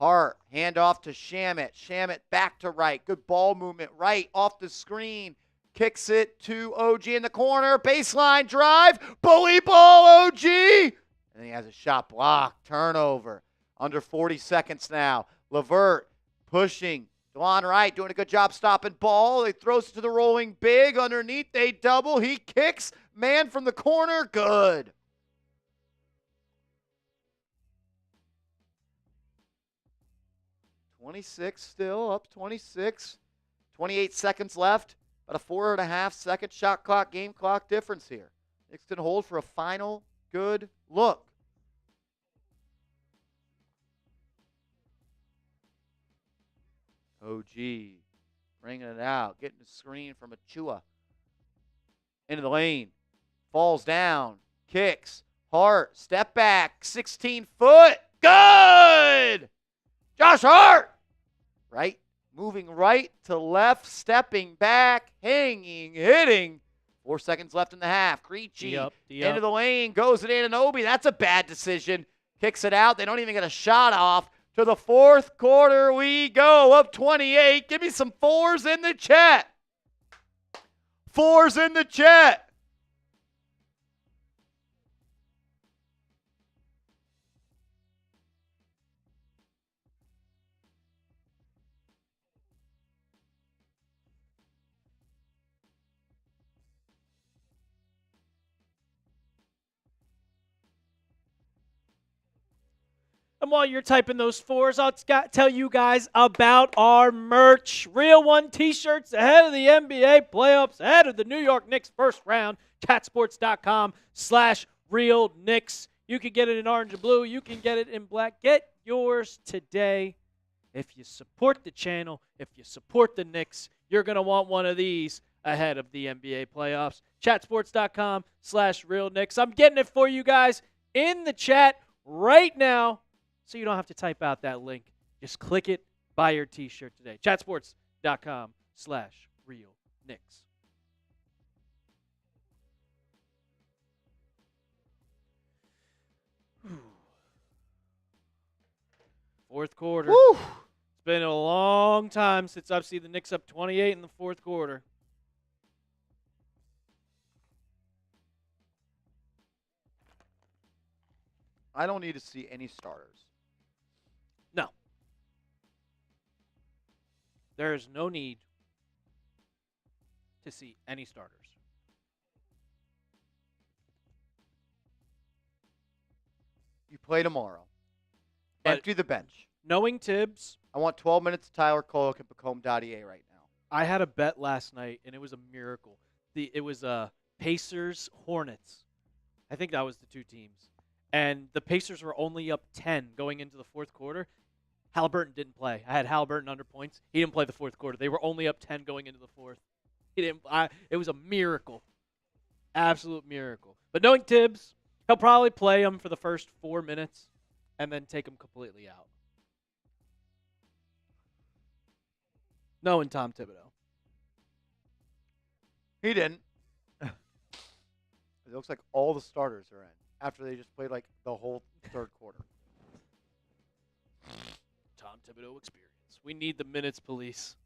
Speaker 1: Hart, hand off to Shamet. Shamet back to Wright. Good ball movement. Wright off the screen. Kicks it to OG in the corner. Baseline drive. Bully ball, OG. And then he has a shot block. Turnover. Under 40 seconds now. Levert pushing. DeLon Wright doing a good job stopping ball. He throws it to the rolling big. Underneath, they double. He kicks. Man from the corner. Good. 26 still, up 26. 28 seconds left. About a 4.5-second shot clock, game clock difference here. Knicks can hold for a final good look. OG bringing it out, getting the screen from Achua. Into the lane. Falls down. Kicks. Hart. Step back. 16 foot. Good! Josh Hart! Right. Moving right to left. Stepping back. Hanging. Hitting. 4 seconds left in the half. Creechy. Into the lane. Goes to Anunoby. That's a bad decision. Kicks it out. They don't even get a shot off. To the fourth quarter we go. Up 28. Give me some fours in the chat. Fours in the chat.
Speaker 2: And while you're typing those fours, I'll tell you guys about our merch. Real One t-shirts ahead of the NBA playoffs, ahead of the New York Knicks first round. Chatsports.com/Real Knicks. You can get it in orange and blue. You can get it in black. Get yours today. If you support the channel, if you support the Knicks, you're going to want one of these ahead of the NBA playoffs. Chatsports.com/Real Knicks. I'm getting it for you guys in the chat right now. So you don't have to type out that link. Just click it, buy your t-shirt today. Chatsports.com/Real Knicks. Fourth quarter.
Speaker 1: Woo.
Speaker 2: It's been a long time since I've seen the Knicks up 28 in the fourth quarter.
Speaker 1: I don't need to see any starters.
Speaker 2: No. There is no need to see any starters.
Speaker 1: You play tomorrow.
Speaker 2: But
Speaker 1: empty the bench.
Speaker 2: Knowing Tibbs,
Speaker 1: I want 12 minutes of Tyler Kolek and Pacome Dadier right now.
Speaker 2: I had a bet last night, and it was a miracle. It was Pacers Hornets. I think that was the two teams. And the Pacers were only up 10 going into the fourth quarter. Halliburton didn't play. I had Halliburton under points. He didn't play the fourth quarter. They were only up 10 going into the fourth. He didn't. It was a miracle. Absolute miracle. But knowing Tibbs, he'll probably play him for the first 4 minutes and then take him completely out. Knowing Tom Thibodeau.
Speaker 1: He didn't. It looks like all the starters are in after they just played like the whole third quarter.
Speaker 2: Tom Thibodeau experience. We need the minutes police.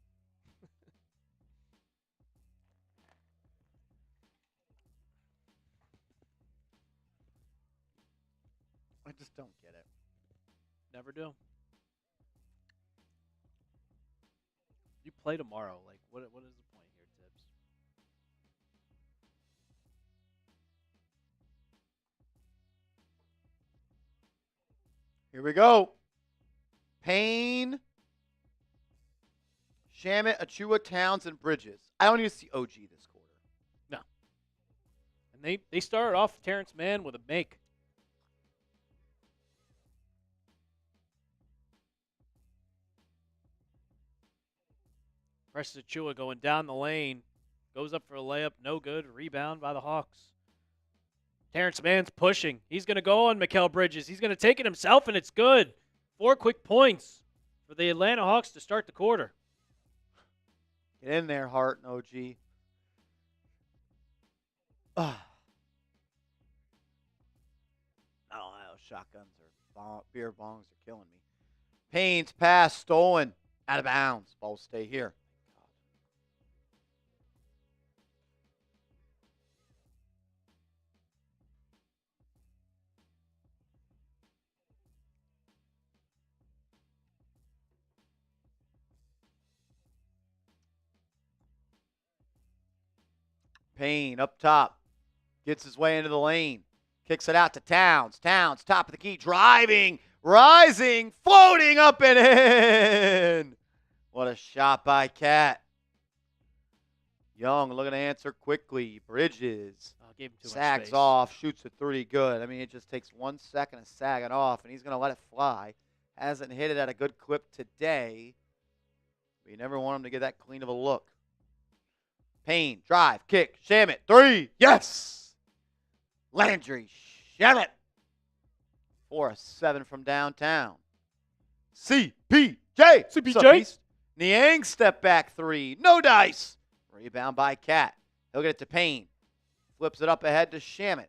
Speaker 1: I just don't get it.
Speaker 2: Never do. You play tomorrow. Like, what is the point here, Tibbs?
Speaker 1: Here we go. Payne, Shamet, Achua, Towns, and Bridges. I don't need to see OG this quarter.
Speaker 2: No. And they started off Terrence Mann with a make. Precious Achua going down the lane. Goes up for a layup. No good. Rebound by the Hawks. Terrence Mann's pushing. He's going to go on Mikal Bridges. He's going to take it himself, and it's good. 4 quick points for the Atlanta Hawks to start the quarter.
Speaker 1: Get in there, Hart and OG. I don't know. Shotguns or beer bongs are killing me. Payne's pass stolen. Out of bounds. Ball will stay here. Payne up top. Gets his way into the lane. Kicks it out to Towns. Towns, top of the key, driving. rising, floating up and in. What a shot by Cat. Young looking to answer quickly. Bridges
Speaker 2: Gave him too much
Speaker 1: sags
Speaker 2: space.
Speaker 1: off, shoots it 30 good. I mean, it just takes 1 second to sag it off, and he's going to let it fly. Hasn't hit it at a good clip today. But you never want him to get that clean of a look. Payne, drive, kick, sham it, 3, yes! Landry, sham it. 4-7 from downtown. CPJ.
Speaker 2: CPJ.
Speaker 1: Niang step back 3, no dice. Rebound by Cat. He'll get it to Payne. Flips it up ahead to Shamit.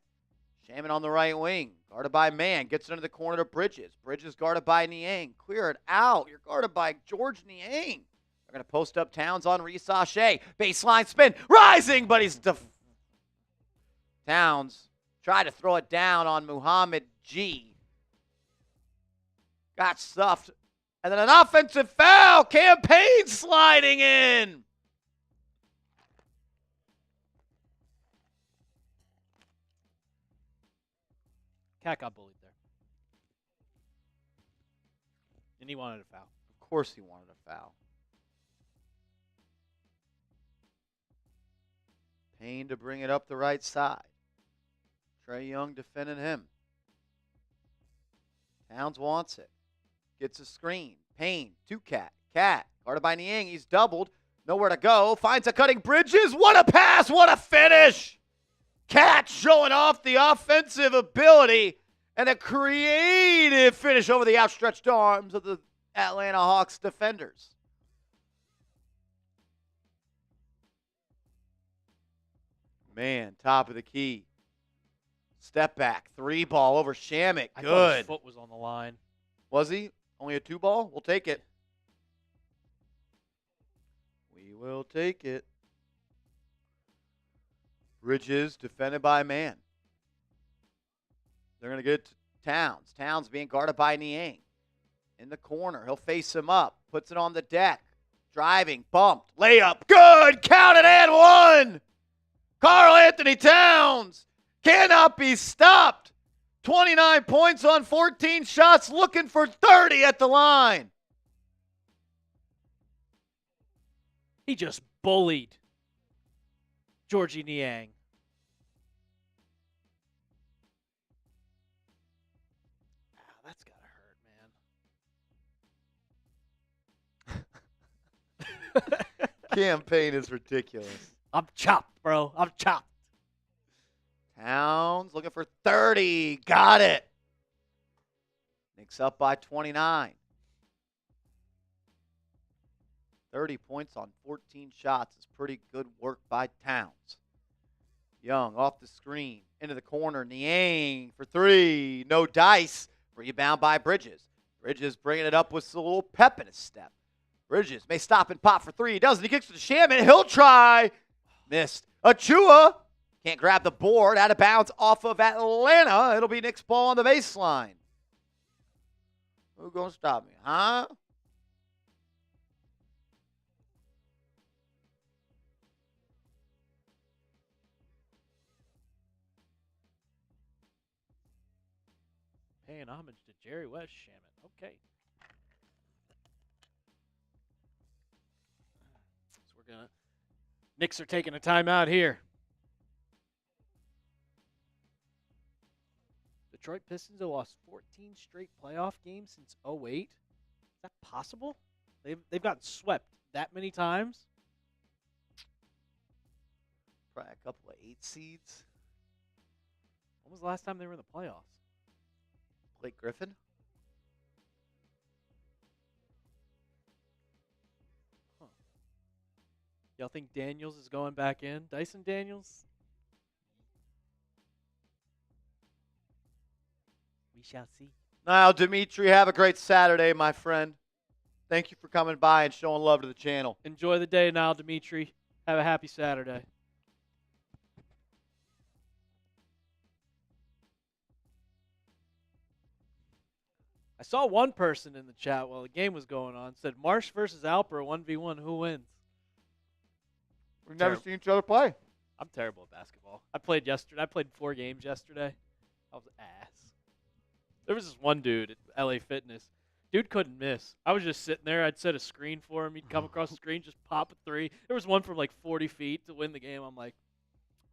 Speaker 1: Shamit on the right wing. Guarded by Mann. Gets it into the corner to Bridges. Bridges guarded by Niang. Clear it out. You're guarded by George Niang. They're going to post up Towns on Resache. Baseline spin. Rising, but he's Towns tried to throw it down on Muhammad G. Got stuffed. And then an offensive foul. Campaign sliding in.
Speaker 2: Cat got bullied there. And he wanted a foul.
Speaker 1: Of course he wanted a foul. Payne to bring it up the right side. Trae Young defending him. Towns wants it. Gets a screen. Payne to Cat. Cat guarded by Niang. He's doubled. Nowhere to go. Finds a cutting Bridges. What a pass. What a finish. Cat showing off the offensive ability and a creative finish over the outstretched arms of the Atlanta Hawks defenders. Man, top of the key. Step back. 3 ball over Shamit.
Speaker 2: I thought
Speaker 1: Good.
Speaker 2: his foot was on the line.
Speaker 1: Was he? Only a 2 ball? We'll take it. We will take it. Bridges defended by Mann. They're going to get it to Towns. Towns being guarded by Niang. In the corner. He'll face him up. Puts it on the deck. Driving. Bumped. Layup. Good. Counted and 1. Karl Anthony Towns cannot be stopped. 29 points on 14 shots. Looking for 30 at the line.
Speaker 2: He just bullied Georgie Niang. Wow, that's gotta hurt, man.
Speaker 1: Campaign is ridiculous.
Speaker 2: I'm chopped, bro. I'm chopped.
Speaker 1: Towns looking for 30. Got it. Knicks up by 29. 30 points on 14 shots is pretty good work by Towns. Young off the screen. Into the corner. Niang for 3. No dice. Rebound by Bridges. Bridges bringing it up with a little pep in his step. Bridges may stop and pop for 3. He doesn't. He kicks to Shamit. He'll try. Missed. Achua can't grab the board. Out of bounds off of Atlanta. It'll be Knicks ball on the baseline. Who's going to stop me? Huh?
Speaker 2: Paying homage to Jerry West Shamit. Okay. So we're gonna. Knicks are taking a timeout here. Detroit Pistons have lost 14 straight playoff games since 2008. Is that possible? They've gotten swept that many times.
Speaker 1: Probably a couple of 8 seeds.
Speaker 2: When was the last time they were in the playoffs?
Speaker 1: Blake Griffin.
Speaker 2: Huh. Y'all think Daniels is going back in? Dyson Daniels? We shall see.
Speaker 1: Now, Dimitri, have a great Saturday, my friend. Thank you for coming by and showing love to the channel.
Speaker 2: Enjoy the day now, Dimitri. Have a happy Saturday. I saw one person in the chat while the game was going on said Marsh versus Alper 1v1. Who wins?
Speaker 1: We've never seen each other play.
Speaker 2: I'm terrible at basketball. I played yesterday. I played 4 games yesterday. I was ass. There was this one dude at LA Fitness. Dude couldn't miss. I was just sitting there. I'd set a screen for him. He'd come across the screen, just pop a three. There was one from like 40 feet to win the game. I'm like,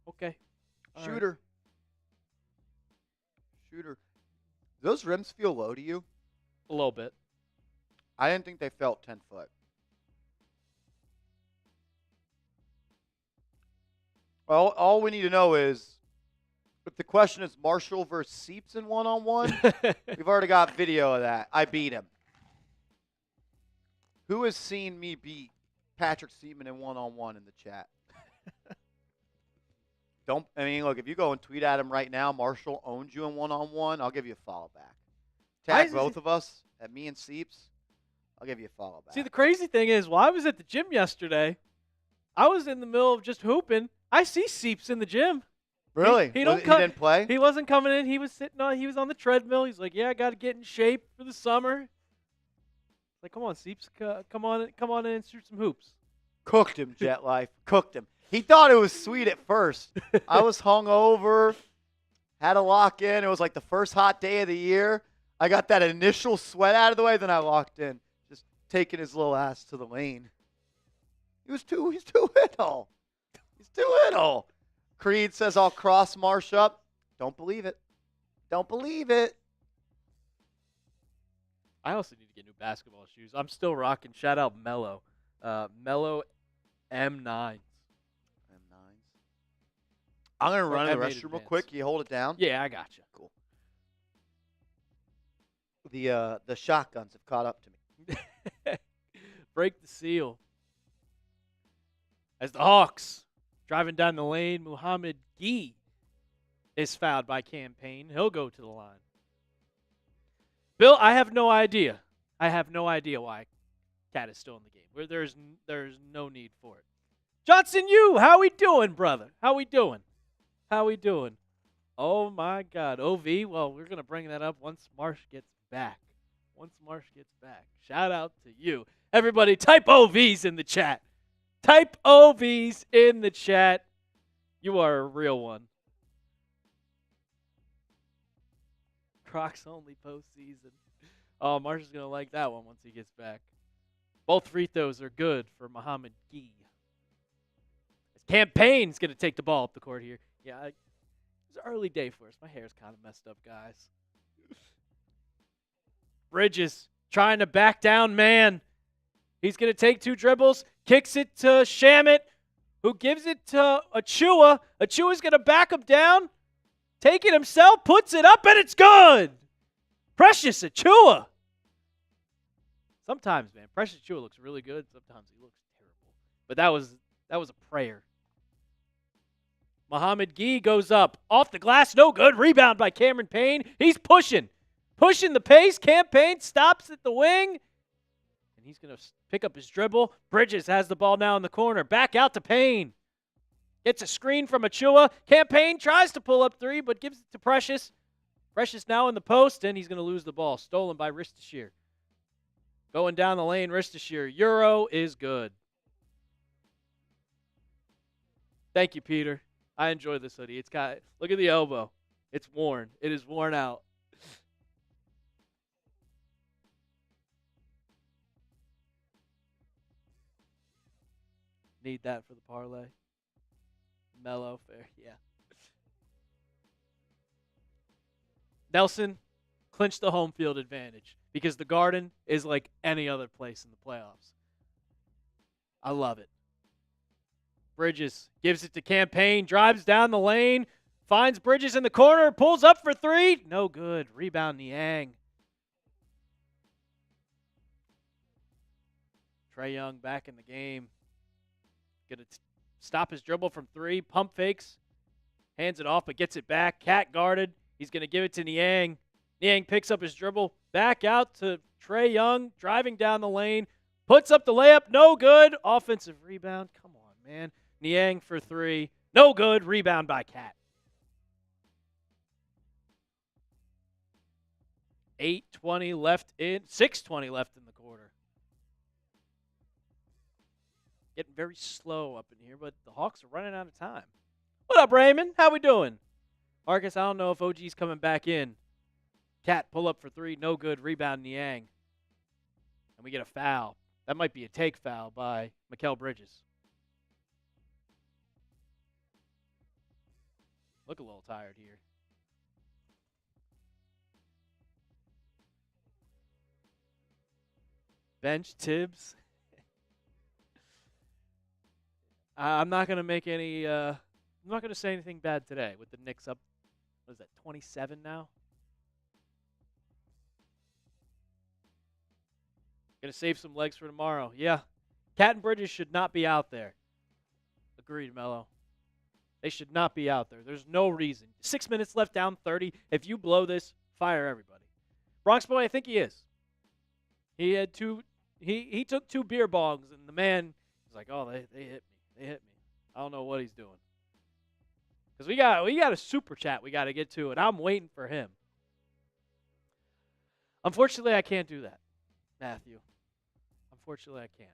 Speaker 2: okay.
Speaker 1: Shooter. Shooter. Do those rims feel low to you?
Speaker 2: A little bit.
Speaker 1: I didn't think they felt 10 foot. Well, all we need to know is if the question is Marshall versus Seeps in one-on-one, we've already got video of that. I beat him. Who has seen me beat Patrick Seaman in one-on-one in the chat? Look, if you go and tweet at him right now, Marshall owns you in one-on-one, I'll give you a follow back. Tag both of us at me and Seeps, I'll give you a follow back.
Speaker 2: See, the crazy thing is, while I was at the gym yesterday, I was in the middle of just hooping. I see Seeps in the gym.
Speaker 1: Really?
Speaker 2: He
Speaker 1: didn't play?
Speaker 2: He wasn't coming in. He was he was on the treadmill. He's like, yeah, I got to get in shape for the summer. Like, come on, Seeps, come on in and shoot some hoops.
Speaker 1: Cooked him, Jet Life. Cooked him. He thought it was sweet at first. I was hungover, had to lock in. It was like the first hot day of the year. I got that initial sweat out of the way, then I locked in, just taking his little ass to the lane. He's too little. He's too little. Creed says I'll cross Marsh up. Don't believe it. Don't believe it.
Speaker 2: I also need to get new basketball shoes. I'm still rocking. Shout out Mello. Mello M9s.
Speaker 1: I'm going to run to the restroom real quick. Can you hold it down?
Speaker 2: Yeah, I got you.
Speaker 1: Cool. The shotguns have caught up to me.
Speaker 2: Break the seal. As the Hawks driving down the lane, Muhammad Gee is fouled by Payne. He'll go to the line. Bill, I have no idea. I have no idea why Cat is still in the game. Where there's no need for it. Johnson, how we doing, brother? How we doing? Oh, my God. OV, well, we're going to bring that up once Marsh gets back. Shout out to you. Everybody, type OVs in the chat. Type OVs in the chat. You are a real one. Crocs only postseason. Oh, Marsh is going to like that one once he gets back. Both free throws are good for Muhammad Gee. Payne's going to take the ball up the court here. Yeah, it's an early day for us. My hair's kind of messed up, guys. Bridges trying to back down man. He's going to take two dribbles, kicks it to Shamit, who gives it to Achua. Achua's going to back him down, take it himself, puts it up, and it's good. Precious Achua. Sometimes, man, Precious Achua looks really good. Sometimes he looks terrible. But that was a prayer. Muhammad Gee goes up. Off the glass, no good. Rebound by Cameron Payne. He's pushing the pace. Payne stops at the wing. And he's going to pick up his dribble. Bridges has the ball now in the corner. Back out to Payne. Gets a screen from Achua. Payne tries to pull up three, but gives it to Precious. Precious now in the post, and he's going to lose the ball. Stolen by Ristashir. Going down the lane, Ristashir. Euro is good. Thank you, Peter. I enjoy this hoodie. Look at the elbow. It's worn. It is worn out. Need that for the parlay. Mellow, fair, yeah. Nelson clinched the home field advantage because the Garden is like any other place in the playoffs. I love it. Bridges gives it to Payne, drives down the lane, finds Bridges in the corner, pulls up for three. No good. Rebound Niang. Trae Young back in the game. Going to stop his dribble from three. Pump fakes. Hands it off, but gets it back. Cat guarded. He's going to give it to Niang. Niang picks up his dribble. Back out to Trae Young, driving down the lane. Puts up the layup. No good. Offensive rebound. Come on, man. Niang for three. No good. Rebound by Cat. 6:20 left in the quarter. Getting very slow up in here, but the Hawks are running out of time. What up, Raymond? How we doing? Marcus, I don't know if OG's coming back in. Cat pull up for three, no good. Rebound, Niang. And we get a foul. That might be a take foul by Mikal Bridges. Look a little tired here. Bench Tibbs. I'm not gonna make any. I'm not gonna say anything bad today with the Knicks up. What is that? 27 now. Gonna save some legs for tomorrow. Yeah, Cat and Bridges should not be out there. Agreed, Mello. They should not be out there. There's no reason. 6 minutes left, down 30. If you blow this, fire everybody. Bronx Boy, I think he is. He had two. He took 2 beer bongs, and the man was like, "Oh, they hit me. They hit me. I don't know what he's doing." Because we got a super chat we got to get to, and I'm waiting for him. Unfortunately, I can't do that, Matthew. Unfortunately, I can't.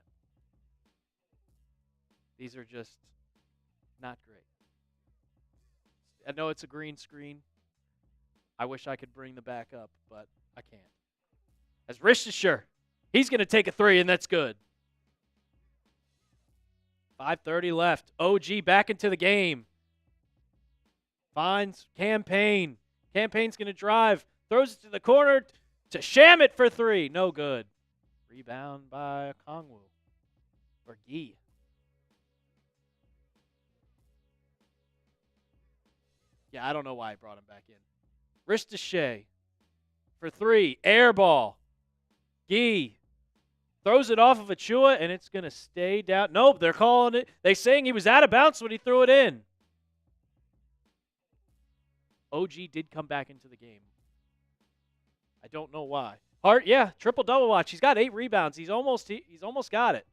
Speaker 2: These are just not great. I know it's a green screen. I wish I could bring the back up, but I can't. As Ristisher, he's going to take a 3, and that's good. 5:30 left. OG back into the game. Finds Campaign. Campaign's going to drive. Throws it to the corner to Shamit for 3. No good. Rebound by Kongwu. Or Gee. Yeah, I don't know why I brought him back in. Ristisher for 3. Air ball. Gee. Throws it off of Achua, and it's going to stay down. Nope, they're calling it. They're saying he was out of bounds when he threw it in. OG did come back into the game. I don't know why. Hart, yeah, triple-double watch. He's got 8 rebounds. He's almost got it.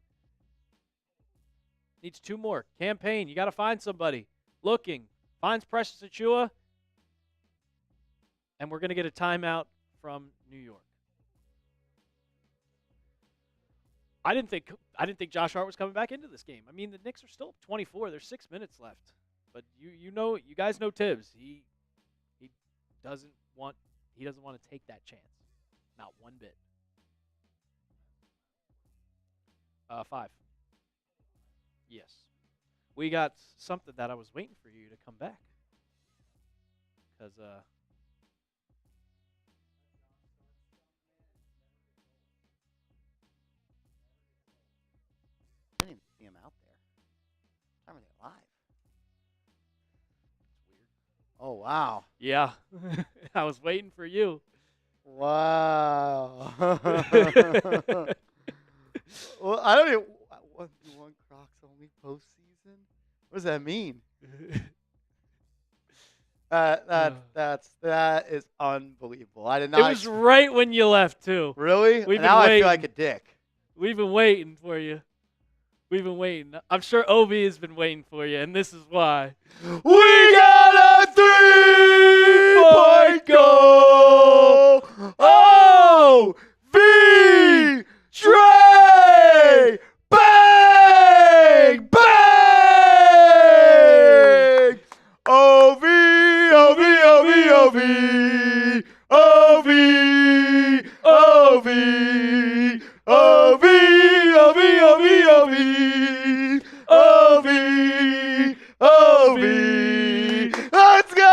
Speaker 2: Needs 2 more. Campaign, you got to find somebody. Looking. Finds Precious Achua. And we're going to get a timeout from New York. I didn't think Josh Hart was coming back into this game. I mean, the Knicks are still up 24. There's 6 minutes left. But you guys know Tibbs. He doesn't want to take that chance. Not one bit. 5. Yes. We got something that I was waiting for you to come back. Because
Speaker 1: I didn't even see him out there. How are they live? It's weird. Oh, wow.
Speaker 2: yeah. I was waiting for you.
Speaker 1: Wow. Well, I don't even. 1v1 Crocs only postseason? What does that mean? That is unbelievable. I did not.
Speaker 2: It was right when you left, too.
Speaker 1: Really?
Speaker 2: We've
Speaker 1: now
Speaker 2: been
Speaker 1: I feel
Speaker 2: waiting.
Speaker 1: like a dick.
Speaker 2: We've been waiting for you. We've been waiting. I'm sure Ovi has been waiting for you, and this is why.
Speaker 1: We got a 3-point goal! O-V! Trae! Bang! Bang! O-V! O-V! O-V! O-V! O-V! O-V! O-V! O-V! O-V! O-V! O-V! O-V! Let's go!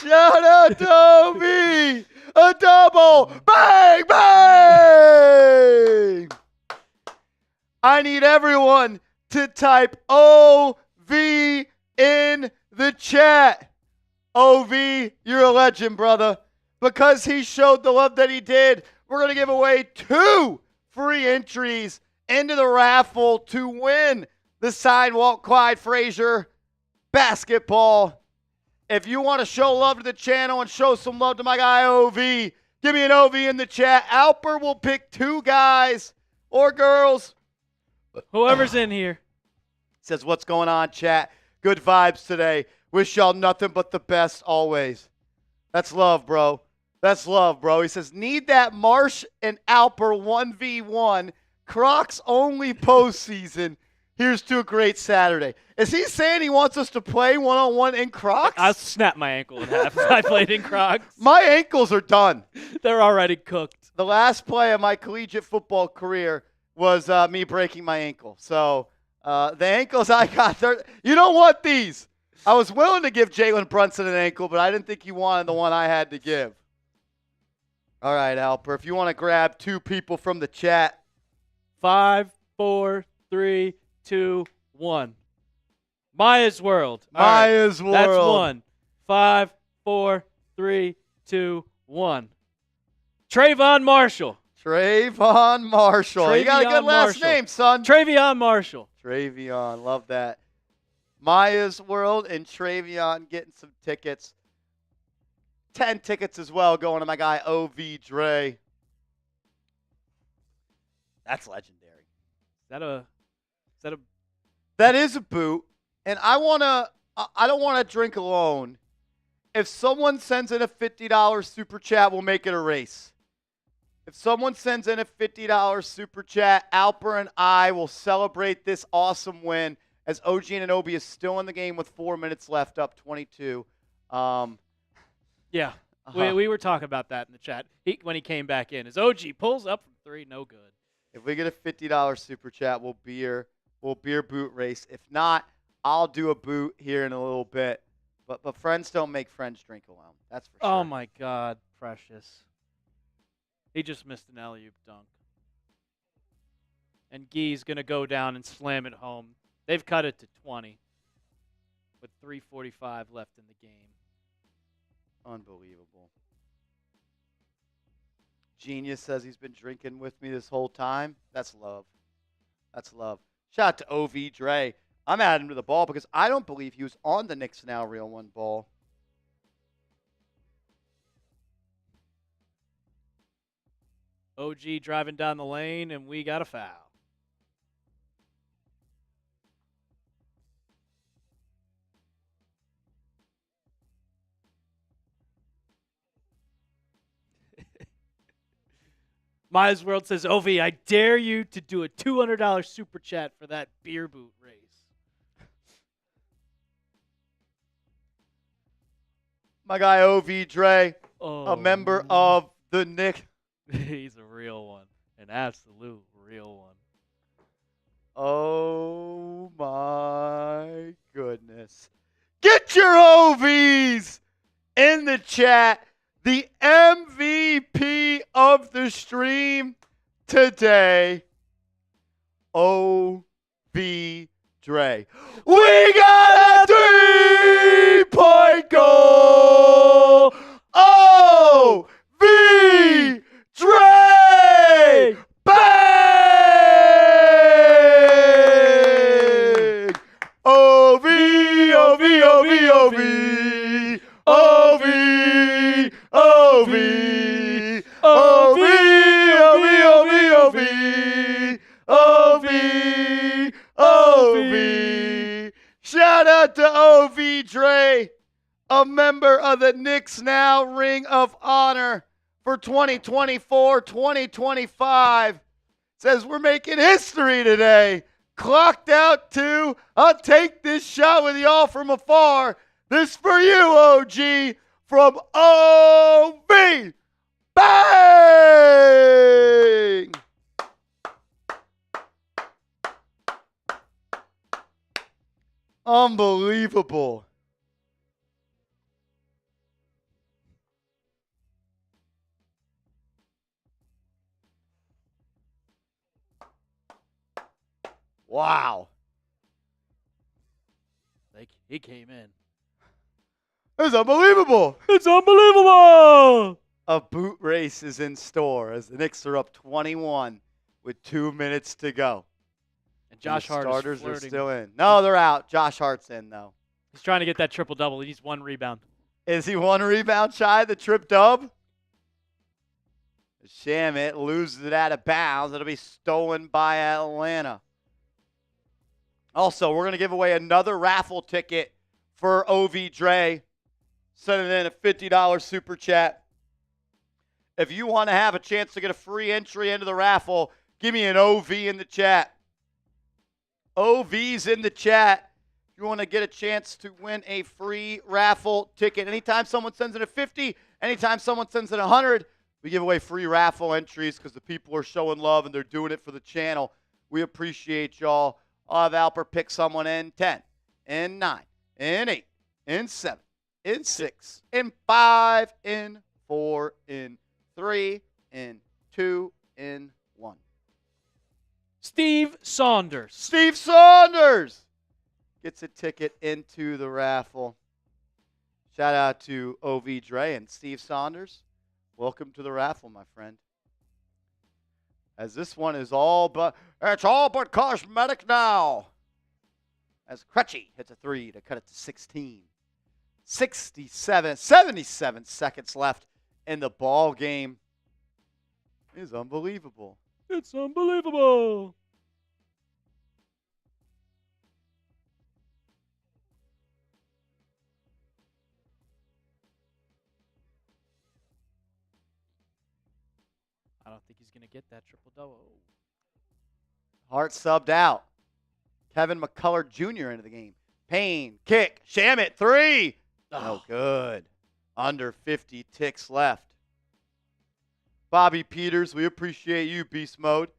Speaker 1: Shout out to O-V! A double! Bang! Bang! I need everyone to type O-V in the chat. O-V, you're a legend, brother. Because he showed the love that he did, we're going to give away 2 free entries into the raffle to win the signed Walt Clyde Frazier basketball. If you want to show love to the channel and show some love to my guy OV, give me an OV in the chat. Alper will pick 2 guys or girls.
Speaker 2: Whoever's in here.
Speaker 1: Says, what's going on, chat? Good vibes today. Wish y'all nothing but the best always. That's love, bro. That's love, bro. He says, need that Marsh and Alper 1v1. Crocs only postseason. Here's to a great Saturday. Is he saying he wants us to play one-on-one in Crocs?
Speaker 2: I'll snap my ankle in half if I played in Crocs.
Speaker 1: My ankles are done.
Speaker 2: They're already cooked.
Speaker 1: The last play of my collegiate football career was me breaking my ankle. So the ankles I got, you don't want these. I was willing to give Jalen Brunson an ankle, but I didn't think he wanted the one I had to give. All right, Alper, if you want to grab two people from the chat.
Speaker 2: 5, 4, 3, 2, 1. Maya's World.
Speaker 1: Maya's World.
Speaker 2: That's 1. 5, 4, 3, 2, 1. Trayvon Marshall.
Speaker 1: Trayvon Marshall. You got a good last name, son.
Speaker 2: Travion Marshall.
Speaker 1: Travion. Love that. Maya's World and Travion getting some tickets. 10 tickets as well going to my guy O.V. Dre. That's legendary. That is a boot. And I don't want to drink alone. If someone sends in a $50 super chat, we'll make it a race. If someone sends in a $50 super chat, Alper and I will celebrate this awesome win as OG Anunoby is still in the game with 4 minutes left, up 22.
Speaker 2: Yeah, we were talking about that in the chat when he came back in. His OG pulls up from 3, no good.
Speaker 1: If we get a $50 super chat, we'll beer boot race. If not, I'll do a boot here in a little bit. But friends don't make friends drink alone. That's for sure.
Speaker 2: Oh my God, Precious. He just missed an alley-oop dunk. And Gee's gonna go down and slam it home. They've cut it to 20 with 3:45 left in the game.
Speaker 1: Unbelievable. Genius says he's been drinking with me this whole time. That's love. That's love. Shout out to O.V. Dre. I'm adding to the ball because I don't believe he was on the Knicks Now Real One ball.
Speaker 2: OG driving down the lane, and we got a foul. Maya's World says, OV, I dare you to do a $200 super chat for that beer boot race.
Speaker 1: My guy O.V. Dre,
Speaker 2: Oh,
Speaker 1: a member of the Knicks.
Speaker 2: He's a real one, an absolute real one.
Speaker 1: Oh, my goodness. Get your OVs in the chat. The MVP of the stream today, O.V. Dre. We got a 3-point goal. O.V. Dre. Bang! O.V. O.V. O.V. O.V. O.V. O.V. O.V. O.V. O.V. O.V. Shout out to O.V. Dre, a member of the Knicks Now Ring of Honor for 2024-2025. Says we're making history today. Clocked out to, I'll take this shot with y'all from afar. This for you, OG, from O.V. Bang! Unbelievable. Wow.
Speaker 2: He came in.
Speaker 1: It's unbelievable.
Speaker 2: It's unbelievable.
Speaker 1: A boot race is in store as the Knicks are up 21 with 2 minutes to go.
Speaker 2: And Josh Hart
Speaker 1: starters
Speaker 2: is flirting.
Speaker 1: are still in. No, they're out. Josh Hart's in, though.
Speaker 2: He's trying to get that triple-double. He needs 1 rebound.
Speaker 1: Is he 1 rebound shy of the trip dub? Shamit loses it out of bounds. It'll be stolen by Atlanta. Also, we're going to give away another raffle ticket for O.V. Dre. Sending in a $50 super chat. If you want to have a chance to get a free entry into the raffle, give me an OV in the chat. OV's in the chat. If you want to get a chance to win a free raffle ticket, anytime someone sends in a 50, anytime someone sends in 100, we give away free raffle entries because the people are showing love and they're doing it for the channel. We appreciate y'all. I'll have Alper pick someone in 10, in 9, in 8, in 7, in 6, in 5, in 4, in 3, in 2, in 1.
Speaker 2: Steve Saunders.
Speaker 1: Steve Saunders gets a ticket into the raffle. Shout out to OV Dre and Steve Saunders. Welcome to the raffle, my friend. As this one is it's all but cosmetic now. As Crutchy hits a 3 to cut it to 16. 77 seconds left in the ball game. It is unbelievable.
Speaker 2: It's unbelievable. I don't think he's going to get that triple-double.
Speaker 1: Hart subbed out. Kevin McCullough Jr. into the game. Payne, kick, Shamit, 3. No good. Under 50 ticks left. Bobby Peters, we appreciate you, Beast Mode.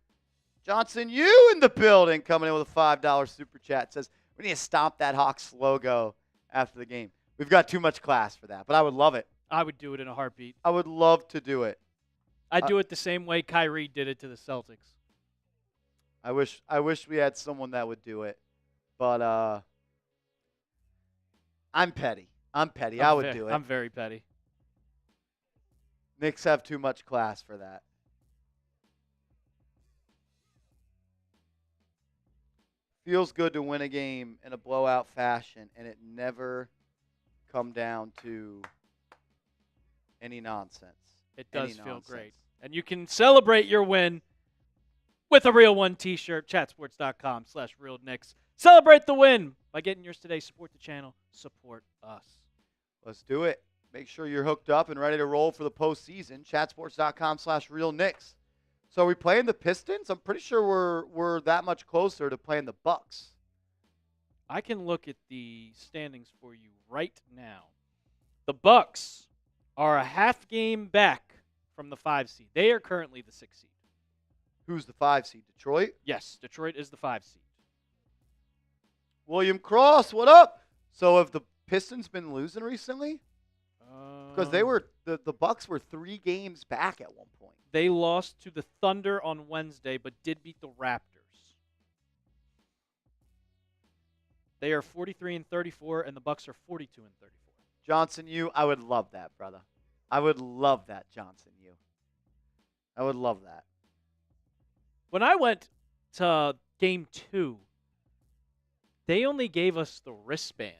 Speaker 1: Johnson, you in the building, coming in with a $5 super chat. Says, we need to stomp that Hawks logo after the game. We've got too much class for that, but I would love it.
Speaker 2: I would do it in a heartbeat.
Speaker 1: I would love to do it.
Speaker 2: I'd do it the same way Kyrie did it to the Celtics.
Speaker 1: I wish we had someone that would do it, but I'm petty. I would do it.
Speaker 2: I'm very petty.
Speaker 1: Knicks have too much class for that. Feels good to win a game in a blowout fashion, and it never come down to any nonsense.
Speaker 2: It does feel great. And you can celebrate your win with a Real One t-shirt, chatsports.com/RealKnicks. Celebrate the win by getting yours today. Support the channel. Support us.
Speaker 1: Let's do it. Make sure you're hooked up and ready to roll for the postseason. Chatsports.com/RealKnicks. So are we playing the Pistons? I'm pretty sure we're that much closer to playing the Bucks.
Speaker 2: I can look at the standings for you right now. The Bucks are a half game back from the 5 seed. They are currently the 6 seed.
Speaker 1: Who's the 5 seed? Detroit?
Speaker 2: Yes, Detroit is the 5 seed.
Speaker 1: William Cross, what up? So have the Pistons been losing recently? Because the Bucks were 3 games back at one point.
Speaker 2: They lost to the Thunder on Wednesday, but did beat the Raptors. They are 43-34, and the Bucks are 42-34.
Speaker 1: Johnson, I would love that, brother. I would love that, Johnson, I would love that.
Speaker 2: When I went to Game 2, they only gave us the wristband.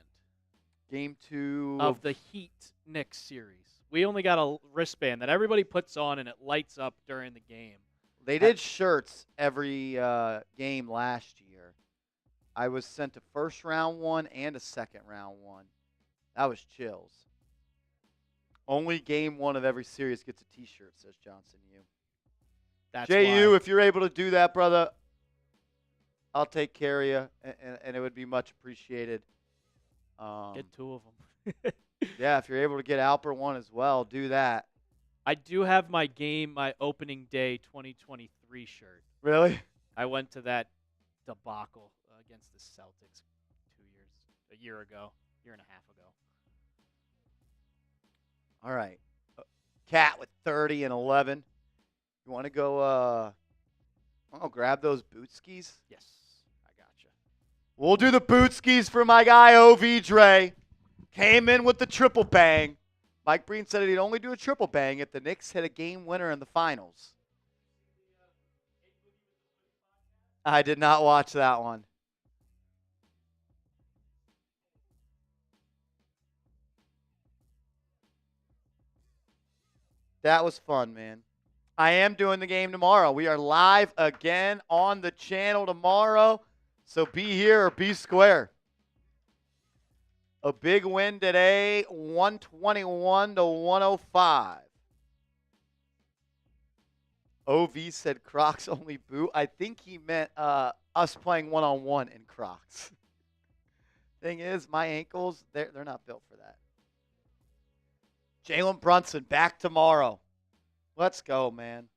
Speaker 1: Game 2
Speaker 2: of the Heat-Knicks series. We only got a wristband that everybody puts on, and it lights up during the game.
Speaker 1: They did shirts every game last year. I was sent a first round one and a second round one. That was chills. Only game 1 of every series gets a T-shirt, says Johnson.
Speaker 2: That's
Speaker 1: JU,
Speaker 2: why.
Speaker 1: if you're able to do that, brother, I'll take care of you, and it would be much appreciated.
Speaker 2: Get 2 of them.
Speaker 1: Yeah, if you're able to get Alper one as well, do that.
Speaker 2: I do have my opening day 2023 shirt.
Speaker 1: Really?
Speaker 2: I went to that debacle against the Celtics a year and a half ago.
Speaker 1: All right. Cat with 30 and 11. You want to go grab those bootskis?
Speaker 2: Yes, I gotcha.
Speaker 1: We'll do the bootskis for my guy, OV Dre. Came in with the triple bang. Mike Breen said he'd only do a triple bang if the Knicks hit a game winner in the finals. I did not watch that one. That was fun, man. I am doing the game tomorrow. We are live again on the channel tomorrow. So be here or be square. A big win today, 121-105. OV said Crocs only boot. I think he meant us playing one-on-one in Crocs. Thing is, my ankles, they're not built for that. Jalen Brunson back tomorrow. Let's go, man.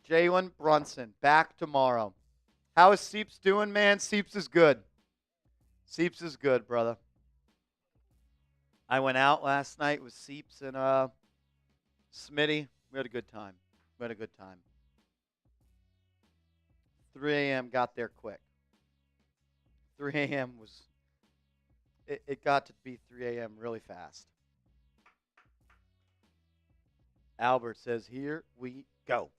Speaker 1: Jalen Brunson back tomorrow. How is Seeps doing, man? Seeps is good. Seeps is good, brother. I went out last night with Seeps and Smitty. We had a good time. 3 a.m. got there quick. 3 a.m. was it got to be 3 a.m. really fast. Albert says, here we go.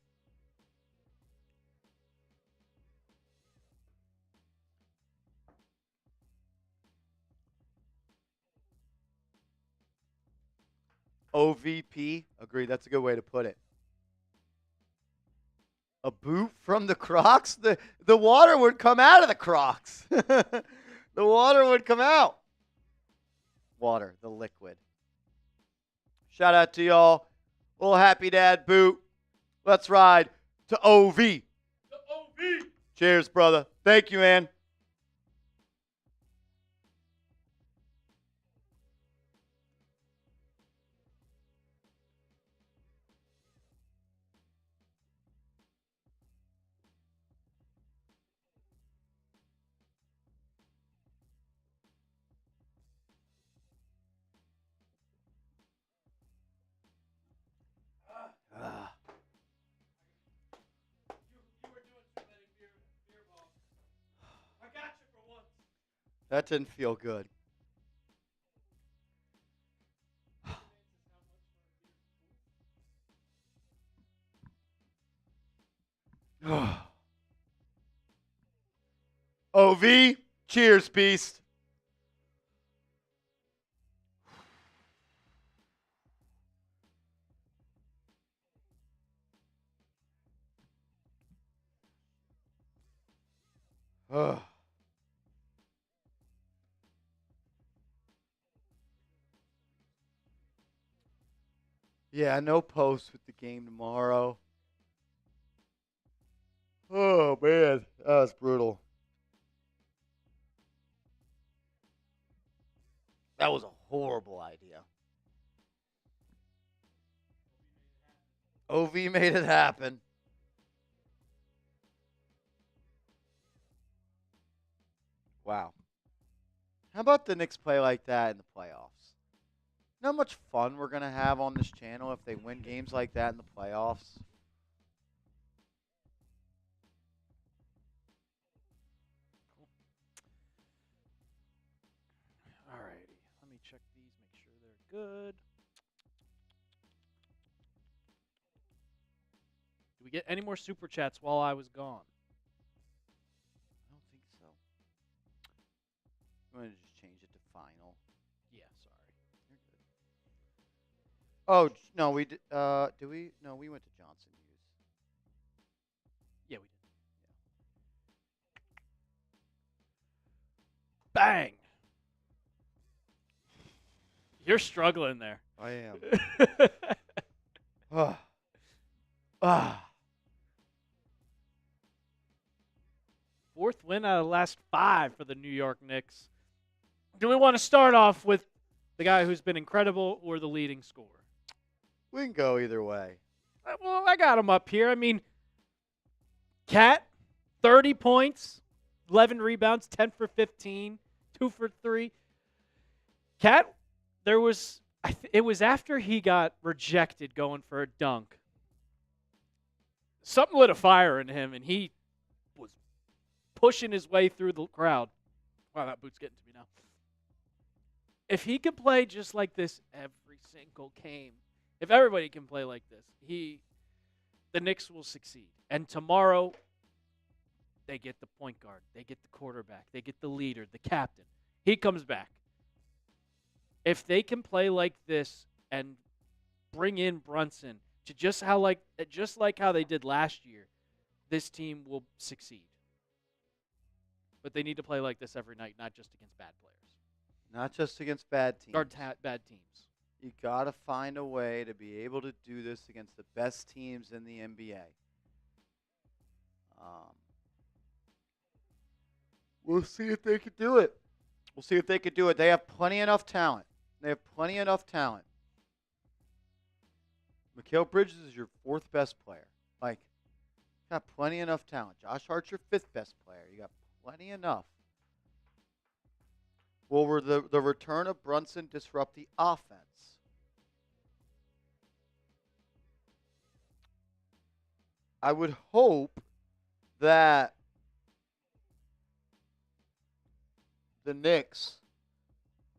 Speaker 1: OVP. Agree. That's a good way to put it. A boot from the Crocs? The water would come out of the Crocs. The water would come out. Water, the liquid. Shout out to y'all. Little Happy Dad boot. Let's ride to OV. To OV. Cheers, brother. Thank you, man. That didn't feel good. OV, cheers, beast. Yeah, no post with the game tomorrow. Oh, man. That was brutal. That was a horrible idea. OV made it happen. Wow. How about the Knicks play like that in the playoffs? You know how much fun we're going to have on this channel if they win games like that in the playoffs?
Speaker 2: All righty. Let me check these, make sure they're good. Do we get any more super chats while I was gone?
Speaker 1: I don't think so. I'm going to just change it to final.
Speaker 2: Yeah, sorry.
Speaker 1: You're good. Oh, no, we did. Did we? No, we went to Johnson Hughes.
Speaker 2: Yeah, we did. Yeah. Bang! You're struggling there.
Speaker 1: I am.
Speaker 2: Fourth win out of the last 5 for the New York Knicks. Do we want to start off with the guy who's been incredible or the leading scorer?
Speaker 1: We can go either way.
Speaker 2: Well, I got him up here. I mean, Cat, 30 points, 11 rebounds, 10 for 15, 2 for 3. Cat, it was after he got rejected going for a dunk. Something lit a fire in him, and he was pushing his way through the crowd. Wow, that boot's getting to me now. If he could play just like this every single game, if everybody can play like this, the Knicks will succeed. And tomorrow, they get the point guard, they get the quarterback, they get the leader, the captain. He comes back. If they can play like this and bring in Brunson to just like how they did last year, this team will succeed. But they need to play like this every night, not just against bad players.
Speaker 1: Not just against bad teams.
Speaker 2: Or bad teams.
Speaker 1: You got to find a way to be able to do this against the best teams in the NBA. We'll see if they can do it. We'll see if they could do it. They have plenty enough talent. Mikal Bridges is your fourth best player. Like, got plenty enough talent. Josh Hart's your fifth best player. You got plenty enough. Will the return of Brunson disrupt the offense? I would hope that the Knicks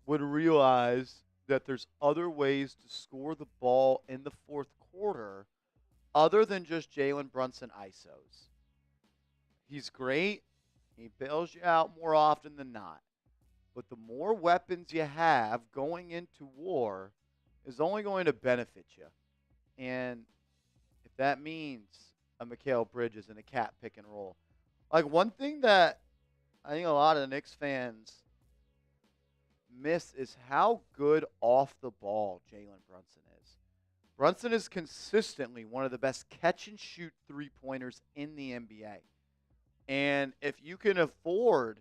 Speaker 1: would realize that there's other ways to score the ball in the fourth quarter other than just Jalen Brunson ISOs. He's great. He bails you out more often than not. But the more weapons you have going into war is only going to benefit you. And if that means a Mikal Bridges and a cat pick and roll. Like, one thing that I think a lot of the Knicks fans miss is how good off the ball Jalen Brunson is. Brunson is consistently one of the best catch-and-shoot three-pointers in the NBA. And if you can afford,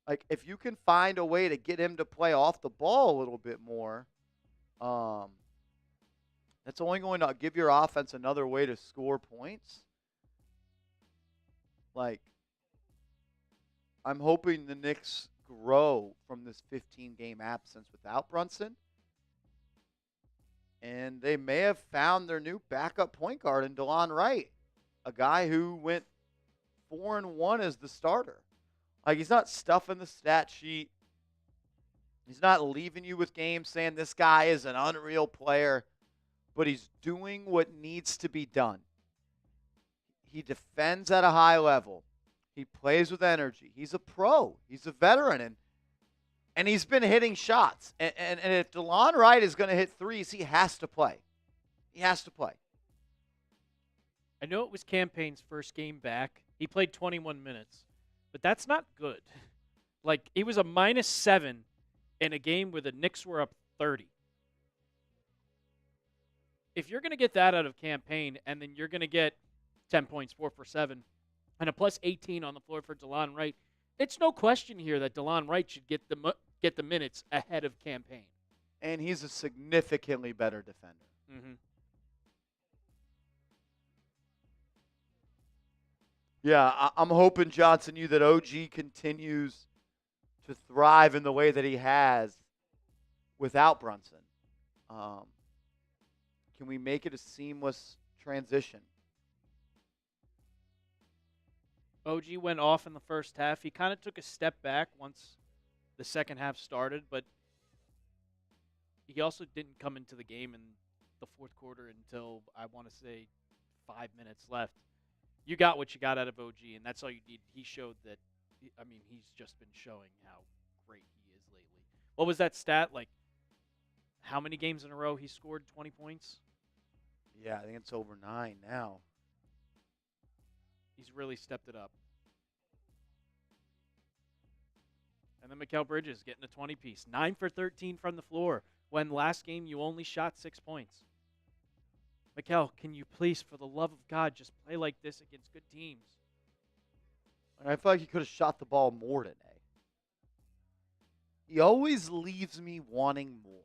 Speaker 1: like, if you can find a way to get him to play off the ball a little bit more, that's only going to give your offense another way to score points. Like, I'm hoping the Knicks grow from this 15-game absence without Brunson. And they may have found their new backup point guard in DeLon Wright, a guy who went 4-1 as the starter. Like, he's not stuffing the stat sheet. He's not leaving you with games saying this guy is an unreal player, but he's doing what needs to be done. He defends at a high level. He plays with energy. He's a pro. He's a veteran, and he's been hitting shots. And if DeLon Wright is going to hit threes, he has to play. He has to play.
Speaker 2: I know it was Payne's first game back. He played 21 minutes, but that's not good. Like, he was a -7 in a game where the Knicks were up 30. If you're going to get that out of Payne, and then you're going to get 10 points, 4 for 7, and a +18 on the floor for DeLon Wright, it's no question here that DeLon Wright should get the minutes ahead of Payne.
Speaker 1: And he's a significantly better defender.
Speaker 2: Mm-hmm.
Speaker 1: Yeah, I'm hoping, Johnson, that OG continues to thrive in the way that he has without Brunson. Can we make it a seamless transition?
Speaker 2: OG went off in the first half. He kind of took a step back once the second half started, but he also didn't come into the game in the fourth quarter until, I want to say, 5 minutes left. You got what you got out of OG, and that's all you need. He showed that, I mean, he's just been showing how great he is lately. What was that stat? Like, how many games in a row he scored 20 points?
Speaker 1: Yeah, I think it's over 9 now.
Speaker 2: He's really stepped it up. And then Mikal Bridges getting a 20-piece. 9 for 13 from the floor, when last game you only shot 6 points. Mikal, can you please, for the love of God, just play like this against good teams?
Speaker 1: I feel like he could have shot the ball more today. He always leaves me wanting more.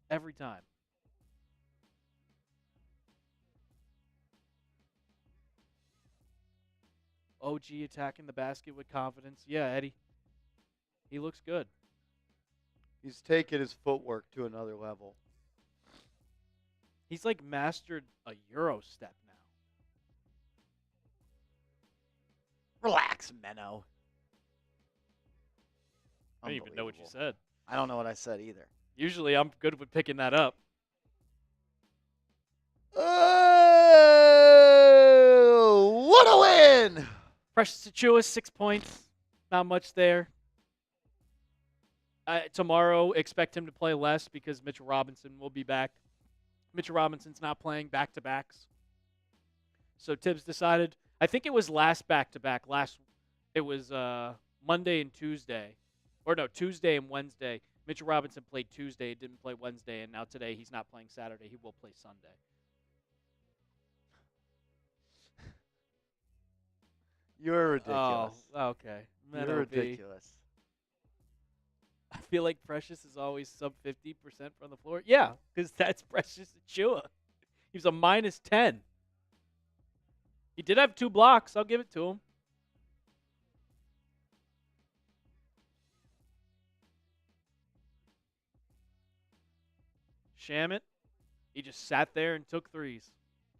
Speaker 2: Every time. OG attacking the basket with confidence. Yeah, Eddie. He looks good.
Speaker 1: He's taken his footwork to another level.
Speaker 2: He's like mastered a Euro step now.
Speaker 1: Relax, Menno.
Speaker 2: I don't even know what you said.
Speaker 1: I don't know what I said either.
Speaker 2: Usually I'm good with picking that up.
Speaker 1: Oh, what a win!
Speaker 2: Precious Achiuwa, 6 points. Not much there. Tomorrow, expect him to play less because Mitchell Robinson will be back. Mitchell Robinson's not playing back-to-backs. So Tibbs decided, I think it was last back-to-back. It was Monday and Tuesday. Or no, Tuesday and Wednesday. Mitchell Robinson played Tuesday, didn't play Wednesday, and now today he's not playing Saturday. He will play Sunday.
Speaker 1: You're ridiculous.
Speaker 2: Oh, okay.
Speaker 1: You're ridiculous.
Speaker 2: I feel like Precious is always sub 50% from the floor. Yeah, because that's Precious Achua. He was a -10. He did have 2 blocks. I'll give it to him. Shamit, he just sat there and took threes.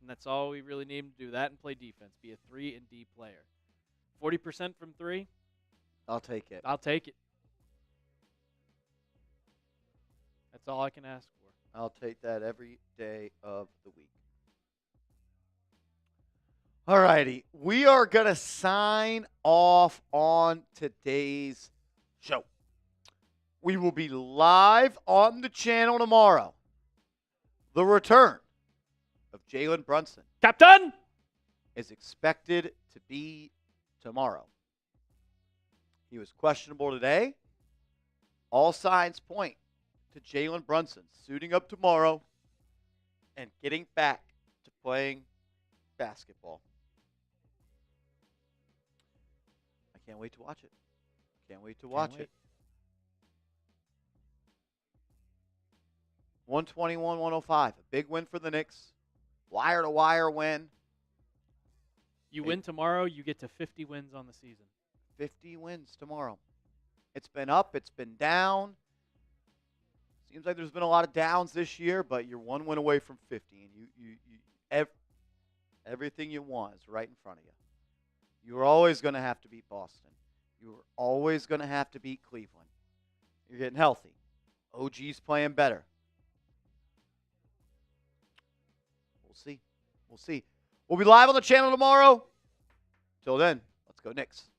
Speaker 2: And that's all we really need him to do. That and play defense. Be a 3 and D player. 40% from 3.
Speaker 1: I'll take it.
Speaker 2: I'll take it. That's all I can ask for.
Speaker 1: I'll take that every day of the week. All righty. We are going to sign off on today's show. We will be live on the channel tomorrow. The return of Jalen Brunson
Speaker 2: Captain
Speaker 1: is expected to be tomorrow. He was questionable today. All signs point to Jalen Brunson suiting up tomorrow and getting back to playing basketball. I can't wait to watch it. Can't wait to watch it. 121-105. A big win for the Knicks. Wire-to-wire win.
Speaker 2: You win tomorrow, you get to 50 wins on the season.
Speaker 1: 50 wins tomorrow. It's been up. It's been down. Seems like there's been a lot of downs this year, but you're 1 win away from 50. And everything you want is right in front of you. You're always going to have to beat Boston. You're always going to have to beat Cleveland. You're getting healthy. OG's playing better. We'll see. We'll see. We'll be live on the channel tomorrow. Till then, let's go Knicks.